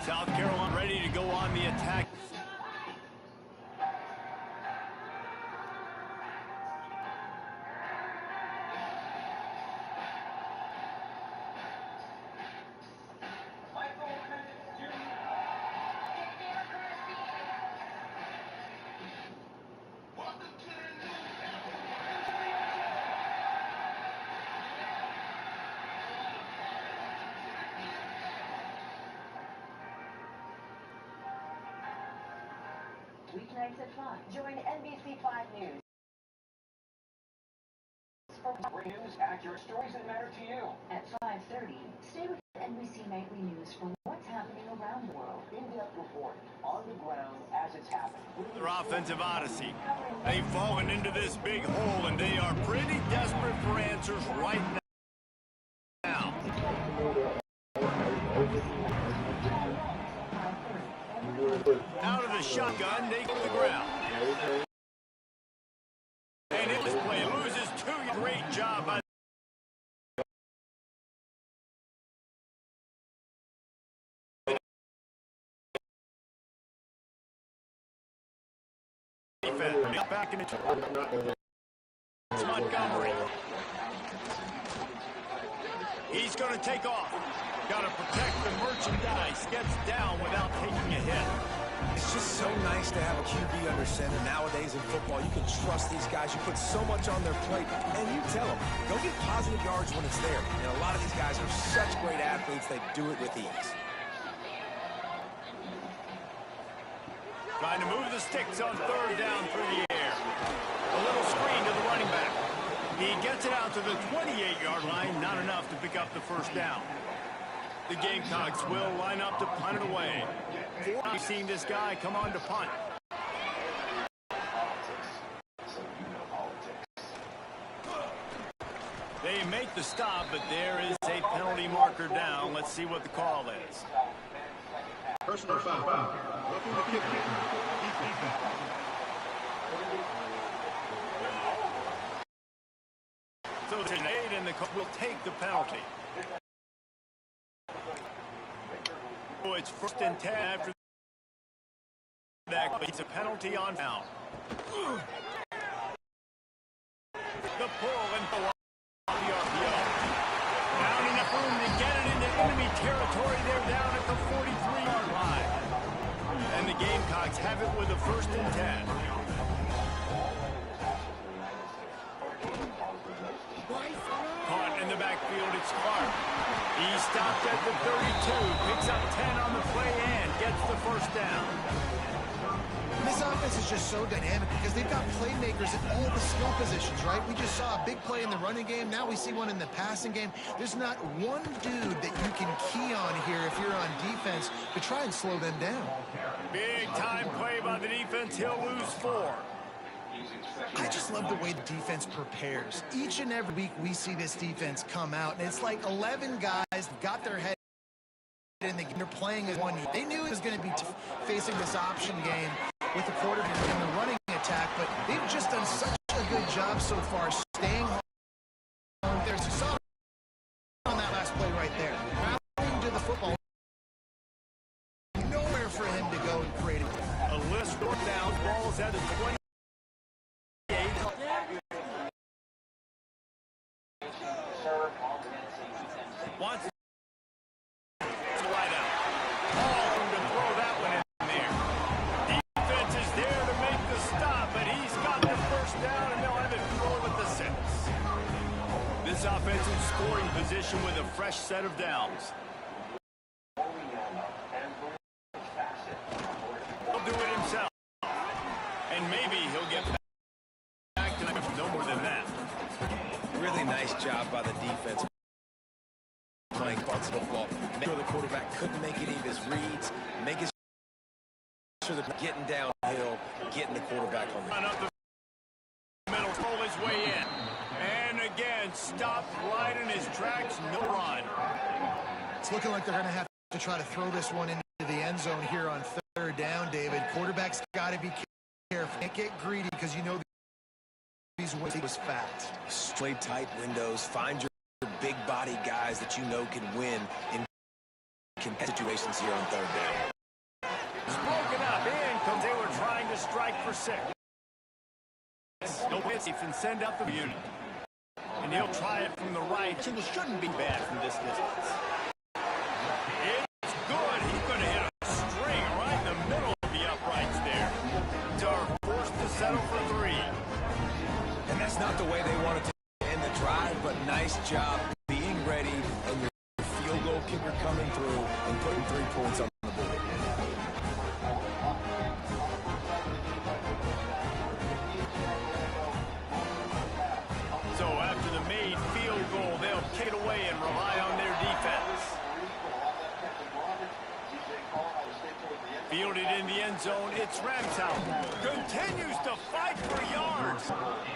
South Carolina ready to go on the attack. Weeknights at 5. Join NBC 5 News. Great news, accurate stories that matter to you. At 5:30, stay with NBC Nightly News for what's happening around the world. In-depth report on the ground as it's happening. Their offensive odyssey. They've fallen into this big hole, and they are pretty desperate for answers right now. Out of the shotgun, they go to the ground. And this play loses 2. Great job by the defense. Back in it's Montgomery. He's going to take off. Got to protect the merchandise. Gets down without taking a hit. It's just so nice to have a QB under center. Nowadays in football, you can trust these guys. You put so much on their plate, and you tell them, go get positive yards when it's there. And a lot of these guys are such great athletes, they do it with ease. Trying to move the sticks on third down through the air. A little screen to the running back. He gets it out to the 28-yard line, not enough to pick up the first down. The Gamecocks will line up to punt it away. I've seen this guy come on to punt. They make the stop, but there is a penalty marker down. Let's see what the call is. Personal foul. Looking to kick it. So it's an 8, and the coach will take the penalty. it's 1st and 10 after that. It's a penalty on foul. The pull and the RPO. Down enough room to get it into enemy territory. They're down at the 43-yard line. And the Gamecocks have it with a 1st and 10. Caught in the backfield, it's Clark. He stopped at the 32, picks up 10 on the play and gets the 1st down. This offense is just so dynamic because they've got playmakers at all the skill positions, right? We just saw a big play in the running game. Now we see one in the passing game. There's not one dude that you can key on here if you're on defense to try and slow them down. Big time play by the defense. He'll lose 4. I just love the way the defense prepares. Each and every week we see this defense come out, and it's like 11 guys got their head in the game. They're playing as one. They knew it was going to be facing this option game with the quarterback in the running attack, but they've just done such a good job so far staying home. There's a saw on that last play right there. Rallying to the football. Nowhere for him to go and create it. A list of down balls at the 20. Wants to wide out. All to throw that one in there. Defense is there to make the stop, but he's got the 1st down, and they'll have it roll with the 6. This offensive scoring position with a fresh set of downs. He'll do it himself. And maybe he'll get back to no more than that. Really nice job by the defense. Playing football. Make sure the quarterback couldn't make any of his reads. Making sure they're getting downhill, getting the quarterback on the run up the middle, roll his way in. And again, stopped right in his tracks, no run. It's looking like they're going to have to try to throw this one into the end zone here on 3rd down, David. Quarterback's got to be careful. Can't get greedy because you know these windows was fat. Straight tight windows. Find your big body guys that you know can win in situations here on 3rd down. Broken up. In comes they were trying to strike for 6. No hits and send out the unit. And he'll try it from the right. It shouldn't be bad from this distance. It's good. He's going to hit a string right in the middle of the uprights there. They're forced to settle for 3. And that's not the way they wanted to end the drive, but nice job being ready and your field goal kicker coming through and putting 3 points on the board. So after the made field goal, they'll kick it away and rely on their defense. Fielded in the end zone, it's Ramshout. Continues to fight for yards.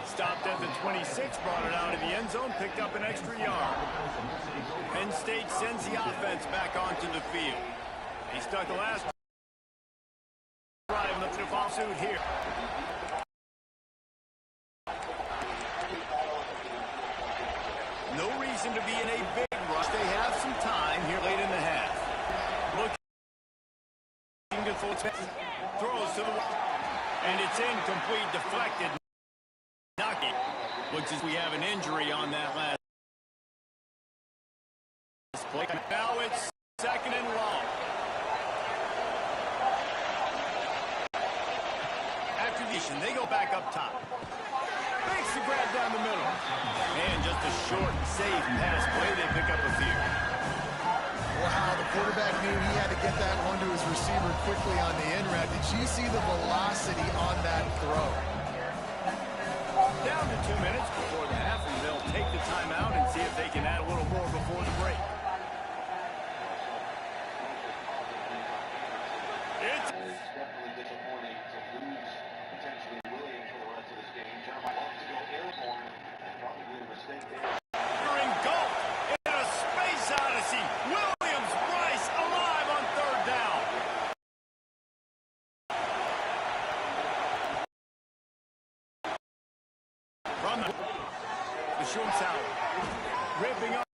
Stopped at the 26, brought it out of the end zone, picked up an extra yard. Penn State sends the offense back onto the field. He stuck the last drive, looking to follow suit here. No reason to be in a big rush. They have some time here late in the half. Throws to the and it's incomplete, deflected. Knocking. Looks as we have an injury on that last play. Now it's 2nd and long. After the they go back up top. Makes the grab down the middle. And just a short, safe pass play. They pick up a few. Wow, the quarterback knew he had to get that one to his receiver quickly on the in route. Did you see the velocity on that throw? Down to 2 minutes before the half, and they'll take the timeout and see if they can add a little more before the break. It's definitely disappointing to lose potentially Williams for the rest of this game. Jeremiah wants to go airborne and probably a mistake there. in goal in a space odyssey. Williams Bryce alive on 3rd down. From the short out, ripping up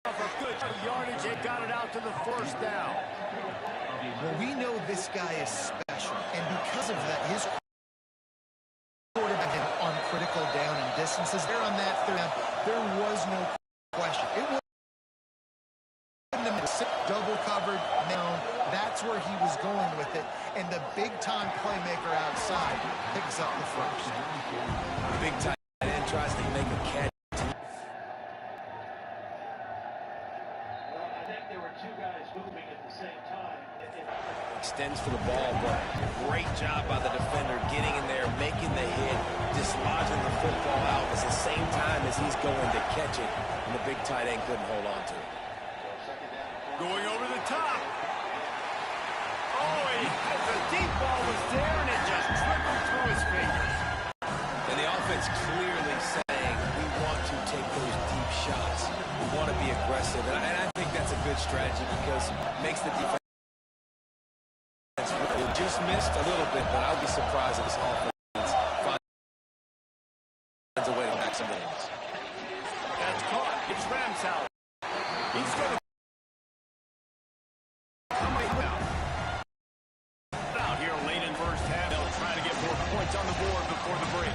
a good yardage. It got it out to the first down. Well, we know this guy is special, and because of that, his quarterback on critical down and distances, there on that third down, there was no question. It wouldn't have been double covered down. That's where he was going with it, and the big-time playmaker outside picks up the first. The big tight end tries to make a catch. Extends for the ball, but great job by the defender getting in there, making the hit, dislodging the football out at the same time as he's going to catch it, and the big tight end couldn't hold on to it. Going over the top. Oh, the deep ball was there, and it just trickled through his fingers. And the offense clearly saying, we want to take those deep shots. We want to be aggressive, and I think that's a good strategy because it makes the defense. It just missed a little bit, but I'll be surprised if this offense finds a way to back some games. That's caught. It's Ramsauer. He's going to come out here late in first half. They'll try to get more points on the board before the break.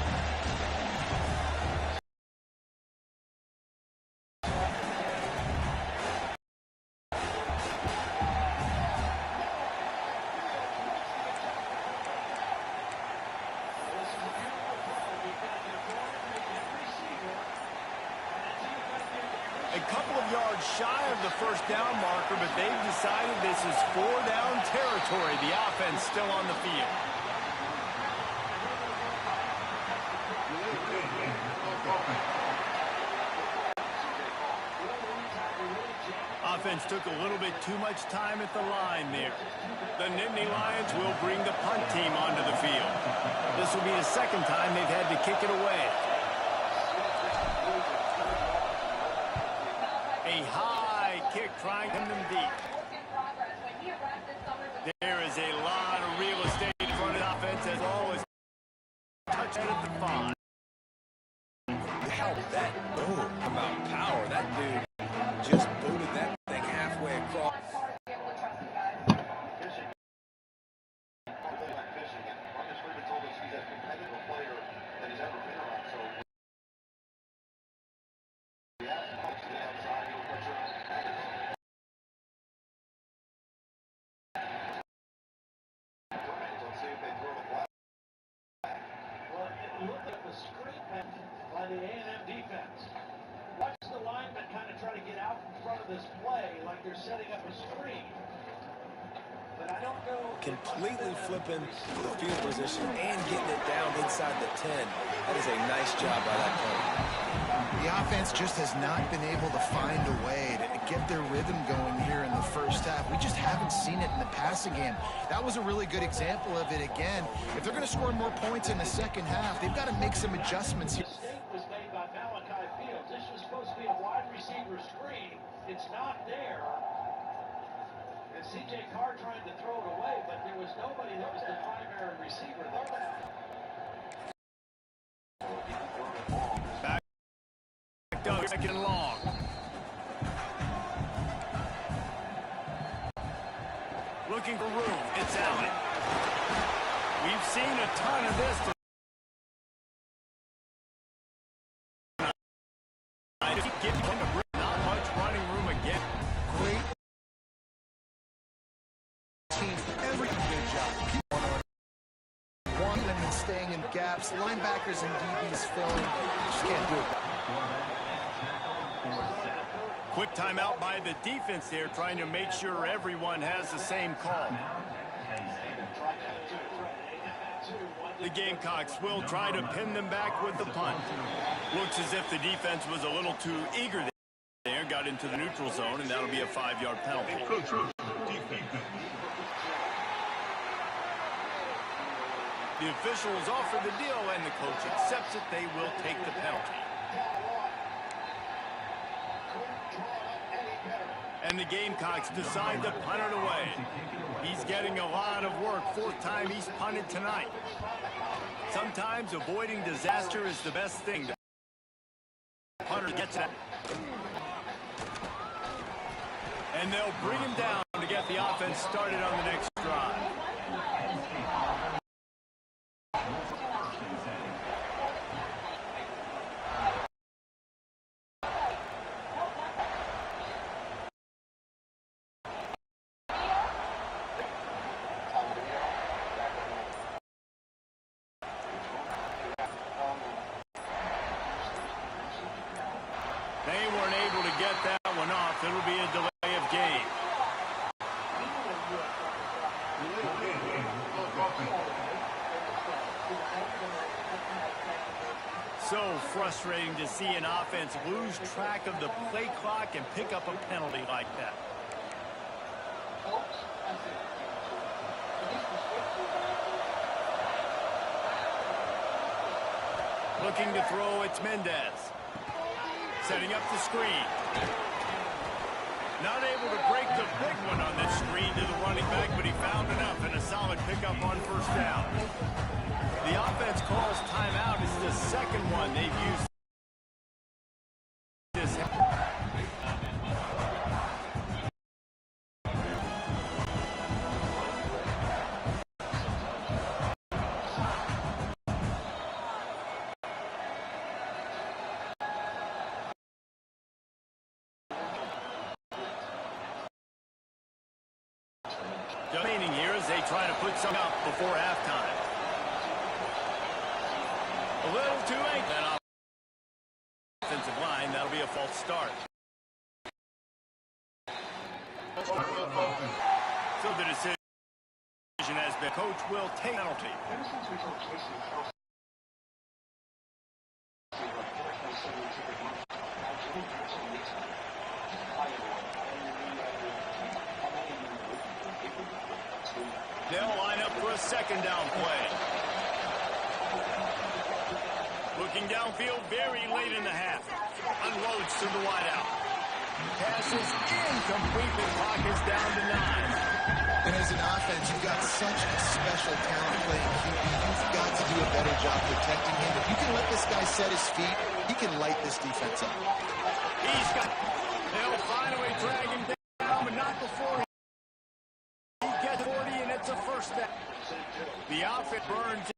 A couple of yards shy of the first down marker, but they've decided this is 4-down territory. The offense still on the field. Offense took a little bit too much time at the line there. The Nittany Lions will bring the punt team onto the field. This will be the second time they've had to kick it away. A high kick trying to hit them deep. There is a lot of real estate in front of the offense as well as touch at the 5. How did that boom about power? That dude just booted that thing halfway across. Look at the screen by the A&M defense. Watch the linemen kind of try to get out in front of this play like they're setting up a screen. But I don't know. Completely flipping the field position and getting it down inside the 10. That is a nice job by that player. The offense just has not been able to find a way to get their rhythm going here in the first half. We just haven't seen it in the passing game. That was a really good example of it again. If they're going to score more points in the second half, they've got to make some adjustments here. The mistake was made by Malachi Fields. This was supposed to be a wide receiver screen. It's not there. And C.J. Carr trying to throw it away, but there was nobody that was the primary receiver there. Second and long. Looking for room. It's Allen. We've seen a ton of this tonight. Not much running room again. Great team. Every good job. One and staying in gaps. Linebackers and DBs filling. Just can't do it. Quick timeout by the defense there, trying to make sure everyone has the same call. The Gamecocks will try to pin them back with the punt. Looks as if the defense was a little too eager there, got into the neutral zone, and that'll be a 5-yard penalty. The officials offer the deal, and the coach accepts it. They will take the penalty. And the Gamecocks decide to punt it away. He's getting a lot of work. 4th time he's punted tonight. Sometimes avoiding disaster is the best thing. The punter gets it. And they'll bring him down to get the offense started on the next drive. They weren't able to get that one off. It'll be a delay of game. So frustrating to see an offense lose track of the play clock and pick up a penalty like that. Looking to throw, it's Mendez. Setting up the screen. Not able to break the big one on this screen to the running back, but he found enough and a solid pickup on first down. The offense calls timeout. It's the second one they've used this. Remaining here as they try to put some out before halftime. A little too late. That offensive line, that'll be a false start. So the decision has been, coach will take penalty. They'll line up for a second down play. Looking downfield very late in the half. Unloads to the wideout. Passes incomplete. The clock is down to 9. And as an offense, you've got such a special talent playing QB. You've got to do a better job protecting him. If you can let this guy set his feet, he can light this defense up. They'll finally drag him down, but not before he gets 40, and it's a first down. The offense burns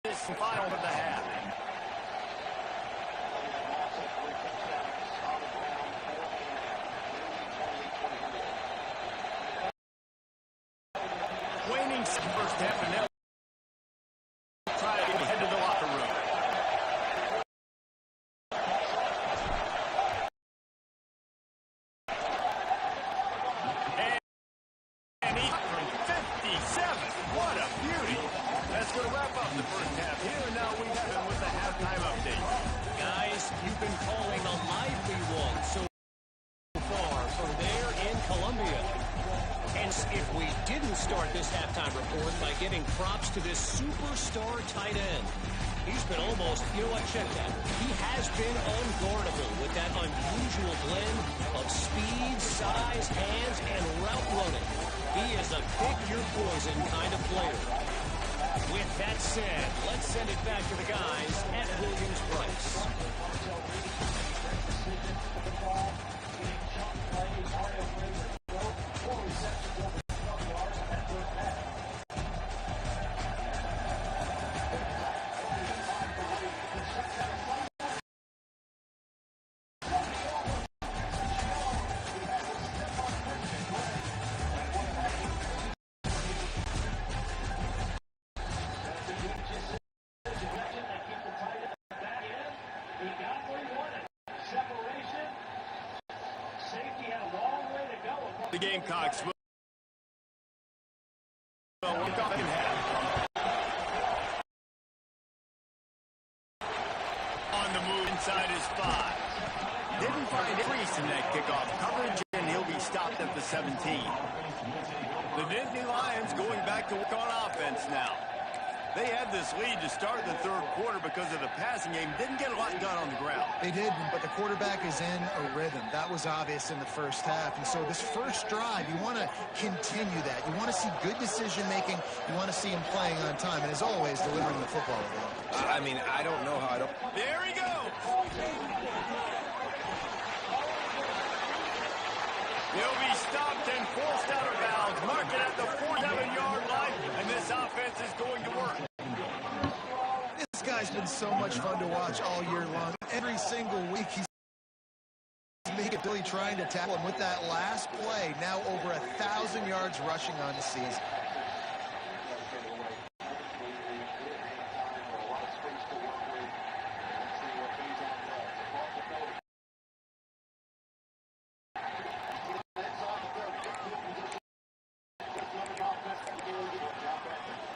this final of the half. Waning first half, and they'll try to head to the locker room. And he's from 57. What a beauty. That's going to wrap up the first half here, and now we have him with the halftime update. Guys, you've been calling a lively one so far from there in Columbia. And if we didn't start this halftime report by giving props to this superstar tight end, he's been almost, you know what, check that. He has been unguardable with that unusual blend of speed, size, hands, and route running. He is a pick-your-poison kind of player. With that said, let's send it back to the guys at Williams-Brice. The Gamecocks will work off in half. On the move inside his 5. Didn't find a crease in that kickoff coverage, and he'll be stopped at the 17. The Nittany Lions going back to work on offense now. They had this lead to start the third quarter because of the passing game. Didn't get a lot done on the ground. They didn't, but the quarterback is in a rhythm. That was obvious in the first half. And so this first drive, you want to continue that. You want to see good decision-making. You want to see him playing on time. And as always, delivering the football. I mean, I don't know how I don't... There he goes. He'll be stopped and forced out of bounds. Mark it at the 47-yard line, and this offense is going to work. This guy's been so much fun to watch all year long. Every single week he's making Billy trying to tackle him with that last play. Now over 1,000 yards rushing on the season.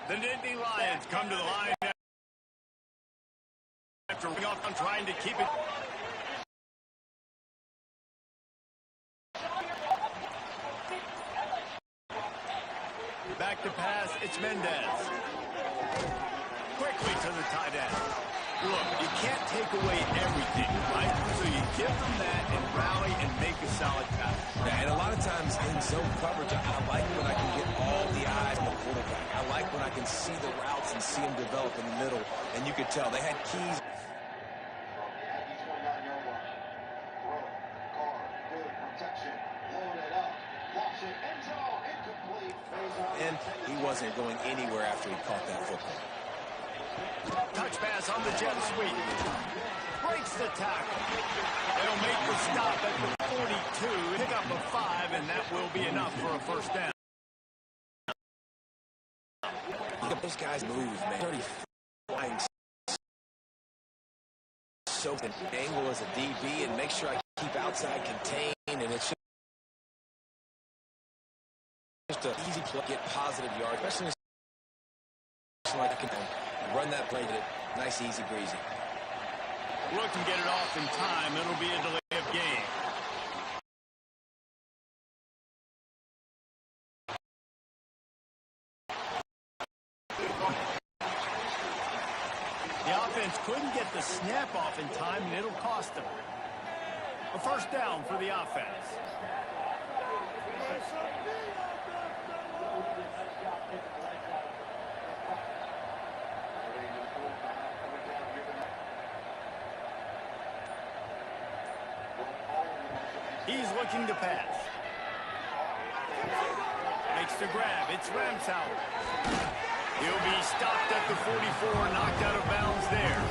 The Nittany Lions come to the line after running off on trying to keep it. Back to pass, it's Mendez. Quickly to the tight end. Look, you can't take away everything, right? So you give them that and rally and make a solid pass. Yeah, and a lot of times in zone coverage, I like when I can get all the eyes on the quarterback. I like when I can see the routes and see them develop in the middle. And you could tell they had keys. And he wasn't going anywhere after he caught that football. Touch pass on the jet sweep. Breaks the tackle. They'll make the stop at the 42. Pick up a 5, and that will be enough for a first down. Look at those guys move, man. 30 flying. So an angle as a DB and make sure I keep outside contained, and it's just an easy play, get positive yards, especially like I can run that play, get it nice, easy, breezy. Look and get it off in time. It'll be a delay of game. The offense couldn't get the snap off in time, and it'll cost them. A first down for the offense. He's looking to pass. Makes the grab. It's Ramsauer. He'll be stopped at the 44, knocked out of bounds there.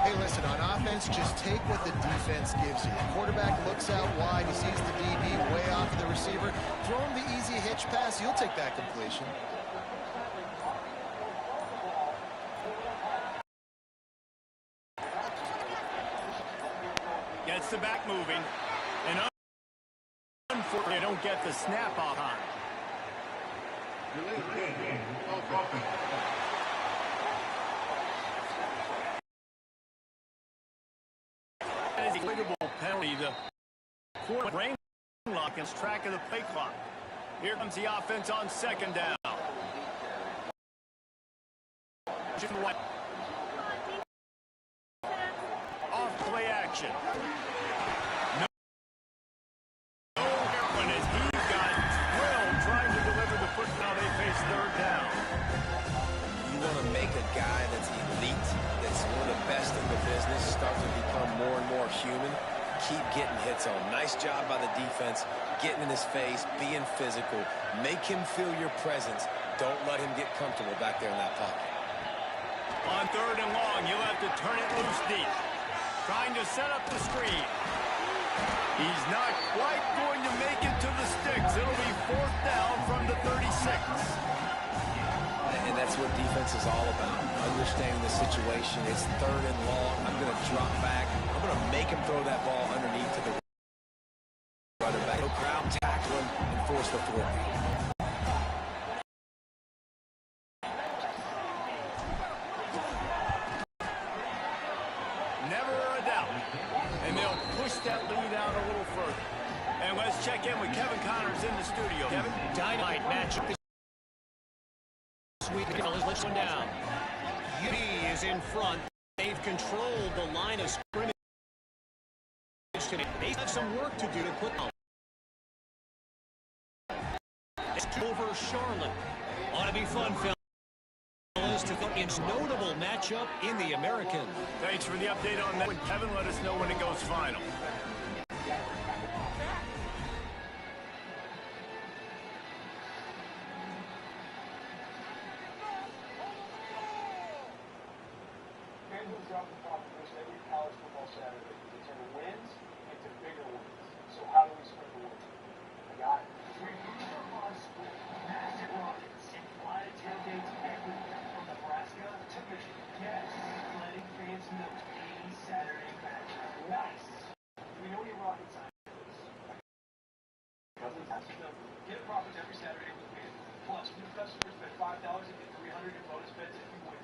Hey, listen, on offense, just take what the defense gives you. The quarterback looks out wide. He sees the DB way off of the receiver. Throw him the easy hitch pass. You'll take that completion. Gets the back moving. And unfortunately, they don't get the snap off on. That is a avoidable penalty. The court rain lock is track of the play clock. Here comes the offense on second down. Off play action. Start to become more and more human. Keep getting hits on. Nice job by the defense, getting in his face, being physical. Make him feel your presence. Don't let him get comfortable back there in that pocket. On third and long, you'll have to turn it loose deep. Trying to set up the screen. He's not quite going to make it to the sticks. It'll be fourth down from the 36. And that's what defense is all about. Understanding the situation. It's third and long. I'm going to drop back. I'm going to make him throw that ball underneath to the running back. No crowd, tackle him, and force the fourth. Never a doubt. And they'll push that lead out a little further. And let's check in with Kevin Connors in the studio. Kevin? Dynamite matchup this week. Let's one down. UD is in front. They've controlled the line of scrimmage today. They have some work to do to put on. It's over Charlotte. Ought to be fun, fellas. It's notable matchup in the American. Thanks for the update on that. Kevin, let us know when it goes final. drop the proposition every college football Saturday. We turn wins into bigger wins. So how do we spread the word? I got it. Massive rockets and fly tailgates everywhere from Nebraska to Michigan. Yes, letting fans know any Saturday match. Nice. We know your rocket scientists. Get profits every Saturday with me. Plus, new customers spend $5 and get $300 in bonus bets if you win.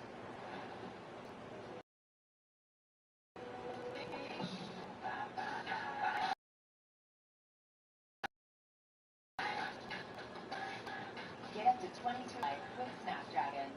Get up to 22 with Snapdragon.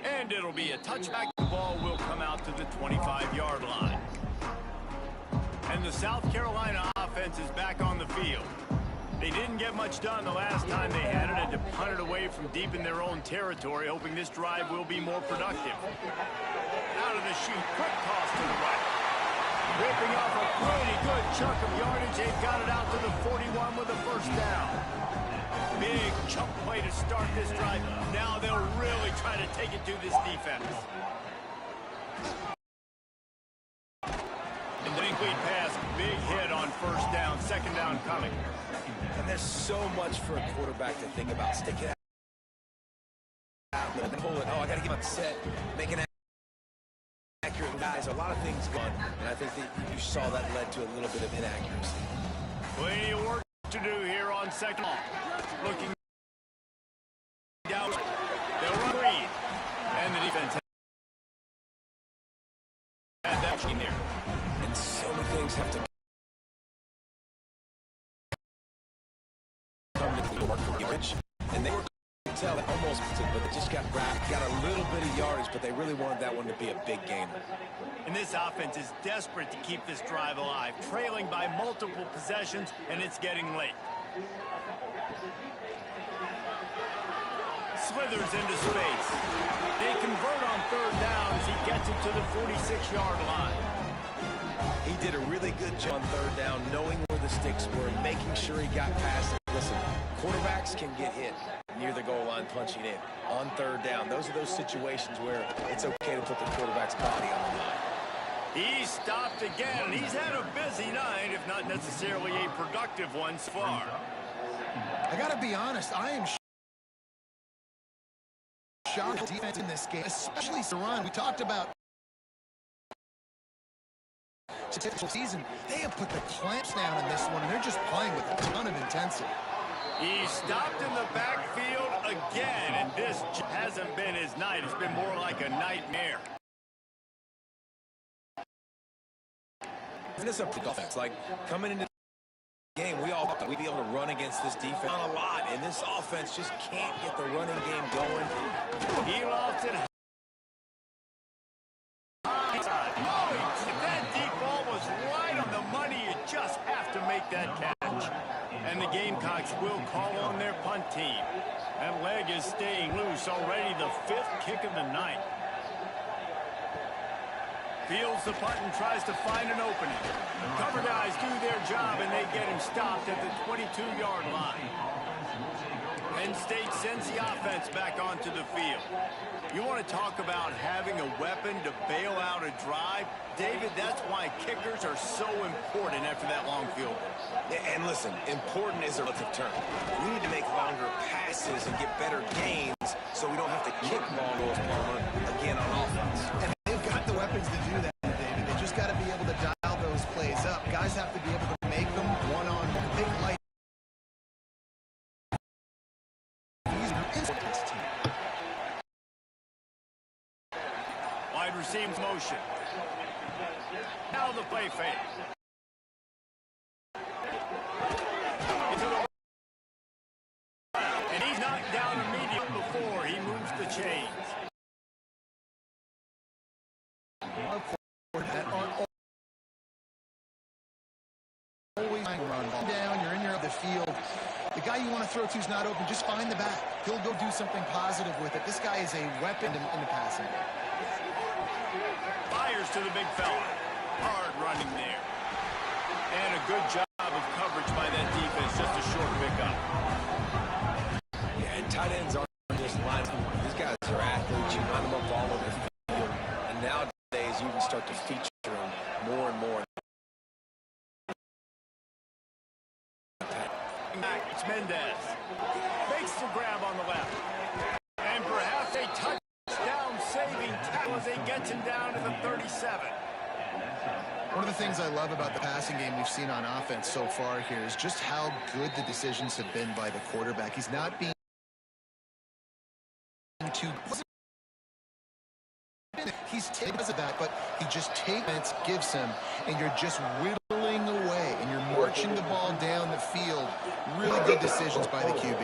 And it'll be a touchback. The ball will come out to the 25-yard line. And the South Carolina offense is back on the field. They didn't get much done the last time they had it, and to punt it away from deep in their own territory, hoping this drive will be more productive. Out of the chute, quick toss to the right. Ripping off a pretty good chunk of yardage. They've got it out to the 41 with a first down. Big chunk play to start this drive. Now they'll really try to take it to this defense. Incomplete pass, big hit on first down, second down coming. And there's so much for a quarterback to think about. Stick it out, pull it. Oh, I got to get upset, make an accurate guys. A lot of things gone, and I think that you saw that led to a little bit of inaccuracy. Plenty of work to do here on second off. Looking down, they'll run green, and the defense had that in there. And so many things have to come to the work for Rich, and they were tell it almost, but they just got a little bit of yardage, but they really wanted that one to be a big gainer. And this offense is desperate to keep this drive alive, trailing by multiple possessions, and it's getting late. Slithers into space. They convert on third down as he gets it to the 46-yard line. He did a really good job on third down, knowing where the sticks were, making sure he got past it. Listen, quarterbacks can get hit near the goal line punching in. On third down, those are those situations where it's okay to put the quarterback's body on the line. He stopped again. He's had a busy night, if not necessarily a productive one so far. I got to be honest, I am shocked at defense in this game, especially the run. We talked about season. They have put the clamps down in this one, and they're just playing with a ton of intensity. He stopped in the backfield again, and this hasn't been his night. It's been more like a nightmare. And it's a offense. Like, coming into the game, we all thought we'd be able to run against this defense a lot, and this offense just can't get the running game going. He lost it. That deep ball was right on the money. You just have to make that catch. And the Gamecocks will call on their punt team. That leg is staying loose already, the 5th kick of the night. Fields the punt and tries to find an opening. Cover guys do their job, and they get him stopped at the 22-yard line. Penn State sends the offense back onto the field. You want to talk about having a weapon to bail out a drive? David, that's why kickers are so important after that long field goal. And listen, important is a relative term. We need to make longer passes and get better gains so we don't have to kick ball goals, Palmer, again on offense. And they've got the weapons to do that, David. They just got to be able to dial those plays up. Guys have to be able to make them one-on-one. Big light. Wide receives motion. Now the play fake. And he's knocked down immediately before he moves the chains. That guy you want to throw to is not open, just find the back. He'll go do something positive with it. This guy is a weapon in the passing game. Fires to the big fella. Hard running there. And a good job of coverage by that defense. Just a short pickup. Yeah, and tight ends aren't just lines. These guys are athletes. You line them up all over the field. And nowadays, you can start to feature them more and more. It's Mendez. Makes the grab on the left. And perhaps a touchdown-saving tackle as he gets him down to the 37. One of the things I love about the passing game we've seen on offense so far here is just how good the decisions have been by the quarterback. He's not being too... He's taking that, but he just takes it, gives him, and you're just whittling away, and you're marching the ball down the field. Really good decisions by the QB.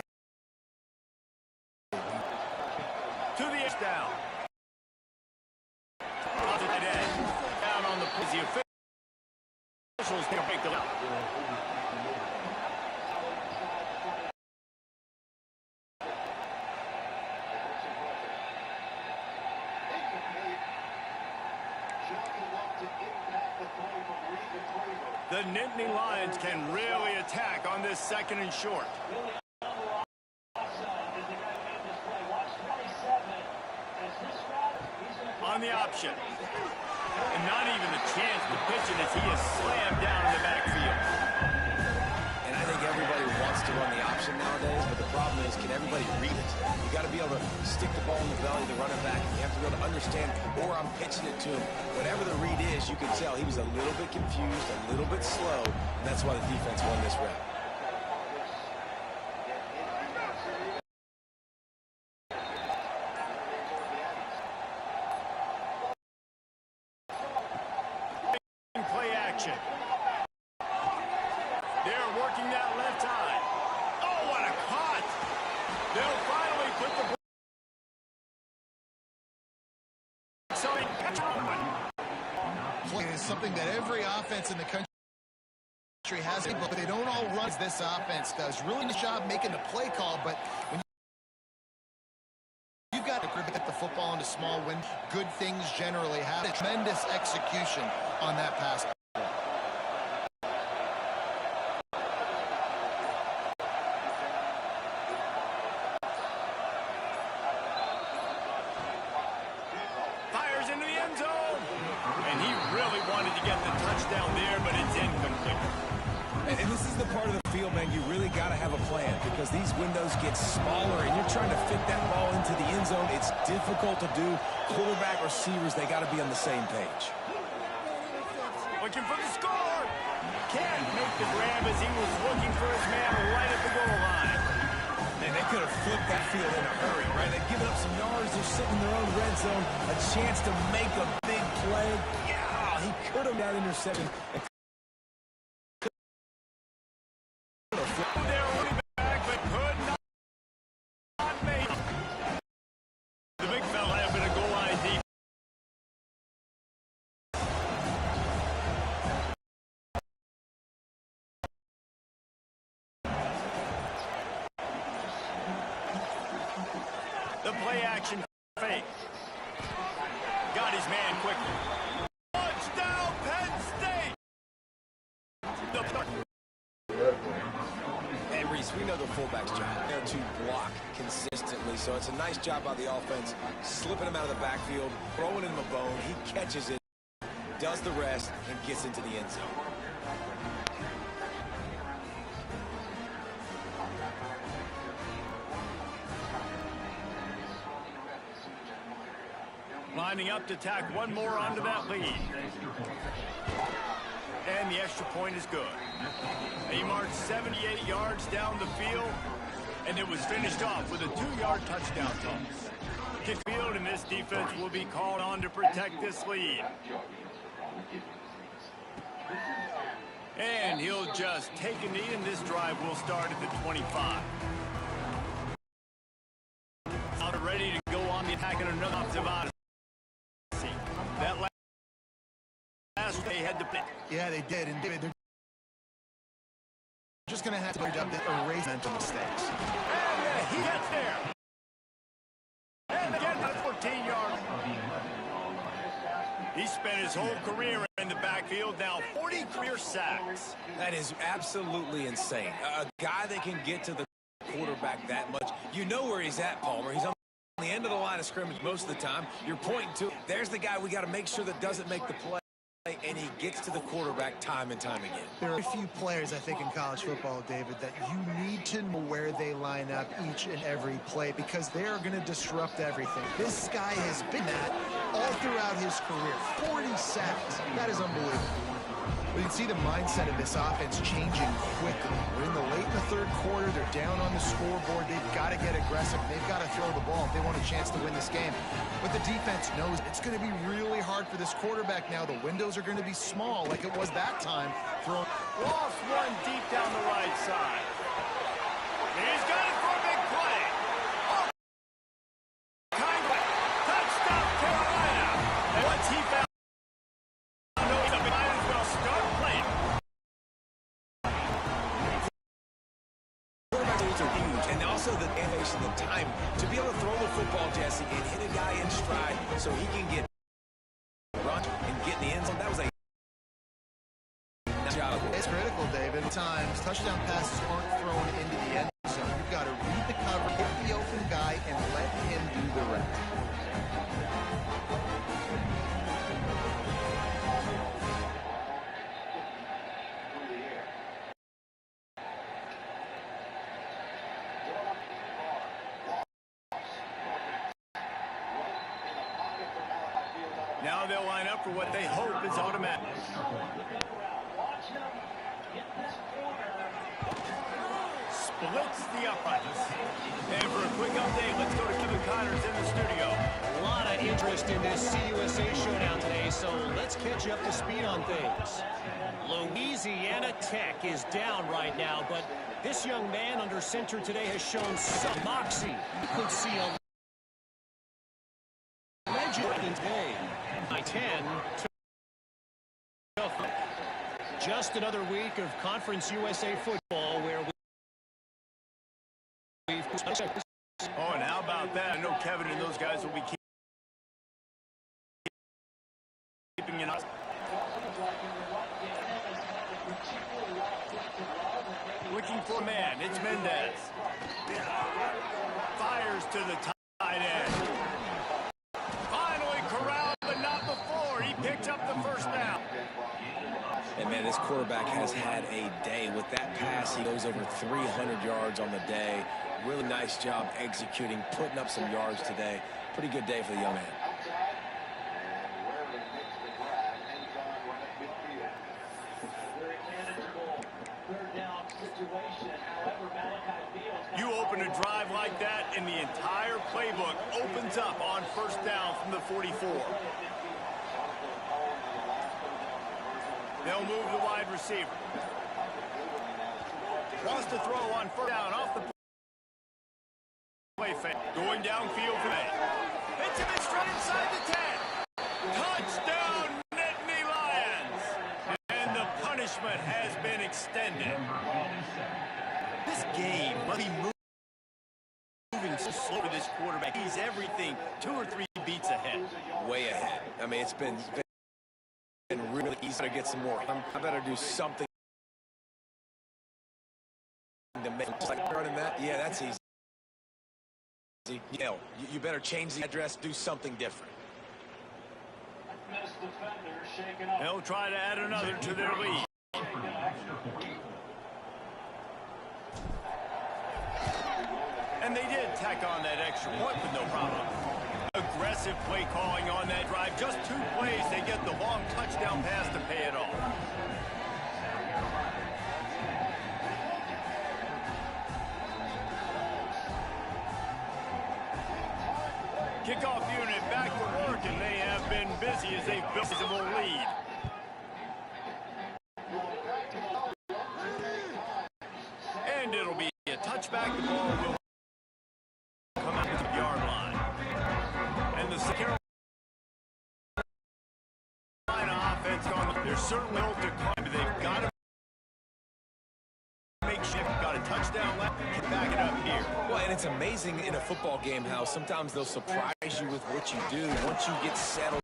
To the edge down. Down on the officials can pick them up. The Nittany Lions can really attack on this 2nd and short. On the option. And not even a chance to pitch it as he is slammed down in the backfield. And I think everybody wants to run the option nowadays, but the problem is, can everybody read it? You got to be able to stick the ball in the belly of the running back. You have to be able to understand where I'm pitching it to him. Whatever the read is, you can tell he was a little bit confused, a little bit slow, and that's why the defense won this rep. Play action. They're working that left eye. Oh, what a cut! They'll finally put the play is something that every offense in the country has, but they don't all run as this offense does. Really good job making the play call, but when you've got to get the football into small win, good things generally happen. Tremendous execution on that pass. fires into the end zone. And he really wanted to get the touchdown there, but it's incomplete. And this is the part of the field, man, you really got to have a plan because these windows get smaller and you're trying to fit that ball into the end zone. It's difficult to do. Quarterback, receivers, they got to be on the same page. Looking for the score. Can't make the grab as he was looking for his man right at the goal line. Man, they could have flipped that field in a hurry, right? They've given up some yards. They're sitting in their own red zone. A chance to make a big play. Yeah, he could have got intercepted. The play action fake. Got his man quickly. Touchdown, Penn State! And Reese, we know the fullback's job. They're to block consistently, so it's a nice job by the offense, slipping him out of the backfield, throwing him a bone. He catches it, does the rest, and gets into the end zone. Lining up to tack one more onto that lead. And the extra point is good. He marched 78 yards down the field, and it was finished off with a 2-yard touchdown toss. Kick field, and this defense will be called on to protect this lead. And he'll just take a knee, and this drive will start at the 25. Out ready to go on the attack and another offensive odyssey. That last they had to play. Yeah, they did. And they're just going to have to erase mental mistakes. And he gets there. And again, the 14-yard. He spent his whole career in the backfield, now 40 career sacks. That is absolutely insane. A guy that can get to the quarterback that much. You know where he's at, Palmer. He's on the end of the line of scrimmage most of the time. You're pointing to, there's the guy we got to make sure that doesn't make the play. And he gets to the quarterback time and time again. There are a few players, I think, in college football, David, that you need to know where they line up each and every play because they are going to disrupt everything. This guy has been that all throughout his career. 40 sacks. That is unbelievable. We can see the mindset of this offense changing quickly. We're late in the third quarter. They're down on the scoreboard. They've got to get aggressive. They've got to throw the ball if they want a chance to win this game. But the defense knows it's going to be really hard for this quarterback now. The windows are going to be small like it was that time. Lost one deep down the right side. He's got it for a big play. Oh, kind of touchdown Carolina. And once he found also the innovation, the time to be able to throw the football, Jesse, and hit a guy in stride so he can get run and get in the end zone. That was a job. It's critical, David. Times touchdown passes aren't thrown into the end zone. You've got to read the cover, hit the open guy, and let him do the rest. Now they'll line up for what they hope is automatic. Splits the uprights. And for a quick update, let's go to Kevin Connors in the studio. A lot of interest in this CUSA showdown today, so let's catch you up to speed on things. Louisiana Tech is down right now, but this young man under center today has shown some moxie. You could see a legend today. By 10 to just another week of Conference USA football where we've oh, and how about that? I know Kevin and those guys will be keeping an eye. Looking for a man. It's Mendez. Fires to the tight end. Finally corralled, but not before. He picked up the first down. And, man, this quarterback has had a day. With that pass, he goes over 300 yards on the day. Really nice job executing, putting up some yards today. Pretty good day for the young man. You open a drive like that, and the entire playbook opens up on first down from the 44. They'll move the wide receiver. Wants to throw on first down off the play fake. Going downfield for that. Hits him straight inside the 10. Touchdown, Nittany Lions. And the punishment has been extended. This game must be moving so slow for this quarterback. He's everything 2 or 3 beats ahead. Way ahead. I mean, it's been really easy to get some more. I better do something to make just like running that. Yeah, that's easy. You know, you better change the address, do something different. They'll try to add another to their lead. And they did tack on that extra point with no problem. Aggressive play calling on that drive. Just 2 plays, they get the long touchdown pass to pay it off. Kickoff unit back to work, and they have been busy as they built a visible lead. And it'll be a touchback. The ball will come out to the yard line. And the Carolina offense gone. They're certainly able to climb. They've got to makeshift, got a touchdown left, and back it up here. Well, and it's amazing in a football game how sometimes they'll surprise you with what you do. Once you get settled,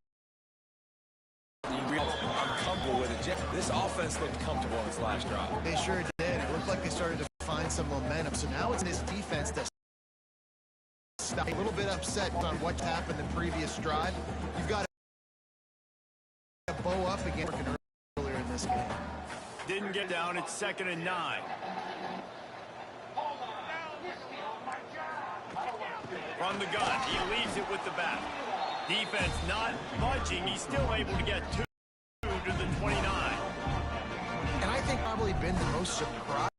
you realize I'm comfortable with it. This offense looked comfortable in its last drive. They sure did. It looked like they started to find some momentum. So now it's this defense to stop. A little bit upset on what happened the previous drive. You've got to bow up again earlier in this game. Didn't get down. It's 2nd and 9. From the gun, he leaves it with the back. Defense not budging. He's still able to get 2 to the 29. And I think probably been the most surprising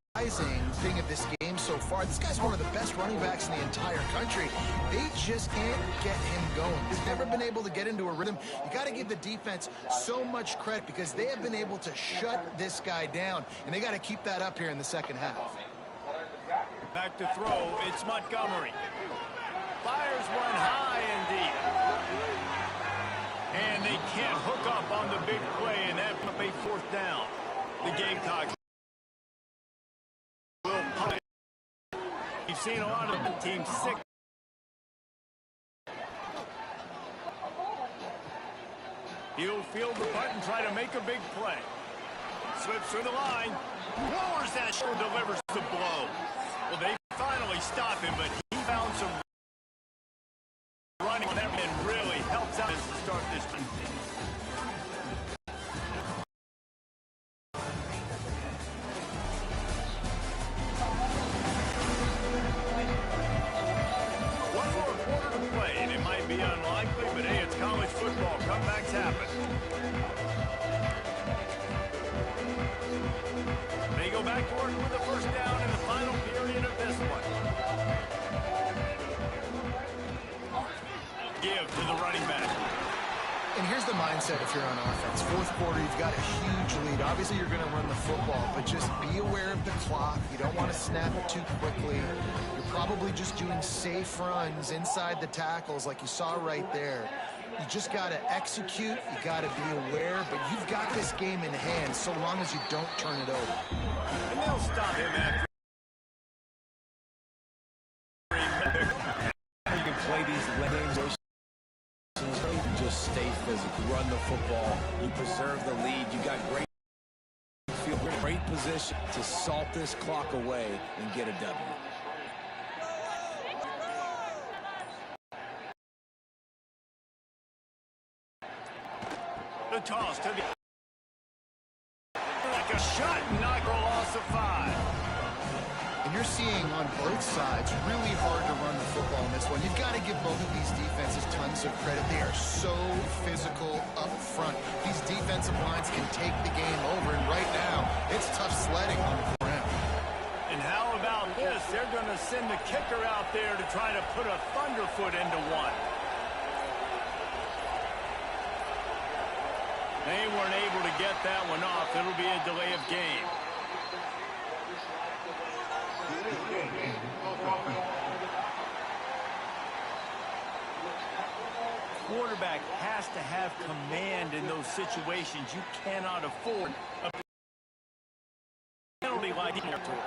thing of this game so far. This guy's one of the best running backs in the entire country. They just can't get him going. He's never been able to get into a rhythm. You got to give the defense so much credit because they have been able to shut this guy down, and they got to keep that up here in the second half. Back to throw. It's Montgomery. Fires one high and deep. And they can't hook up on the big play, and that will be 4th down. The Gamecocks will punt. You've seen a lot of the teams sick. He'll field the punt and try to make a big play. Slips through the line. Lowers that shoulder, delivers the blow. Well, they finally stop him, but he found some running on that and really helps out to start this one. One more quarter to play, and it might be unlikely, but hey, it's college football. Comebacks happen. They go back to work with the first down in the final period of this one. Give to the running back. And here's the mindset if you're on offense. 4th quarter, you've got a huge lead. Obviously, you're going to run the football, but just be aware of the clock. You don't want to snap it too quickly. You're probably just doing safe runs inside the tackles like you saw right there. You just got to execute. You got to be aware, but you've got this game in hand so long as you don't turn it over. And they'll stop him after. You can play these games. You can just stay physical, run the football. You preserve the lead. You got great position to salt this clock away and get a W. The toss to the like a shot, not for a loss of 5. And you're seeing on both sides really hard to run the football in this one. You've got to give both of these defenses tons of credit. They are so physical up front. These defensive lines can take the game over, and right now it's tough sledding on the ground. And how about this? They're going to send the kicker out there to try to put a thunderfoot into one. They weren't able to get that one off. It'll be a delay of game. Quarterback has to have command in those situations. You cannot afford a penalty like territory.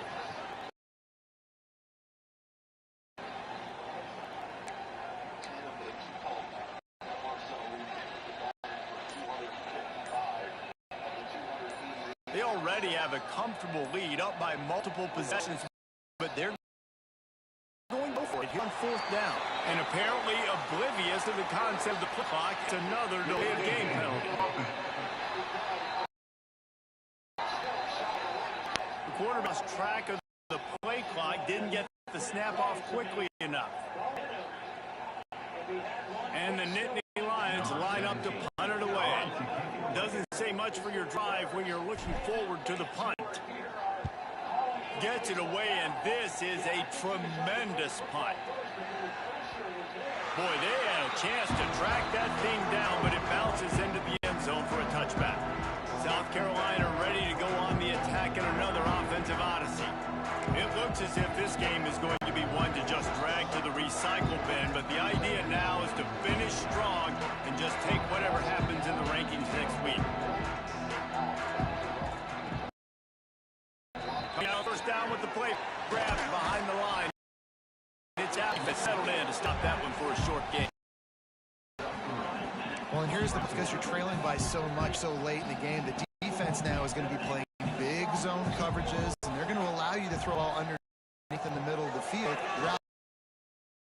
They already have a comfortable lead up by multiple possessions, but they're going for it here on 4th down. And apparently oblivious to the concept of the clock. It's another delayed game penalty. The quarterback lost track of the play clock, didn't get the snap off quickly enough. And the Nittany Lions line up to punt it away. Doesn't say much for your drive when you're looking forward to the punt. Gets it away, and this is a tremendous punt. Boy, they had a chance to track that thing down, but it bounces into the end zone for a touchback. South Carolina ready to go on the attack in another offensive odyssey. It looks as if this game is going to be one to just drag to the recycle bin, but the idea now is to finish strong and just take whatever happens in the rankings next week. Coming out first down with defense settled in to stop that one for a short game. Well, and here's because you're trailing by so much so late in the game, the defense now is going to be playing big zone coverages, and they're going to allow you to throw all underneath in the middle of the field.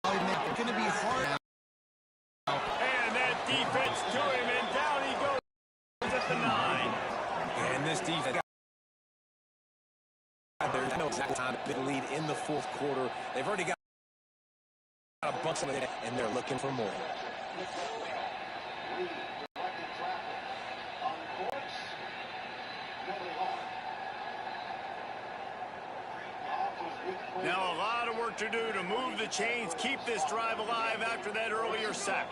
It's going to be hard now. And that defense to him, and down he goes at the 9. And this defense, there's no exact time to big lead in the fourth quarter. They've already got a bunch of it, and they're looking for more. Now a lot of work to do to move the chains, keep this drive alive after that earlier sack.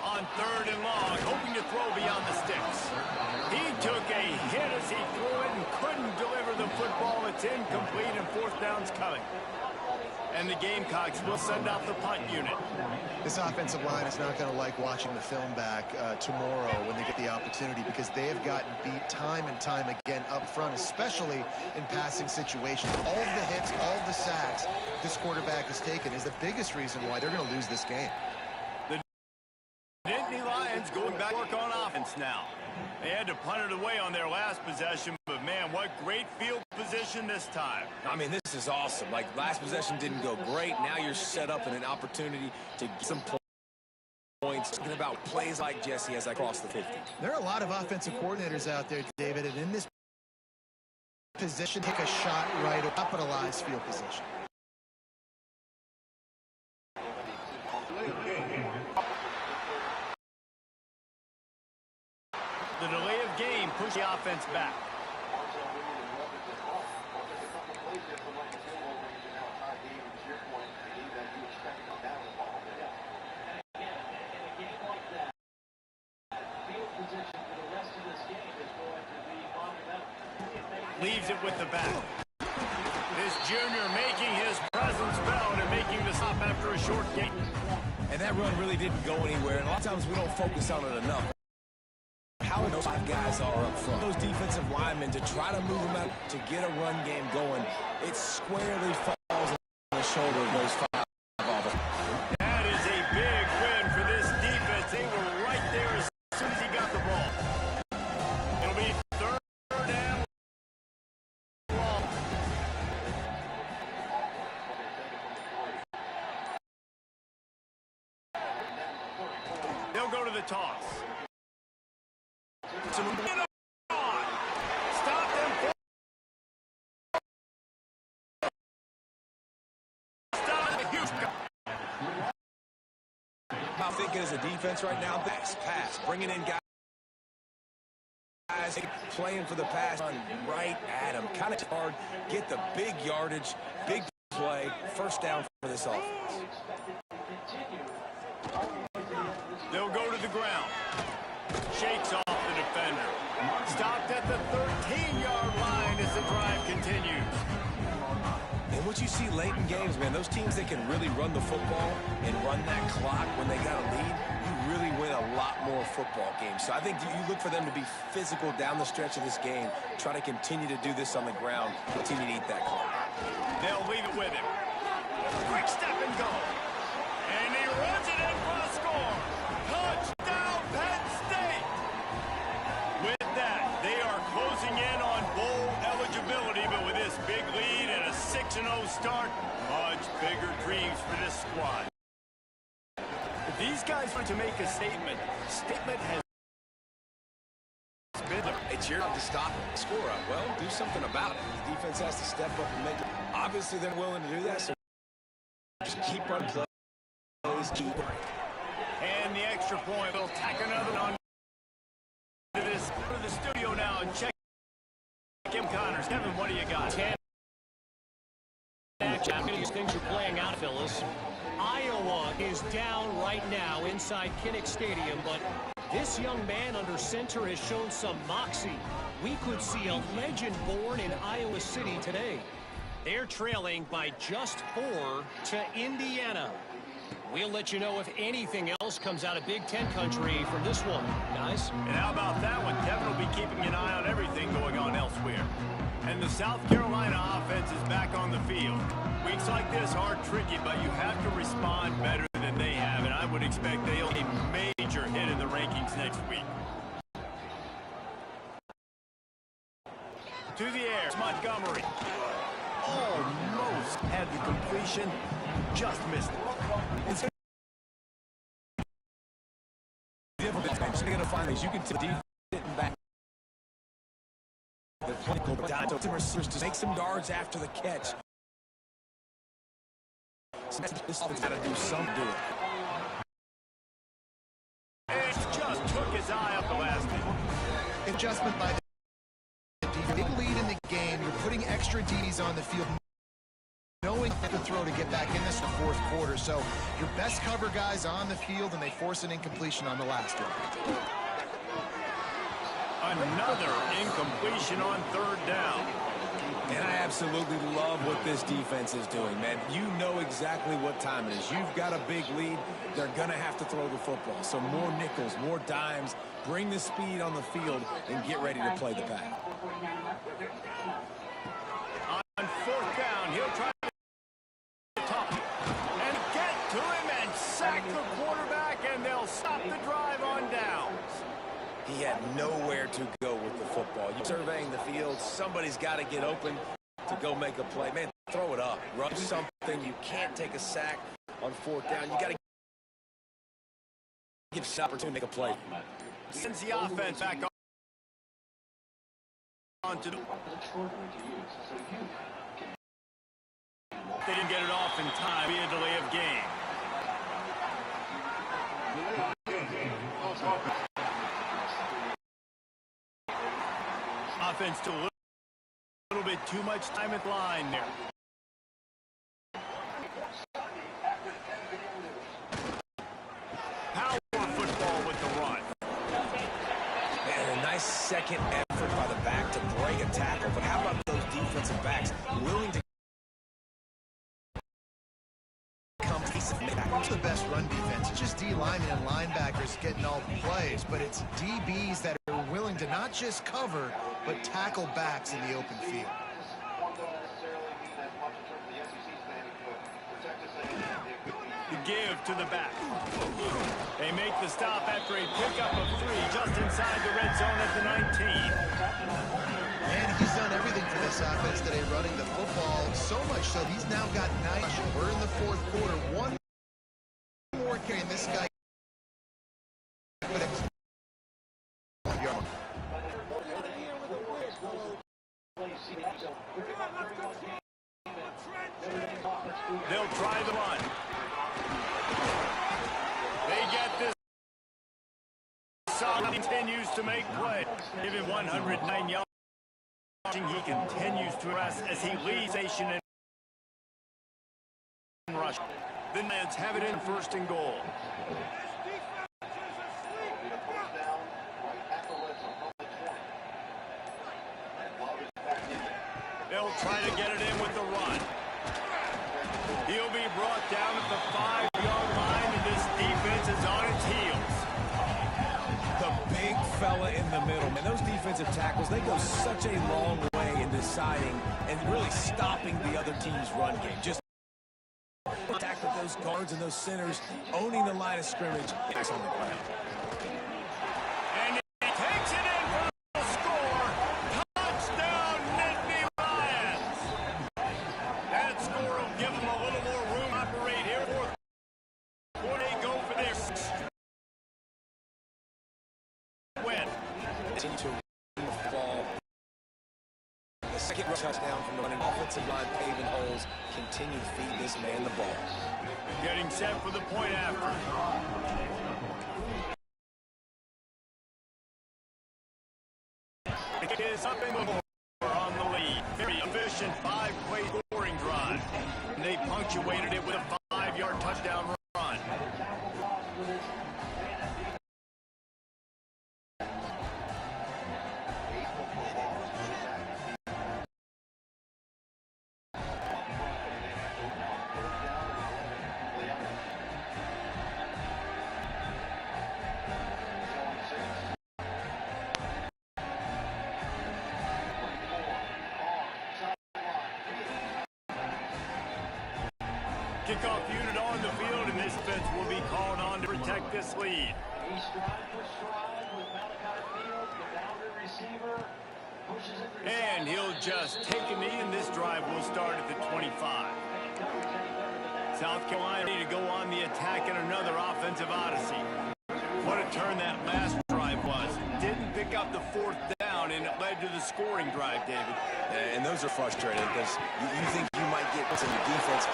On 3rd and long, hoping to throw beyond the sticks. He took a hit as he threw it and couldn't deliver the football. It's incomplete and 4th down's coming. And the Gamecocks will send out the punt unit. This offensive line is not going to like watching the film back tomorrow when they get the opportunity, because they have gotten beat time and time again up front, especially in passing situations. All of the hits, all of the sacks this quarterback has taken is the biggest reason why they're going to lose this game. The Nittany Lions going back to work on offense now. They had to punt it away on their last possession, but man, what great field position this time. I mean, this is awesome. Like, last possession didn't go great. Now you're set up in an opportunity to get some points. Talking about plays like Jesse as I cross the 50. There are a lot of offensive coordinators out there, David, and in this position, take a shot right or capitalize field position. The delay of game pushed the offense back. Leaves it with the back. This junior making his presence felt and making the stop after a short game. And that run really didn't go anywhere. And a lot of times we don't focus on it enough. How those 5 guys are up front. Those defensive linemen to try to move them out to get a run game going. It squarely falls on the shoulder of those 5 offenses. That is a big win for this defense. They were right there as soon as he got the ball. It'll be 3rd and long. They'll go to the toss. Stop them. I'm thinking as a defense right now, pass, bringing in guys playing for the pass, right at him, kind of hard, get the big yardage, big play, 1st down for this offense. They'll go to the ground. Shakes off the defender. Stopped at the 13-yard line as the drive continues. And what you see late in games, man, those teams that can really run the football and run that clock when they got a lead, you really win a lot more football games. So I think you look for them to be physical down the stretch of this game, try to continue to do this on the ground, continue to eat that clock. They'll leave it with him. Quick step and go. And he runs it in for a score. Touchdown, Penn State. With that, they are closing in on bowl eligibility, but with this big lead and a 6-0 start, much bigger dreams for this squad. If these guys want to make a statement has been there. It's your job to stop and score up. Well, do something about it. The defense has to step up and make it. Obviously, they're willing to do that, so just keep running plays, keep running. And the extra point will tack another on to this. Go to the studio now and check Kim Connors. Kevin, what do you got? 10 action. These things are playing out, Phyllis. Iowa is down right now inside Kinnick Stadium, but this young man under center has shown some moxie. We could see a legend born in Iowa City today. They're trailing by just 4 to Indiana. We'll let you know if anything else comes out of Big Ten country from this one, guys. And how about that one? Kevin will be keeping an eye on everything going on elsewhere. And the South Carolina offense is back on the field. Weeks like this are tricky, but you have to respond better than they have, and I would expect they'll be a major hit in the rankings next week. To the air, Montgomery. Almost had the completion, just missed it. It's difficult. They're going to find these. You can tell defense sitting back. They're playing down to receivers to make some yards after the catch. This offense got to do something to it. And just took his eye off the last one. Adjustment by the defense. Big lead in the game. You're putting extra DBs on the field, knowing to throw to get back in this fourth quarter. So your best cover guys on the field, and they force an incompletion on the last one. Another incompletion on third down. And I absolutely love what this defense is doing, man. You know exactly what time it is. You've got a big lead. They're going to have to throw the football. So more nickels, more dimes, bring the speed on the field, and get ready to play the pack. On fourth down, he'll try to top and get to him and sack the quarterback, and they'll stop the drive on downs. He had nowhere to go with the football. You're surveying the field. Somebody's got to get open to go make a play. Man, throw it up. Run something. You can't take a sack on fourth down. You got to give us an opportunity to make a play. Sends the offense back on to the... They didn't get it off in time. Be a delay of game. Offense to a little bit too much time at line there. Power football with the run. Man, a nice second effort by the back to break a tackle. But how about those defensive backs willing to come It's the best run defense. It's just D linemen and linebackers getting all the plays, but it's DBs that are willing to not just cover, but tackle backs in the open field. The give to the back. They make the stop after a pickup of 3 just inside the red zone at the 19. And he's done everything for this offense today, running the football, so much so he's now got 9. We're in the fourth quarter. One more carry, and this guy. They'll try the run. They get this. Solid continues to make play. Given 109 yards. He continues to press as he leads nation in rush. The Nets have it in first and goal. They'll try to get it in with the run. He'll be brought down at the 5-yard line, and this defense is on its heels. The big fella in the middle. Man, those defensive tackles, they go such a long way in deciding and really stopping the other team's run game. Just attack with those guards and those centers, owning the line of scrimmage. That's on the ground. And he takes it in for the score. Touchdown, Nittany Lions. That score will give them a little more room to operate here. Before they go for their win. Into the ball. The second touchdown from the running offensive line, paving holes. Continue to feed this man the ball. Getting set for the point after. It is up in the board on the lead. Very efficient 5-play scoring drive. And they punctuated it with a 5-yard touchdown run. Kickoff unit on the field, and this defense will be called on to protect this lead. He stride for stride with Malachi Field, the boundary receiver. And he'll just take a knee, and this drive will start at the 25. South Carolina need to go on the attack in another offensive odyssey. What a turn that last drive was. Didn't pick up the fourth down, and it led to the scoring drive, David. Yeah, and those are frustrating because you think you might get some defense.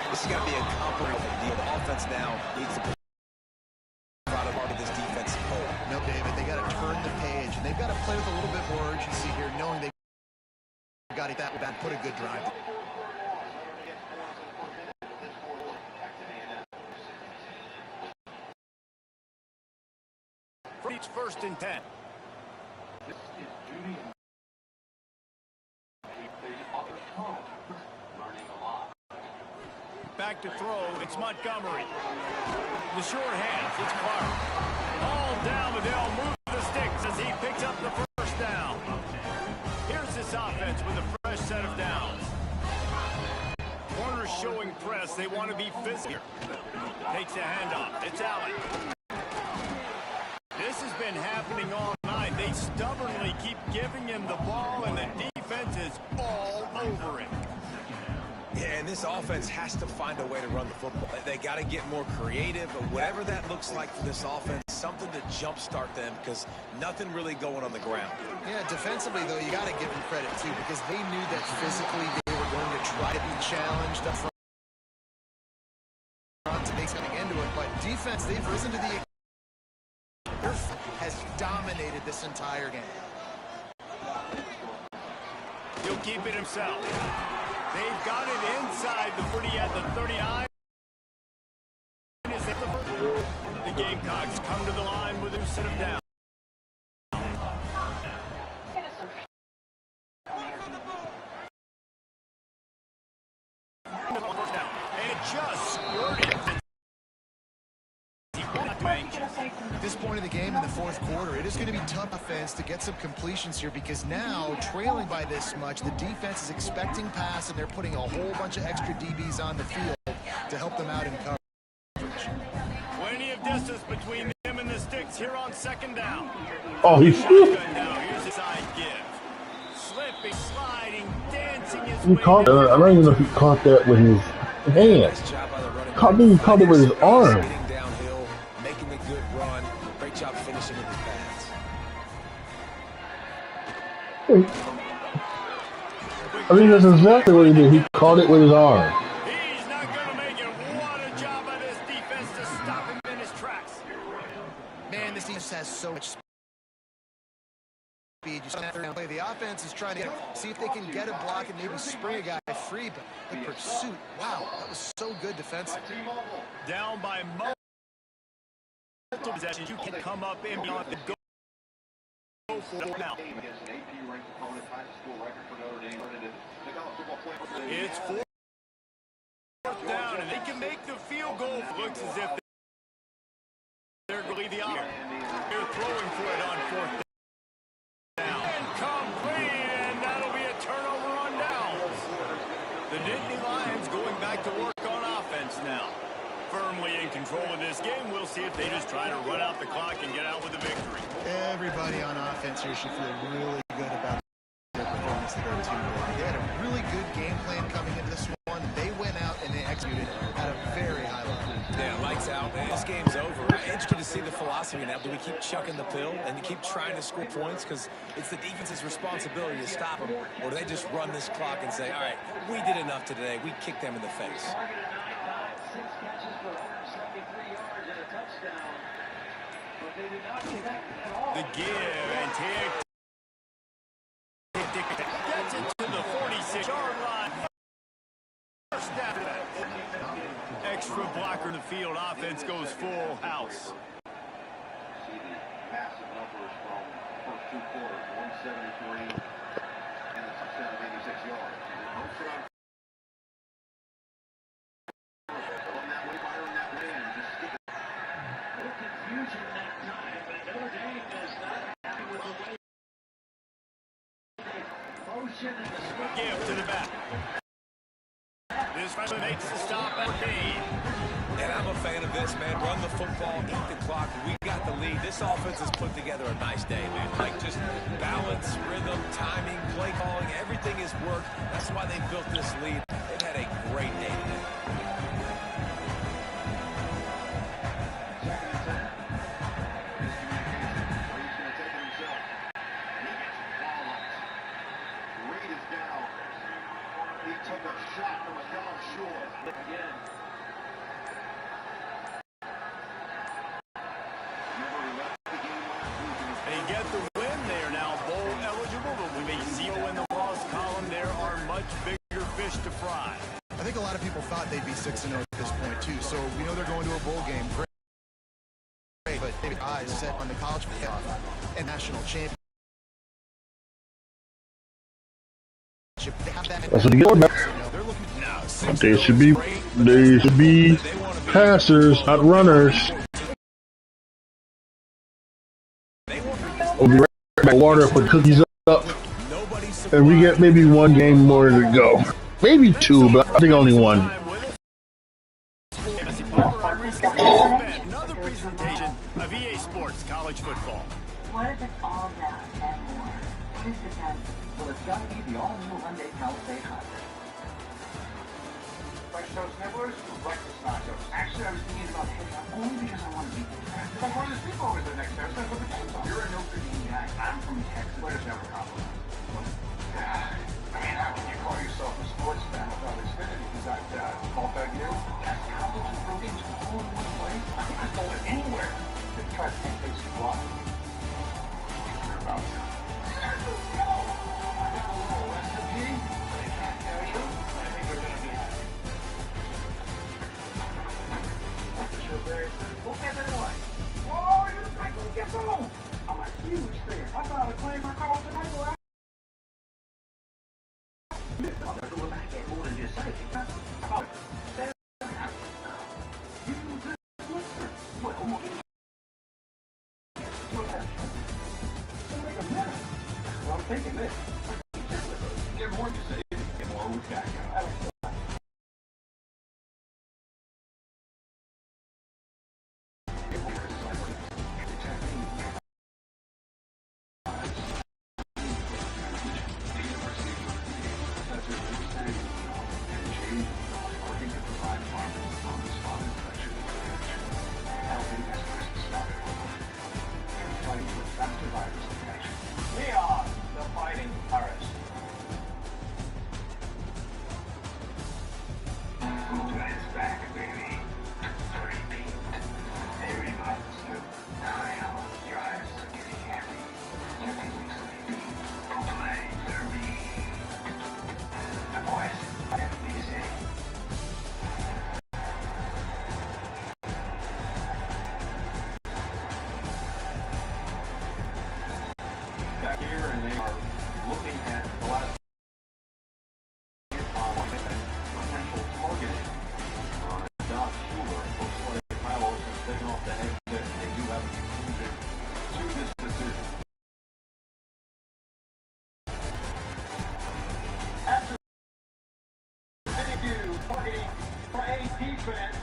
This is going to be a complicated deal. The offense now needs to provide a part of this defensive hole. No, David, they got to turn the page, and they've got to play with a little bit more urgency here, knowing they've got it that way, put a good drive. Each 1st and 10. Back to throw, it's Montgomery. The short hands, it's Clark. All down, but they'll move the sticks as he picks up the first down. Here's this offense with a fresh set of downs. Corners showing press, they want to be physical. Takes a handoff, it's Allen. This has been happening all night. They stubbornly keep giving him the ball, and the defense is all over it. Yeah, and this offense has to find a way to run the football. They got to get more creative, or whatever that looks like for this offense, something to jumpstart them, because nothing really going on the ground. Yeah, defensively, though, you got to give them credit, too, because they knew that physically they were going to try to be challenged up front to make something into it. But defense, they've risen to the has dominated this entire game. He'll keep it himself. They've got it inside the 40 at the 39. The Gamecocks come to the line with a set of down. And it just squirted. At this point in the game, in the fourth quarter, it is going to be tough offense to get some completions here, because now, trailing by this much, the defense is expecting pass, and they're putting a whole bunch of extra DBs on the field to help them out in coverage. Plenty of distance between them and the sticks here on 2nd down. Oh, he's now. Here's a side give. Slipping, sliding, dancing his he caught. I don't even know if he caught that with his hand. He caught it with his arm. Job finishing with his pads. I mean, that's exactly what he did. He caught it with his arm. He's not going to make it. What a job by this defense to stop him in his tracks. Man, this defense has so much speed. You saw that third play. The offense is trying to see if they can get a block and maybe spring a guy free, but the pursuit, wow, that was so good defensively. Down by possessions, you can come up and beyond the goal for now. It's 4th down, and they can make the field goal. Looks as if they're going to lead the honor. They're throwing for it on 4th down. Incomplete, and that'll be a turnover on downs. The Nittany Lions going back to work on offense now. Firmly in control of this game. We'll see if they just try to run out the clock and get out with a victory. Everybody on offense here should feel really good about their performance there, too. They had a really good game plan coming into this one. They went out and they executed at a very high level. Yeah, lights out. This game's over. I'm interested to see the philosophy now. Do we keep chucking the pill and keep trying to score points because it's the defense's responsibility to stop them, or do they just run this clock and say, all right, we did enough today. We kicked them in the face. 6 catches for 173 yards and a touchdown. But they did not connect at all. The give and take. Gets it to the 46-yard line. First down. Extra blocker in the field. Offense goes full house. See the massive numbers from the first 2 quarters, 173 and a touchdown of 86 yards. Give to the back. This freshman makes the stop at Kane. And I'm a fan of this, man. Run the football, eat the clock. We got the lead. This offense has put together a nice day, man. Like just balance, rhythm, timing, play calling, everything has worked. That's why they built this lead. They've had a great day today. They get the win. They are now bowl eligible, but with a 0 in the loss column, there are much bigger fish to fry. I think a lot of people thought they'd be 6-0 at this point, too. So we know they're going to a bowl game. Great. But David eyes set on the college playoff and national championship. That's what you get back. They should be passers, not runners. We'll be right back. Water, put cookies up, and we get maybe one game more to go. Maybe two, but I think only one. Another presentation of EA Sports College Football. What if it's all that and more? This depends. Well, it's got to be the all-new Hyundai Palisade Hybrid. French toast nibblers or breakfast nachos? Actually, I was thinking about heading out only because I want to beat the trend. But I'm going to sleep over the next day. That's what the game's on. You're a Notre Dame guy. I'm from Texas. Where does that compromise? I mean, how can you call yourself a sports fan without Xfinity? You got multi-gear? That's college and pro games all in one place. I think I stole it anywhere. They try to take things block. You're about to. I'm a huge fan. I thought I claimed my car was an idol. I'll never go back and more than just say I'm thinking this. Get more to say, get more with back. We are the Fighting Pirates. It's back, baby. 30 feet. Very much. Now, your eyes are getting heavy. You're feeling sleepy. Play dirty. The boys, whatever they say. Back here, and they are looking at the last potential targeting on Doc Schuler. Looks like Kyle Olsen's taken off the exit. They do have a conclusion to this decision. After the targeting for a defense.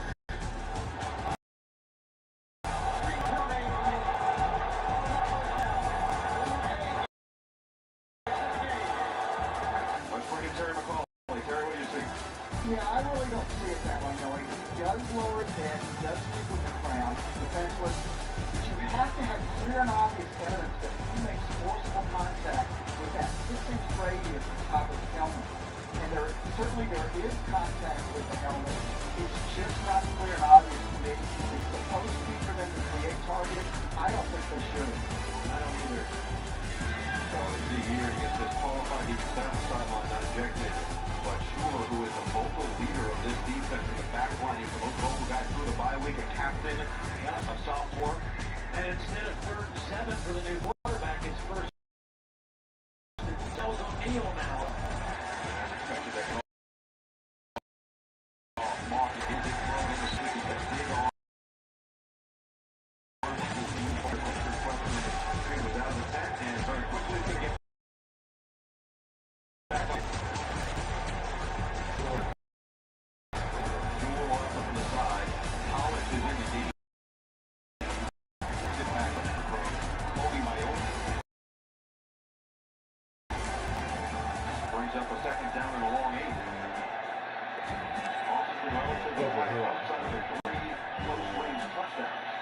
Yeah, I really don't see it that way, Noe. He does lower his head, he does sleep with the crown, defenseless, but you have to have clear and obvious evidence that he makes forcible contact with that 6-inch radius at the top of the helmet. And certainly there is contact with the helmet. It's just not clear and obvious to me. It's supposed to be for them to create target. I don't think they should. I don't either. So it's a year he gets disqualified, he gets down the sideline, not ejected. But Schuler, who is the vocal leader of this defense in the back line, he's the most vocal guy through the bye week, a captain, a sophomore. And instead of 3rd and 7 for the new quarterback, it's first. Tells O'Neal now. brings up a second down and a long 8. Offensive relatively high upside of 3 close-range touchdowns.